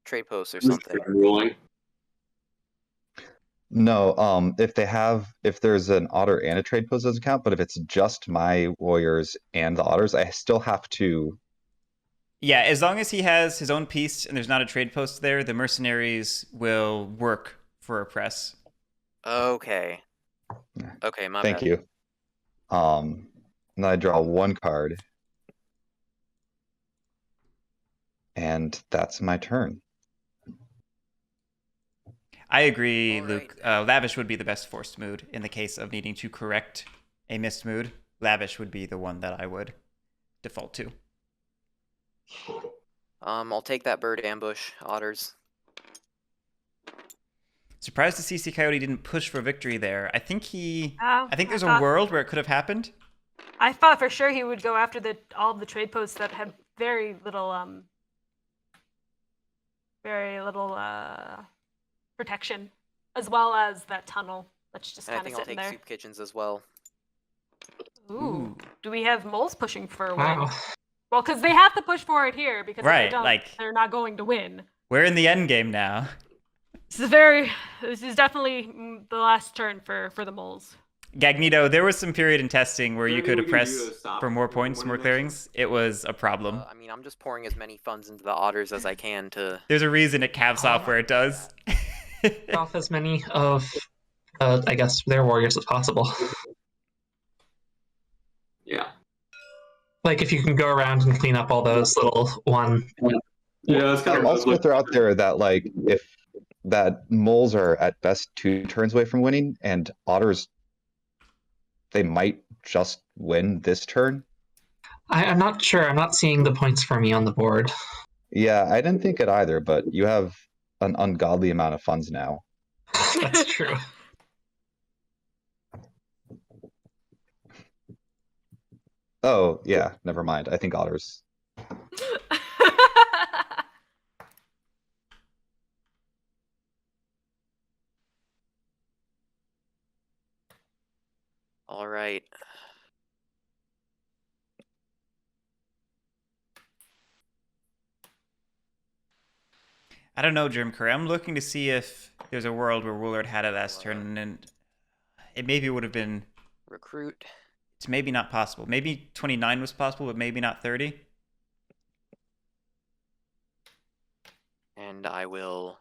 S4: trade posts or
S3: This is
S4: something.
S3: ruling.
S5: No, if there's an otter and a trade post doesn't count, but if it's just my warriors and the otters, I still have to.
S1: Yeah, as long as he has his own piece and there's not a trade post there, the mercenaries will work for a press.
S4: Okay.
S5: Yeah.
S4: Okay, my
S5: Thank
S4: bad.
S5: you. And then I draw 1 card. And that's my turn.
S1: I agree,
S4: All
S1: Luke.
S4: right.
S1: Lavish would be the best forced mood in the case of needing to correct a missed mood. Lavish would be the one that I would default to.
S4: I'll take that bird ambush, otters.
S1: Surprised to see Ccoyote didn't push for victory there. I think
S2: Oh,
S1: I think there's a
S2: thought-
S1: world where it could have happened.
S2: I thought for sure he would go after all of the trade posts that had very little protection, as well as that tunnel That's just
S4: And I
S2: kind of
S4: think I'll
S2: sitting
S4: take
S2: there.
S4: soup kitchens as well.
S2: Ooh. Do we have moles pushing for a win?
S6: Wow.
S2: Well, because they have to push for it here, because if
S1: Right,
S2: they don't,
S1: like-
S2: they're not going to win.
S1: We're in the end game now.
S2: This is definitely the last turn for the moles.
S1: Gagnito, there was some period in testing where
S3: Is
S1: you
S3: there
S1: could
S3: anything we can do
S1: oppress
S3: to stop
S1: for more
S3: the
S1: points,
S3: winner
S1: more
S3: next
S1: clearings. It was a problem.
S4: I mean, I'm just pouring as many funds into the otters as I can to.
S1: There's a reason it caps off where it does.
S6: Off as many of, I guess, their warriors as possible.
S3: Yeah.
S6: Like if you can go around and clean up all those little one.
S3: Yeah, that's kind
S5: I'm
S3: of
S5: also going to throw out there that like if that moles are at best 2 turns away from winning, and otters, they might just win this turn.
S6: I'm not sure. I'm not seeing the points for me on the board.
S5: Yeah, I didn't think it either, but you have an ungodly amount of funds now.
S6: That's true.
S5: Oh, yeah, never mind. I think otters.
S4: All right.
S1: I don't know, Germ Curry. I'm looking to see if there's a world where Woolard had it last turn, and it maybe would have been.
S4: Recruit.
S1: It's maybe not possible. Maybe 29 was possible, but maybe not 30.
S4: And I will.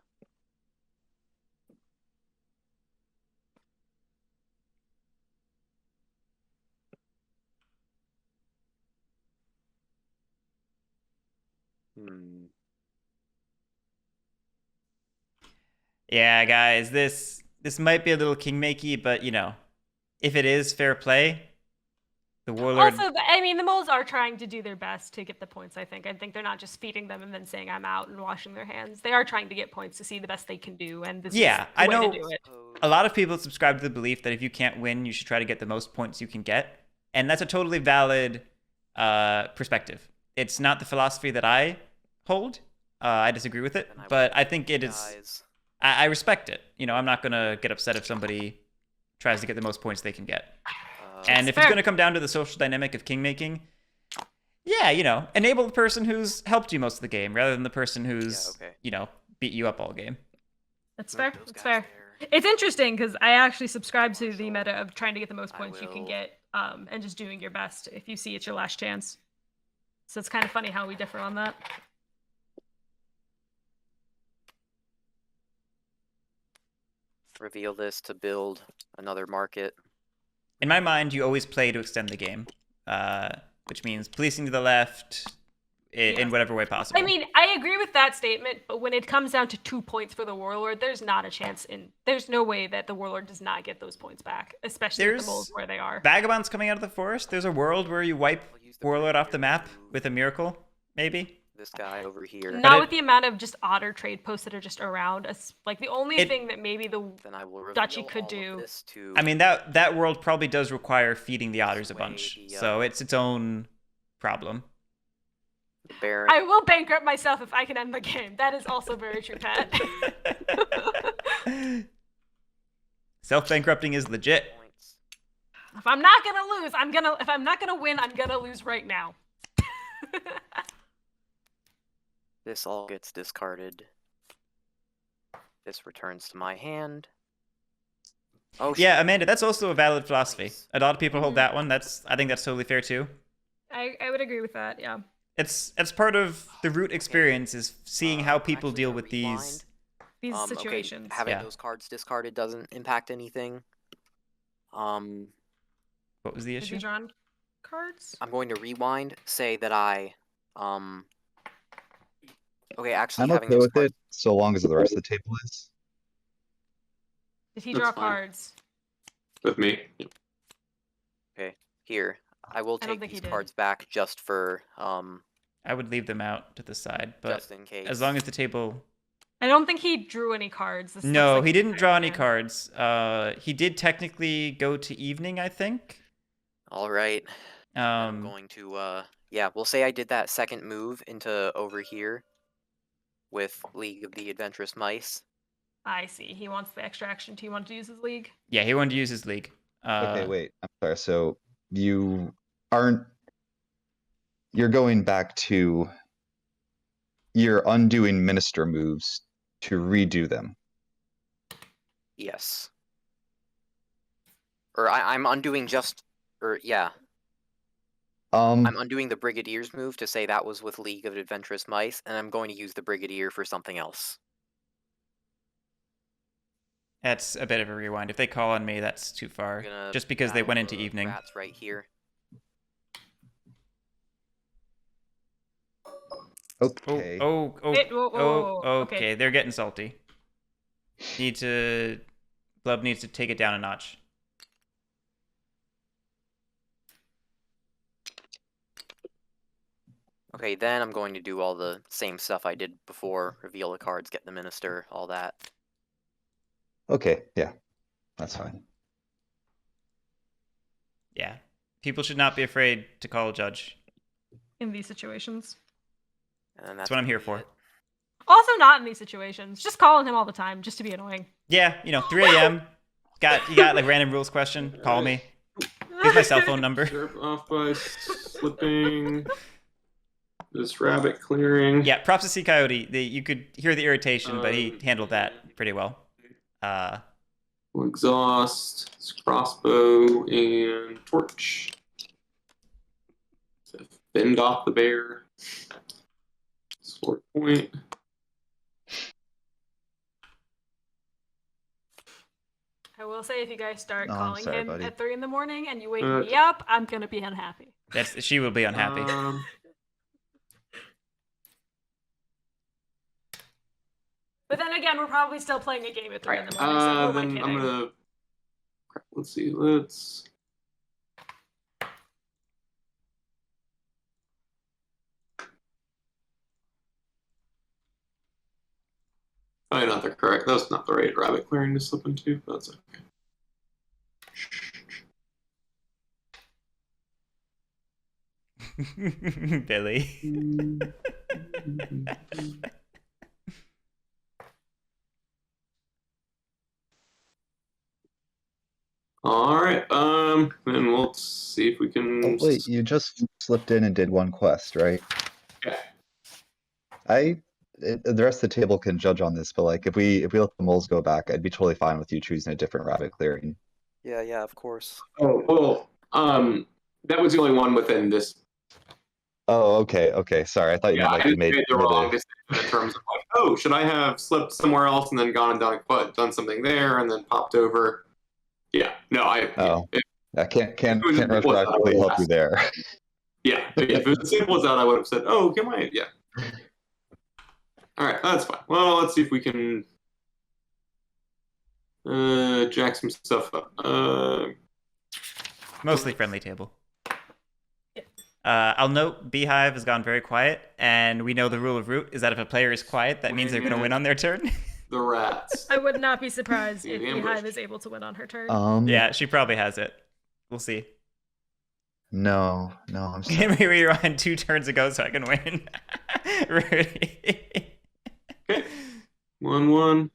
S1: Yeah, guys, this might be a little king-makey, but you know, if it is fair play, the Warlord.
S2: Also, I mean, the moles are trying to do their best to get the points. I think they're not just feeding them and then saying I'm out and washing their hands. They are trying to get points to see the best they can do, and this is the
S1: I
S2: way
S1: know.
S2: to do it.
S1: A lot of people subscribe to the belief that if you can't win, you should try to get the most points you can get, and that's a totally valid perspective. It's not the philosophy that I hold. I disagree with it, but I think it is. I respect it. You know, I'm not gonna get upset if somebody tries to get the most points they can get. And if it's going to come down to the social dynamic of king making, yeah, you know, enable the person who's helped you most of the game rather than the person who's, you know, beat you up all game.
S2: That's fair. That's fair. It's interesting because I actually subscribe to the meta of trying to get the most points you can get and just doing your best if you see it's your last chance. So it's kind of funny how we differ on that.
S4: Reveal this to build another market.
S1: In my mind, you always play to extend the game, which means policing to the left in whatever way possible.
S2: I mean, I agree with that statement, but when it comes down to 2 points for the Warlord, there's not a chance there's no way that the Warlord does not get those points back, especially with the moles where they are.
S1: Vagabonds coming out of the forest. There's a world where you wipe Warlord off the map with a miracle, maybe.
S4: This guy over here.
S2: Not with the amount of just otter trade posts that are just around us. Like the only thing that maybe the duchy could do.
S1: I mean, that world probably does require feeding the otters a bunch, so it's its own problem.
S2: I will bankrupt myself if I can end the game. That is also very true, Pat.
S1: Self-bankrupting is legit.
S2: If I'm not gonna lose, if I'm not gonna win, I'm gonna lose right now.
S4: This all gets discarded. This returns to my hand. Oh,
S1: yeah, Amanda, that's also a valid philosophy.
S4: Nice.
S1: A lot of people hold that one. I think that's totally fair too.
S2: I would agree with that. Yeah.
S1: It's part of the root experience is seeing how people deal with these
S2: situations.
S4: Okay. Having those cards discarded doesn't impact anything.
S1: What was the issue?
S2: Have you drawn cards?
S4: I'm going to rewind. Say that I Okay, actually,
S5: I'm okay with it so long as the rest of the table is.
S2: Did he draw cards?
S3: With me.
S4: Okay, here. I will take these cards back just for
S1: I would leave them out to the side, but
S4: just in case.
S1: as long as the table.
S2: I don't think he drew any cards.
S1: No, he didn't draw any cards. He did technically go to evening, I think.
S4: All right. I'm going to yeah, we'll say I did that second move into over here with League of the Adventurous Mice.
S2: I see. He wants the extra action. He wanted to use his league.
S1: Yeah, he wanted to use his league.
S5: Okay, wait. I'm sorry. So you aren't. You're going back to. You're undoing minister moves to redo them.
S4: Yes. Or I'm undoing just. Or yeah. I'm undoing the Brigadier's move to say that was with League of Adventurous Mice, and I'm going to use the Brigadier for something else.
S1: That's a bit of a rewind. If they call on me, that's too far. Just because they went into evening.
S4: Rats right here.
S5: Okay.
S1: Okay. They're getting salty. Blub needs to take it down a notch.
S4: Okay, then I'm going to do all the same stuff I did before. Reveal the cards, get the minister, all that.
S5: Okay, yeah. That's fine.
S1: Yeah. People should not be afraid to call a judge.
S2: In these situations.
S4: And
S1: that's what I'm here for.
S2: Also not in these situations. Just calling him all the time, just to be annoying.
S1: Yeah, 3 a.m. You got like random rules question? Call me. Here's my cell phone number.
S3: Sharp off by slipping. This rabbit clearing.
S1: Yeah, props to Ccoyote. You could hear the irritation, but he handled that pretty well.
S3: Exhaust, crossbow, and torch. So fend off the bear. Sword point.
S2: I will say, if you guys start calling him
S5: buddy.
S2: at 3 in the morning and you wake me up, I'm gonna be unhappy.
S1: She will be unhappy.
S2: But then again, we're probably still playing a game at 3 in the morning, so who am I kidding?
S3: I'm gonna. Let's see. Probably not the correct. That's not the right rabbit clearing to slip into, but that's okay.
S1: Billy.
S3: All right. Then we'll see if we can.
S5: Oh, wait, you just slipped in and did one quest, right?
S3: Okay.
S5: The rest of the table can judge on this, but like if we let the moles go back, I'd be totally fine with you choosing a different rabbit clearing.
S4: Yeah, of course.
S3: Oh, well, that was the only one within this.
S5: Oh, okay. Sorry, I thought you meant like you made
S3: the wrong decision in terms of like, oh, should I have slipped somewhere else and then gone and done something there and then popped over? Yeah, no, I can't retroactively help you there. Yeah, if it was as simple as that, I would have said, oh, can I? Yeah. All right, that's fine. Well, let's see if we can jack some stuff up.
S1: Mostly friendly table. I'll note Beehive has gone very quiet, and we know the rule of root is that if a player is quiet, that means they're going to win on their turn.
S3: The rats.
S2: I would not be surprised if Beehive is able to win on her turn.
S1: Yeah, she probably has it. We'll see.
S5: No, I'm sorry.
S1: Can we rewind 2 turns ago so I can win? Rudy.
S3: Okay. 1-1.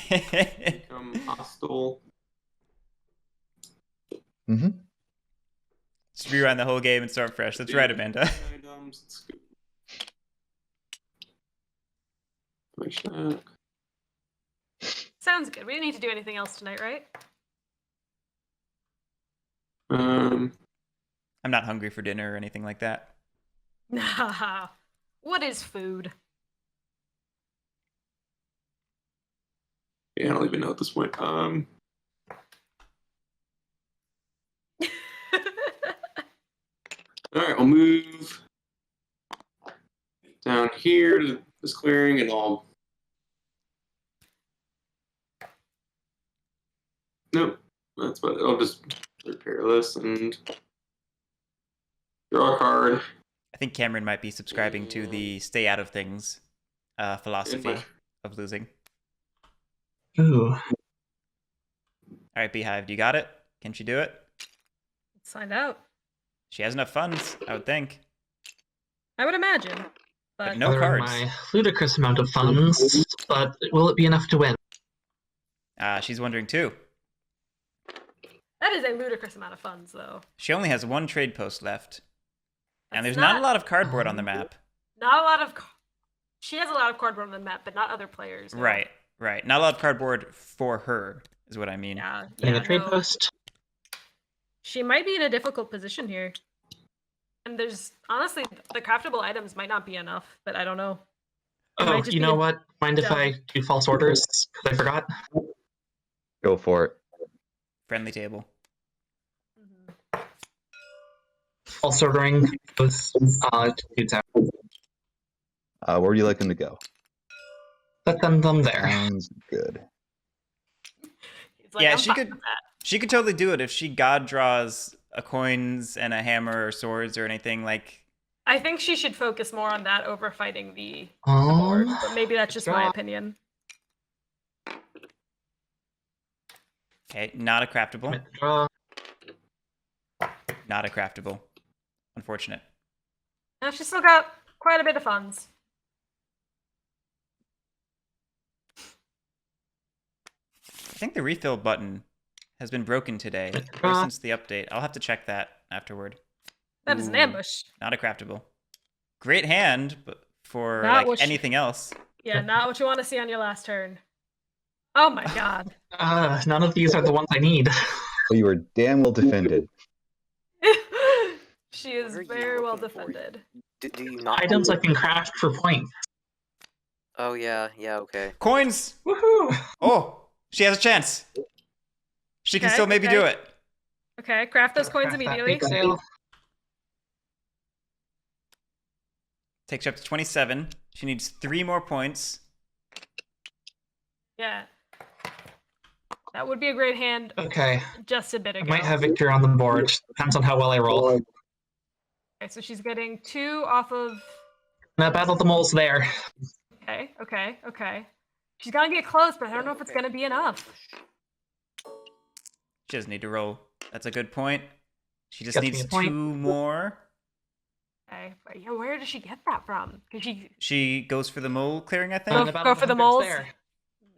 S3: Become hostile.
S5: Mm-hmm.
S1: Just rewind the whole game and start fresh. That's right, Amanda.
S3: Items. Let's go.
S2: Sounds good. We didn't need to do anything else tonight, right?
S1: I'm not hungry for dinner or anything like that.
S2: What is food?
S3: Yeah, I don't even know at this point. All right, we'll move down here to this clearing, and I'll. Nope, that's what I'll just repair this and draw a card.
S1: I think Cameron might be subscribing to the stay out of things philosophy of losing.
S6: Ooh.
S1: All right, Beehive, do you got it? Can she do it?
S2: Let's find out.
S1: She has enough funds, I would think.
S2: I would imagine, But
S1: no
S6: gathering
S1: cards.
S6: my ludicrous amount of funds, but will it be enough to win?
S1: She's wondering too.
S2: that is a ludicrous amount of funds, though.
S1: She only has one trade post left. And
S2: That's
S1: there's not a lot of cardboard on the map.
S2: Not a lot of. She has a lot of cardboard on the map, but not other players. No.
S1: Right. Not a lot of cardboard for her, is what I mean.
S2: Yeah.
S6: Getting
S2: Yeah.
S6: a trade
S2: No.
S6: post.
S2: She might be in a difficult position here. And there's honestly the craftable items might not be enough, but I don't know. It might
S6: Oh,
S2: just
S6: you
S2: be
S6: know
S2: a
S6: what? Mind if
S2: dumb-
S6: I do false orders? Because I forgot.
S5: Go for it.
S1: Friendly table.
S2: Mhm.
S6: False ordering those dudes out.
S5: Where would you like him to go?
S6: Let them there.
S5: Sounds good.
S2: He's like,
S1: Yeah,
S2: I'm
S1: she
S2: fine
S1: could-
S2: with that.
S1: She could totally do it if she god draws a coins and a hammer or swords or anything like.
S2: I think she should focus more on that over fighting the board, but maybe that's just my
S6: draw.
S2: opinion.
S1: Okay, not a craftable.
S6: Draw.
S1: Not a craftable. Unfortunate.
S2: Now she's still got quite a bit of funds.
S1: I think the refill button has been broken today or since the update. I'll have to check that afterward.
S2: That is an
S1: Ooh,
S2: ambush.
S1: Not a craftable. Great hand, but for
S2: Not
S1: like
S2: what she-
S1: anything else.
S2: Yeah, not what you want to see on your last turn. Oh my god.
S6: None of these are the ones I need.
S5: Well, you were damn well defended.
S2: She is
S4: What are you
S2: very well
S4: looking for?
S2: defended.
S4: Do you not?
S6: Items I can craft for points.
S4: Oh yeah, okay.
S1: Coins!
S6: Woohoo!
S1: Oh, she has a chance. She can
S2: Okay,
S1: still maybe
S2: okay.
S1: do it.
S2: Okay, craft those coins
S6: Craft that
S2: immediately.
S6: big sale.
S1: Takes you up to 27. She needs 3 more points.
S2: Yeah. That would be a great hand
S6: Okay,
S2: just a bit
S6: I
S2: ago.
S6: might have victory on the board. Depends on how well I roll.
S2: Okay, so she's getting 2 off of.
S6: Now battle the moles there.
S2: Okay. She's gonna get close, but I don't know if it's gonna be enough.
S1: She doesn't need to roll. That's a good point. She just
S6: Gets me
S1: needs
S6: a point.
S1: 2 more.
S2: Okay, but yeah, where does she get that from? Cause
S1: She goes for the mole clearing, I think.
S2: Go-
S6: Now battle
S2: go for the
S6: hunters
S2: moles.
S6: there.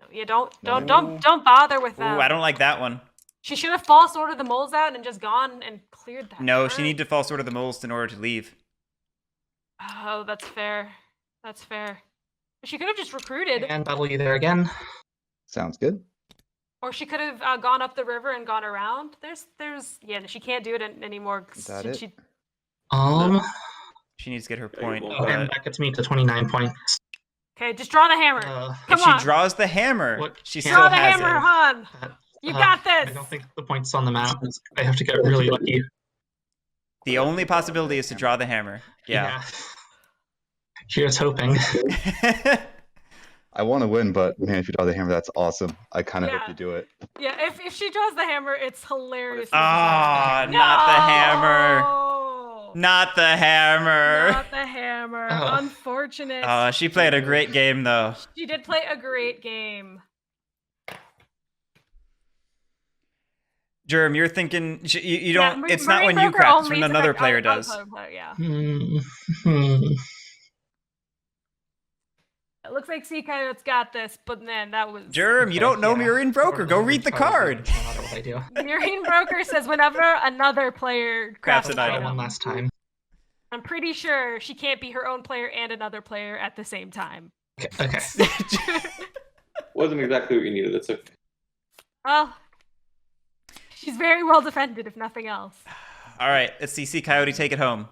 S2: no, you don't
S1: No.
S2: don't bother with that.
S1: Ooh, I don't like that one.
S2: She should have false ordered the moles out and just gone and cleared that.
S1: No, she
S2: turn.
S1: need to false order the moles in order to leave.
S2: Oh, that's fair. That's fair. She could have just recruited,
S6: And battle you there again.
S5: Sounds good.
S2: or she could have gone up the river and gone around. Yeah, she can't do it anymore. 'Cause
S5: Is that
S2: she,
S5: it?
S2: she-
S1: She needs to get her
S3: Yeah,
S1: point.
S3: you won't.
S6: Oh, and
S1: But
S6: that gets me to 29 points.
S2: okay, just draw the hammer. Come
S1: if she
S2: on,
S1: draws the hammer,
S6: What
S1: she
S6: can-
S1: still
S2: draw the
S1: has
S2: hammer,
S1: it.
S2: Han. You got
S6: I
S2: this.
S6: don't think the points on the map. I have to get really lucky.
S1: The only possibility is to draw the hammer. Yeah.
S6: Here's hoping.
S5: I want to win, but man, if you draw the hammer, that's awesome. I kind of
S2: Yeah.
S5: hope you do it.
S2: Yeah, if she draws the hammer, it's hilarious.
S1: Ah, not the hammer.
S2: No!
S1: Not the hammer.
S2: Not the hammer.
S6: Oh.
S2: Unfortunate.
S1: She played a great game though.
S2: She did play a great game.
S1: Germ, you're thinking you
S2: Yeah,
S1: don't. It's not when you
S2: Broker
S1: craft. It's
S2: only
S1: when
S2: is
S1: another
S2: effect-
S1: player
S2: on
S1: does.
S2: other player, yeah.
S6: Hmm.
S2: It looks like Ccoyote's got this, but man, that was.
S1: Germ, you don't know Marine Broker. Go read the card.
S6: No matter what I do.
S2: Marine Broker says whenever another player
S1: Crafts
S2: crafts
S1: an
S2: an
S1: item.
S6: One
S2: item,
S6: last time.
S2: I'm pretty sure she can't be her own player and another player at the same time.
S6: Okay.
S3: Wasn't exactly what you needed. That's okay.
S2: Well, she's very well defended, if nothing else.
S1: All right, let's see Ccoyote take it home.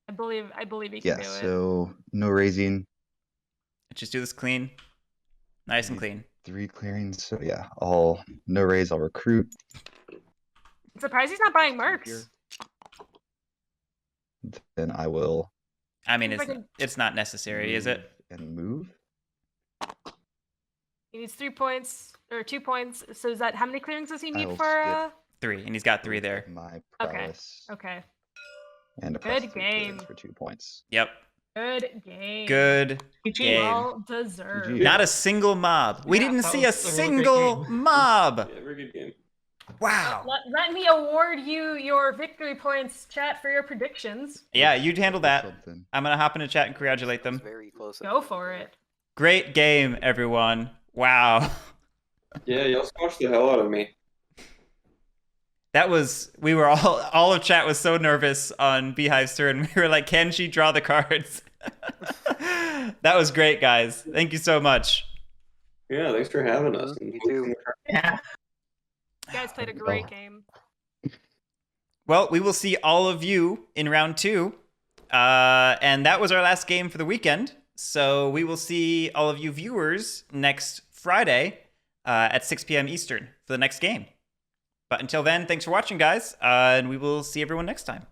S2: I believe he can
S5: Yeah,
S2: do it.
S5: so no raising,
S1: Let's just do this clean. Nice and clean.
S5: 3 clearings. So yeah, no raise, I'll recruit.
S2: I'm surprised he's not buying
S5: Here.
S2: mercs.
S5: Then I will
S1: I mean,
S2: If I can-
S1: it's not necessary, is it?
S5: and move.
S2: He needs 3 points or 2 points. So is that how many clearings does he need
S5: will
S2: for?
S1: 3, and he's got 3 there.
S5: My
S2: Okay.
S5: prowess
S2: Okay,
S5: and a
S2: Good
S5: plus 3
S2: game.
S5: clearings for 2 points.
S1: Yep.
S2: good game.
S1: Good game.
S2: Well deserved.
S5: GG.
S1: Not a single mob. We
S6: Yeah,
S1: didn't
S6: that
S1: see a
S6: was a really great
S1: single
S6: game.
S1: mob.
S3: Yeah, very good game.
S1: Wow.
S2: Let me award you your victory points, chat, for your predictions.
S1: Yeah, you'd handle that.
S5: Something.
S1: I'm going to hop into chat and congratulate
S4: That was
S1: them.
S4: very close.
S2: Go for it.
S1: Great game, everyone. Wow.
S3: Yeah, y'all squashed the hell out of me.
S1: We were all of chat was so nervous on Beehive's turn. We were like, can she draw the cards? That was great, guys. Thank you so much.
S3: Yeah, thanks for having us.
S4: You too.
S6: Yeah.
S2: You guys played a great game.
S1: Well, we will see all of you in round 2. And that was our last game for the weekend. So we will see all of you viewers next Friday at 6 p.m. Eastern for the next game. But until then, thanks for watching, guys. And we will see everyone next time.